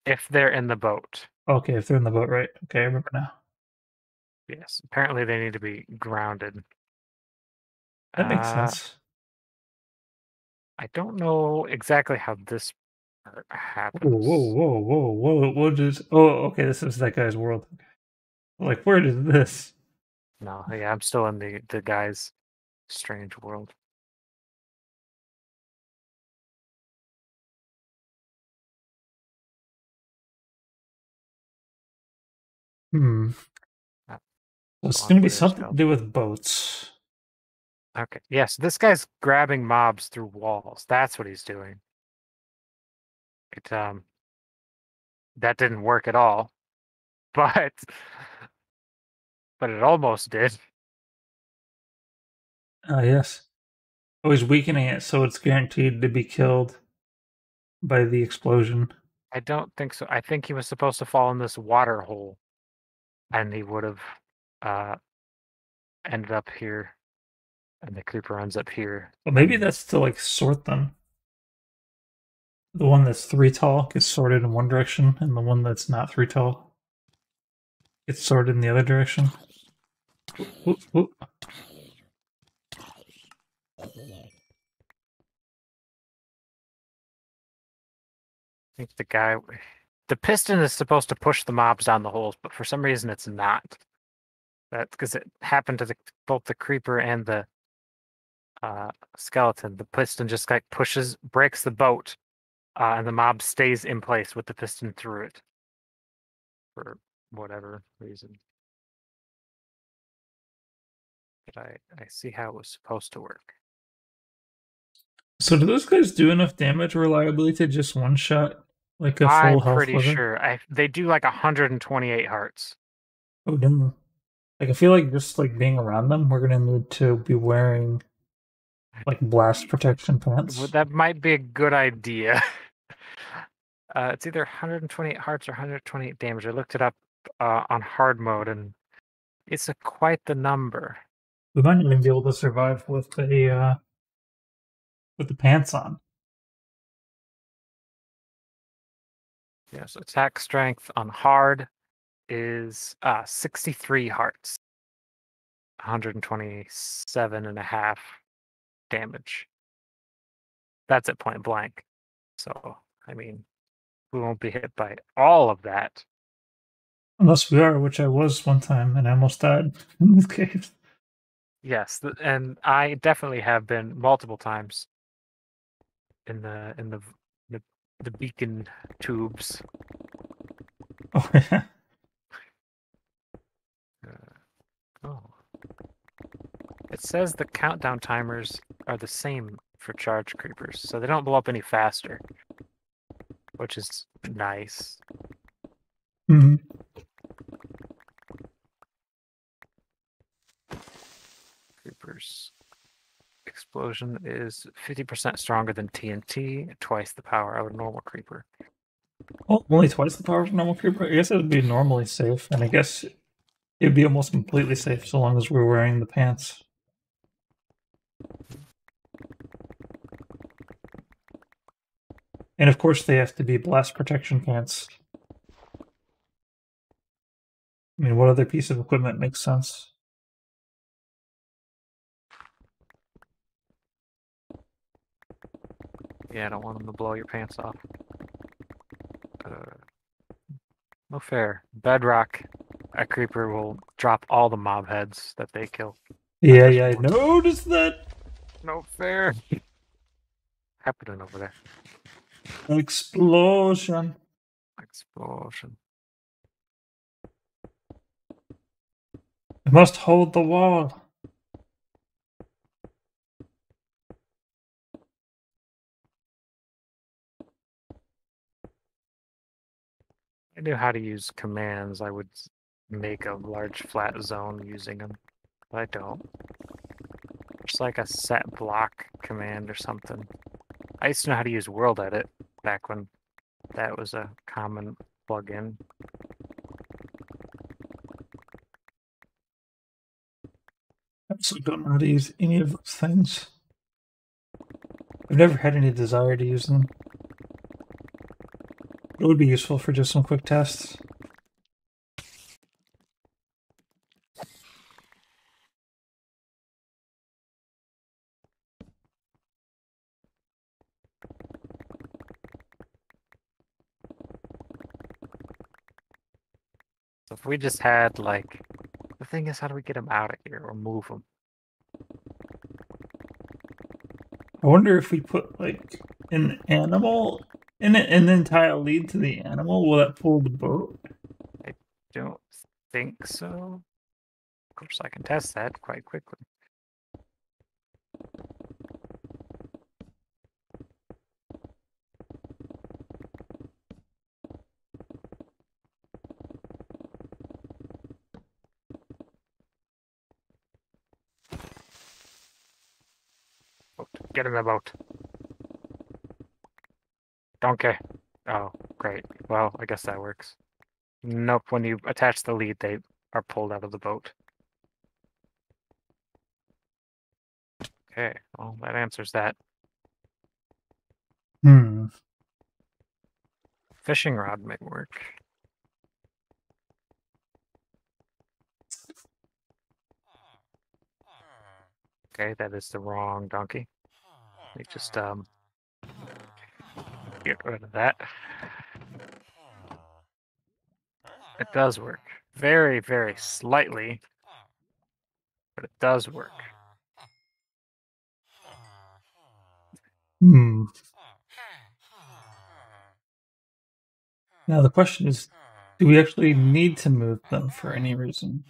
If they're in the boat. Okay, if they're in the boat, right. Okay, I remember now. Yes. Apparently they need to be grounded. That makes sense. I don't know exactly how this part happens. Whoa. What is... Oh, okay, this is that guy's world. Like, where is this? No, yeah, I'm still in the guy's strange world. It's going to be something to do with boats. Okay, yes, this guy's grabbing mobs through walls. That's what he's doing. That didn't work at all, but it almost did. Yes. Oh, he's weakening it so it's guaranteed to be killed by the explosion. I don't think so. I think he was supposed to fall in this water hole, and he would have uh, ended up here, and the creeper ends up here. Well, maybe and that's to like sort them. The one that's 3 tall gets sorted in one direction, and the one that's not 3 tall gets sorted in the other direction. Ooh, ooh. I think the piston is supposed to push the mobs down the holes, but for some reason it's not. That's because it happened to both the creeper and the skeleton. The piston just like breaks the boat, and the mob stays in place with the piston through it for whatever reason. But I see how it was supposed to work. So do those guys do enough damage reliably to just one-shot like a full I'm health pretty wither? sure they do like 128 hearts. Oh, damn. Like, I feel like just like being around them, we're gonna need to be wearing like blast protection pants. That might be a good idea. It's either 128 hearts or 128 damage. I looked it up on hard mode, and it's quite the number. We might even be able to survive with the pants on. Yeah, so attack strength on hard is 63 hearts, 127 and a half damage. That's at point blank. So, I mean, we won't be hit by all of that. Unless we are, which I was one time, and I almost died in this cave. Yes, and I definitely have been multiple times in the beacon tubes. Oh yeah. Oh. It says the countdown timers are the same for charge creepers, so they don't blow up any faster, which is nice. Mm-hmm. Creepers. Explosion is 50% stronger than TNT, twice the power of a normal creeper. Well, only twice the power of a normal creeper. I guess it would be normally safe, and I guess it'd be almost completely safe so long as we're wearing the pants. And of course, they have to be blast protection pants. I mean, what other piece of equipment makes sense? Yeah, I don't want them to blow your pants off. No fair. Bedrock, a creeper will drop all the mob heads that they kill. Yeah, Just yeah, I one. noticed that. No fair. Happening over there. Explosion. Explosion. We must hold the wall. I knew how to use commands. I would make a large flat zone using them, but I don't. It's like a set block command or something. I used to know how to use World Edit back when that was a common plugin. I absolutely don't know how to use any of those things. I've never had any desire to use them. It would be useful for just some quick tests. So if we just had like, the thing is, how do we get them out of here or move them? I wonder if we put like an animal in it and then tie a lead to the animal, will that pull the boat? Don't think so. Of course, I can test that quite quickly. Get in the boat. Donkey. Oh, great. Well, I guess that works. Nope, when you attach the lead, they are pulled out of the boat. Okay, well, that answers that. Hmm. Fishing rod might work. Okay, that is the wrong donkey. Let me just get rid of that. It does work. Very, very slightly, but it does work. Hmm. Now the question is, do we actually need to move them for any reason?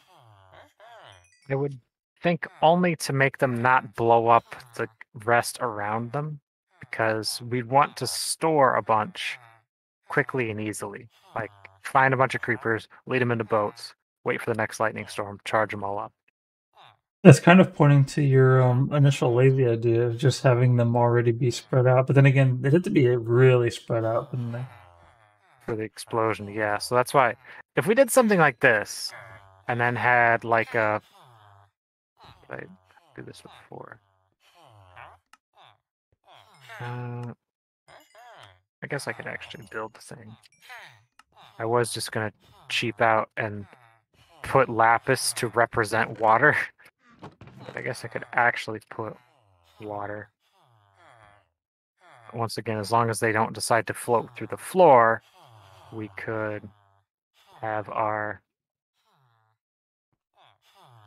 I would think only to make them not blow up the rest around them, because we'd want to store a bunch quickly and easily. Like, find a bunch of creepers, lead them into boats, wait for the next lightning storm, charge them all up. That's kind of pointing to your initial lazy idea of just having them already be spread out. But then again, they had to be really spread out, wouldn't they? For the explosion, yeah. So that's why, if we did something like this, and then had like a... Did I do this before? I guess I could actually build the thing. I was just gonna cheap out and put lapis to represent water. But I guess I could actually put water. Once again, as long as they don't decide to float through the floor, we could have our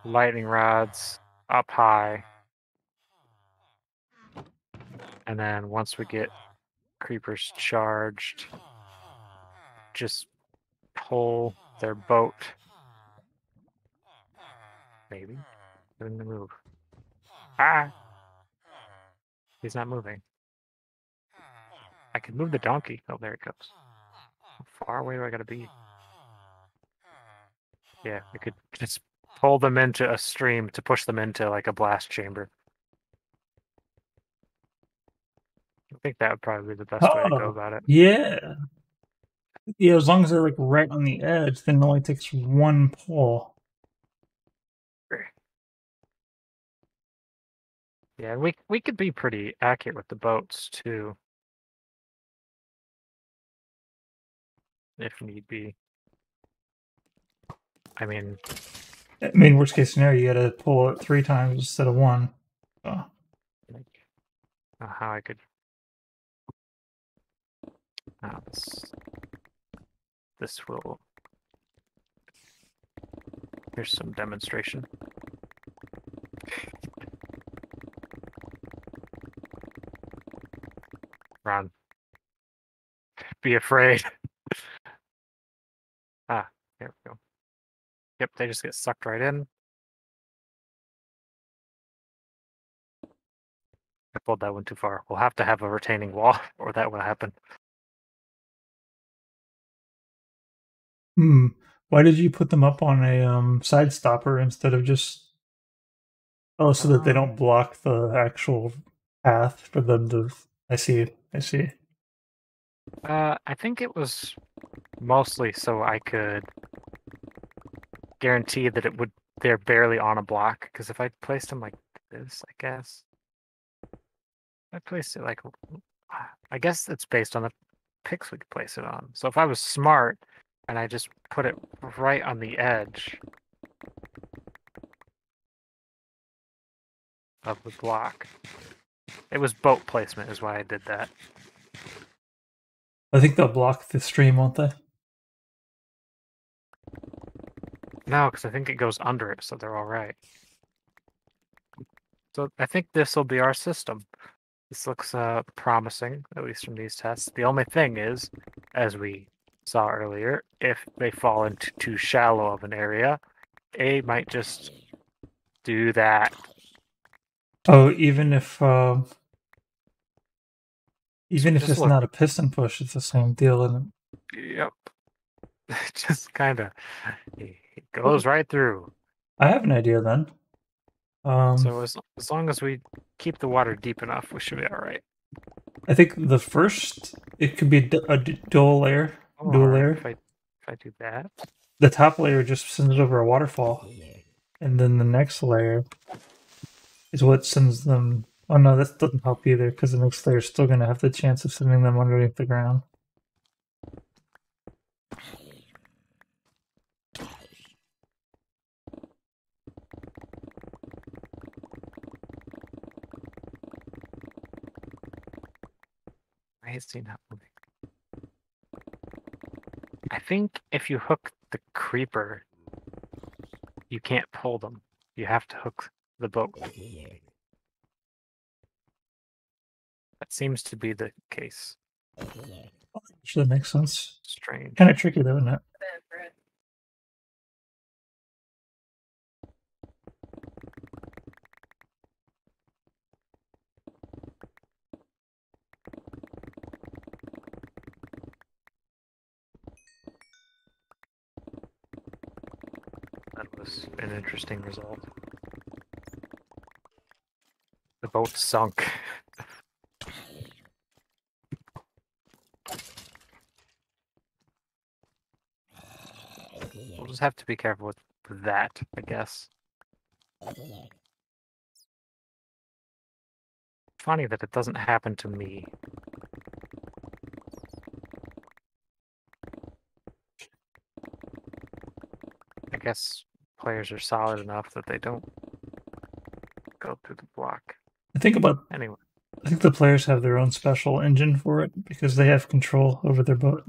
lightning rods up high. And then once we get creepers charged, just pull their boat. Maybe. Get him to move. Ah! He's not moving. I can move the donkey. Oh, there it goes. How far away do I gotta be? Yeah, we could just pull them into a stream to push them into like a blast chamber. I think that would probably be the best way to go about it. Yeah. Yeah, as long as they're like right on the edge, then it only takes one pull. Yeah, we could be pretty accurate with the boats too, if need be. I mean, Worst case scenario, you gotta pull it 3 times instead of 1. So. like, how I could. This will. Here's some demonstration. Run. Be afraid. Ah, there we go. Yep, they just get sucked right in. I pulled that one too far. We'll have to have a retaining wall, or that will happen. Why did you put them up on a side stopper instead of just... Oh, so that they don't block the actual path for them to... I see. I think it was mostly so I could guarantee that they're barely on a block, because if I placed them like this, I guess. I placed it like, I guess it's based on the picks we could place it on. So if I was smart and I just put it right on the edge of the block. It was boat placement is why I did that. I think they'll block the stream, won't they? No, because I think it goes under it, so they're all right. So I think this will be our system. This looks promising, at least from these tests. The only thing is, as we saw earlier, if they fall into too shallow of an area, A might just do that. Oh, even if it's not a piston push, it's the same deal, isn't it? Yep. Just kind of, it goes right through. I have an idea then. So as long as we keep the water deep enough, we should be all right. I think the first it could be a dual layer. Dual Or layer. if I do that, The top layer just sends it over a waterfall, and then the next layer is what sends them. Oh no, that doesn't help either because the next layer is still going to have the chance of sending them underneath the ground. why is he not moving? I think if you hook the creeper, you can't pull them. You have to hook the boat. That seems to be the case. Actually, makes sense. Strange. Kind of tricky though, isn't it? That was an interesting result. The boat sunk. We'll just have to be careful with that, I guess. Funny that it doesn't happen to me. I guess players are solid enough that they don't go through the block. Anyway, I think the players have their own special engine for it because they have control over their boat.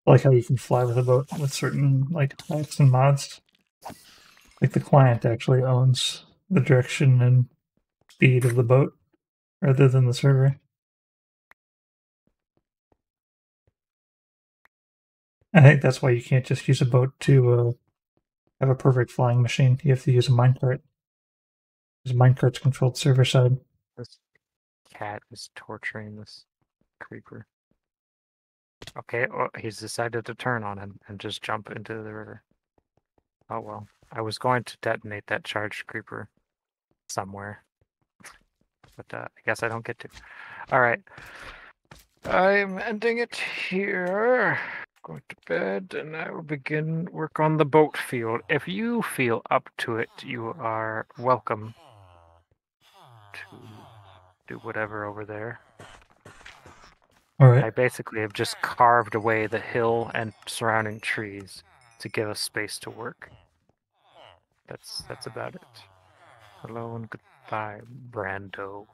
Like how you can fly with a boat with certain like hacks and mods. Like the client actually owns the direction and speed of the boat rather than the server. I think that's why you can't just use a boat to have a perfect flying machine. You have to use a minecart. Because minecart's controlled server side. This cat is torturing this creeper. Okay, well, he's decided to turn on him and just jump into the river. Oh well. I was going to detonate that charged creeper somewhere. But I guess I don't get to. Alright. I'm ending it here. Going to bed, and I will begin work on the boat field. If you feel up to it, you are welcome to do whatever over there. Alright. I basically have just carved away the hill and surrounding trees to give us space to work. That's about it. Hello and goodbye, Brando.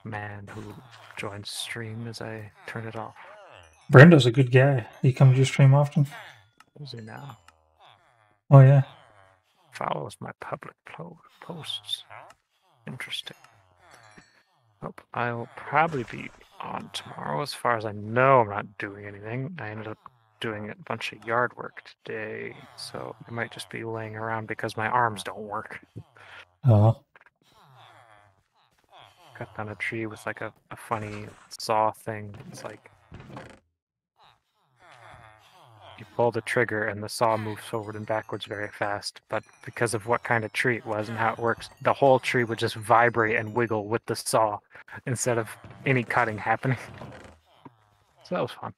Man who joins stream as I turn it off. Brando's a good guy. He comes to your stream often. Who's he now? Oh yeah. Follows my public posts. Interesting. Hope I'll probably be on tomorrow. As far as I know, I'm not doing anything. I ended up doing a bunch of yard work today, so I might just be laying around because my arms don't work. Oh. Cut down a tree with like a funny saw thing. It's like you pull the trigger and the saw moves forward and backwards very fast, but because of what kind of tree it was and how it works, the whole tree would just vibrate and wiggle with the saw instead of any cutting happening. So that was fun.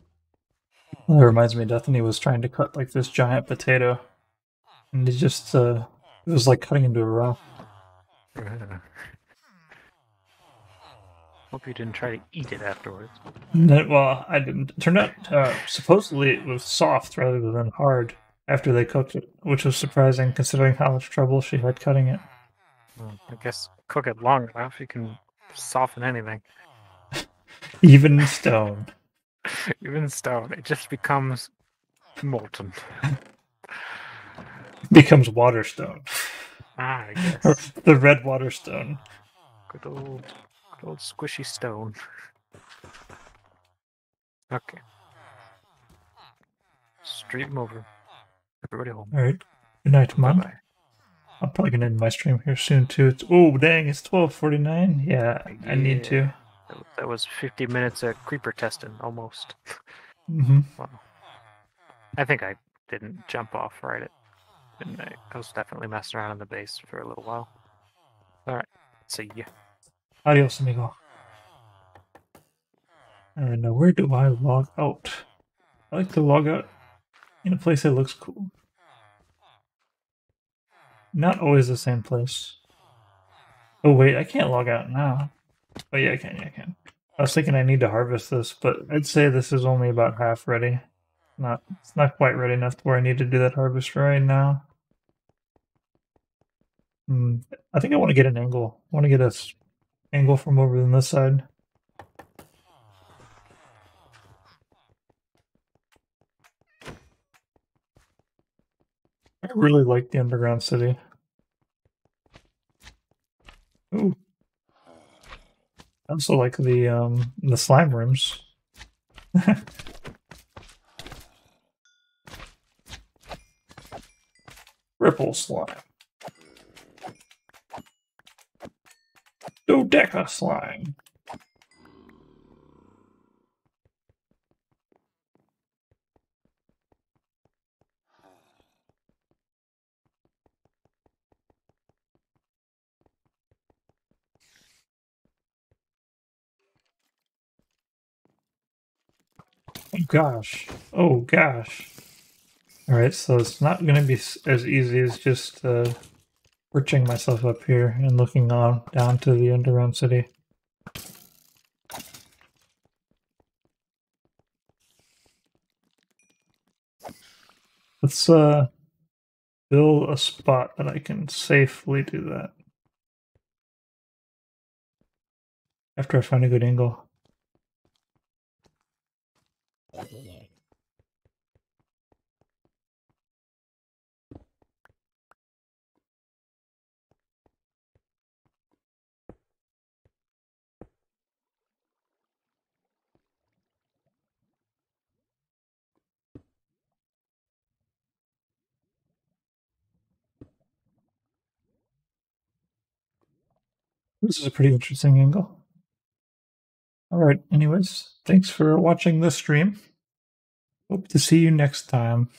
Well, that reminds me, Bethany was trying to cut like this giant potato, and it just it was like cutting into a rock. Hope you didn't try to eat it afterwards. No, well, I didn't. It turned out supposedly it was soft rather than hard after they cooked it, which was surprising considering how much trouble she had cutting it. Well, I guess cook it long enough, you can soften anything. Even stone. Even stone, it just becomes molten. Becomes water stone. Ah, I guess. The red water stone. Good old squishy stone. Okay. Stream over. Everybody home. Alright. Good night, Mom. Bye-bye. I'm probably gonna end my stream here soon too. It's dang, it's 12:49. Yeah, I need to. That was 50 minutes of creeper testing, almost. Mm-hmm. Wow. I think I didn't jump off right at Midnight. I was definitely messing around in the base for a little while. Alright, see ya. Adios, amigo. Alright, now where do I log out? I like to log out in a place that looks cool. Not always the same place. Oh wait, I can't log out now. Oh yeah, I can. I was thinking I need to harvest this, but I'd say this is only about half ready. It's not quite ready enough to where I need to do that harvest right now. I think I want to get an angle. I want to get a angle from over on this side. I really like the underground city. Ooh. I also like the slime rooms. Ripple slime. Dodeca slime. Oh gosh. Oh gosh. Alright, so it's not going to be as easy as just perching myself up here and looking on down to the underground city. Let's build a spot that I can safely do that. After I find a good angle. This is a pretty interesting angle. Alright, anyways, thanks for watching this stream. Hope to see you next time.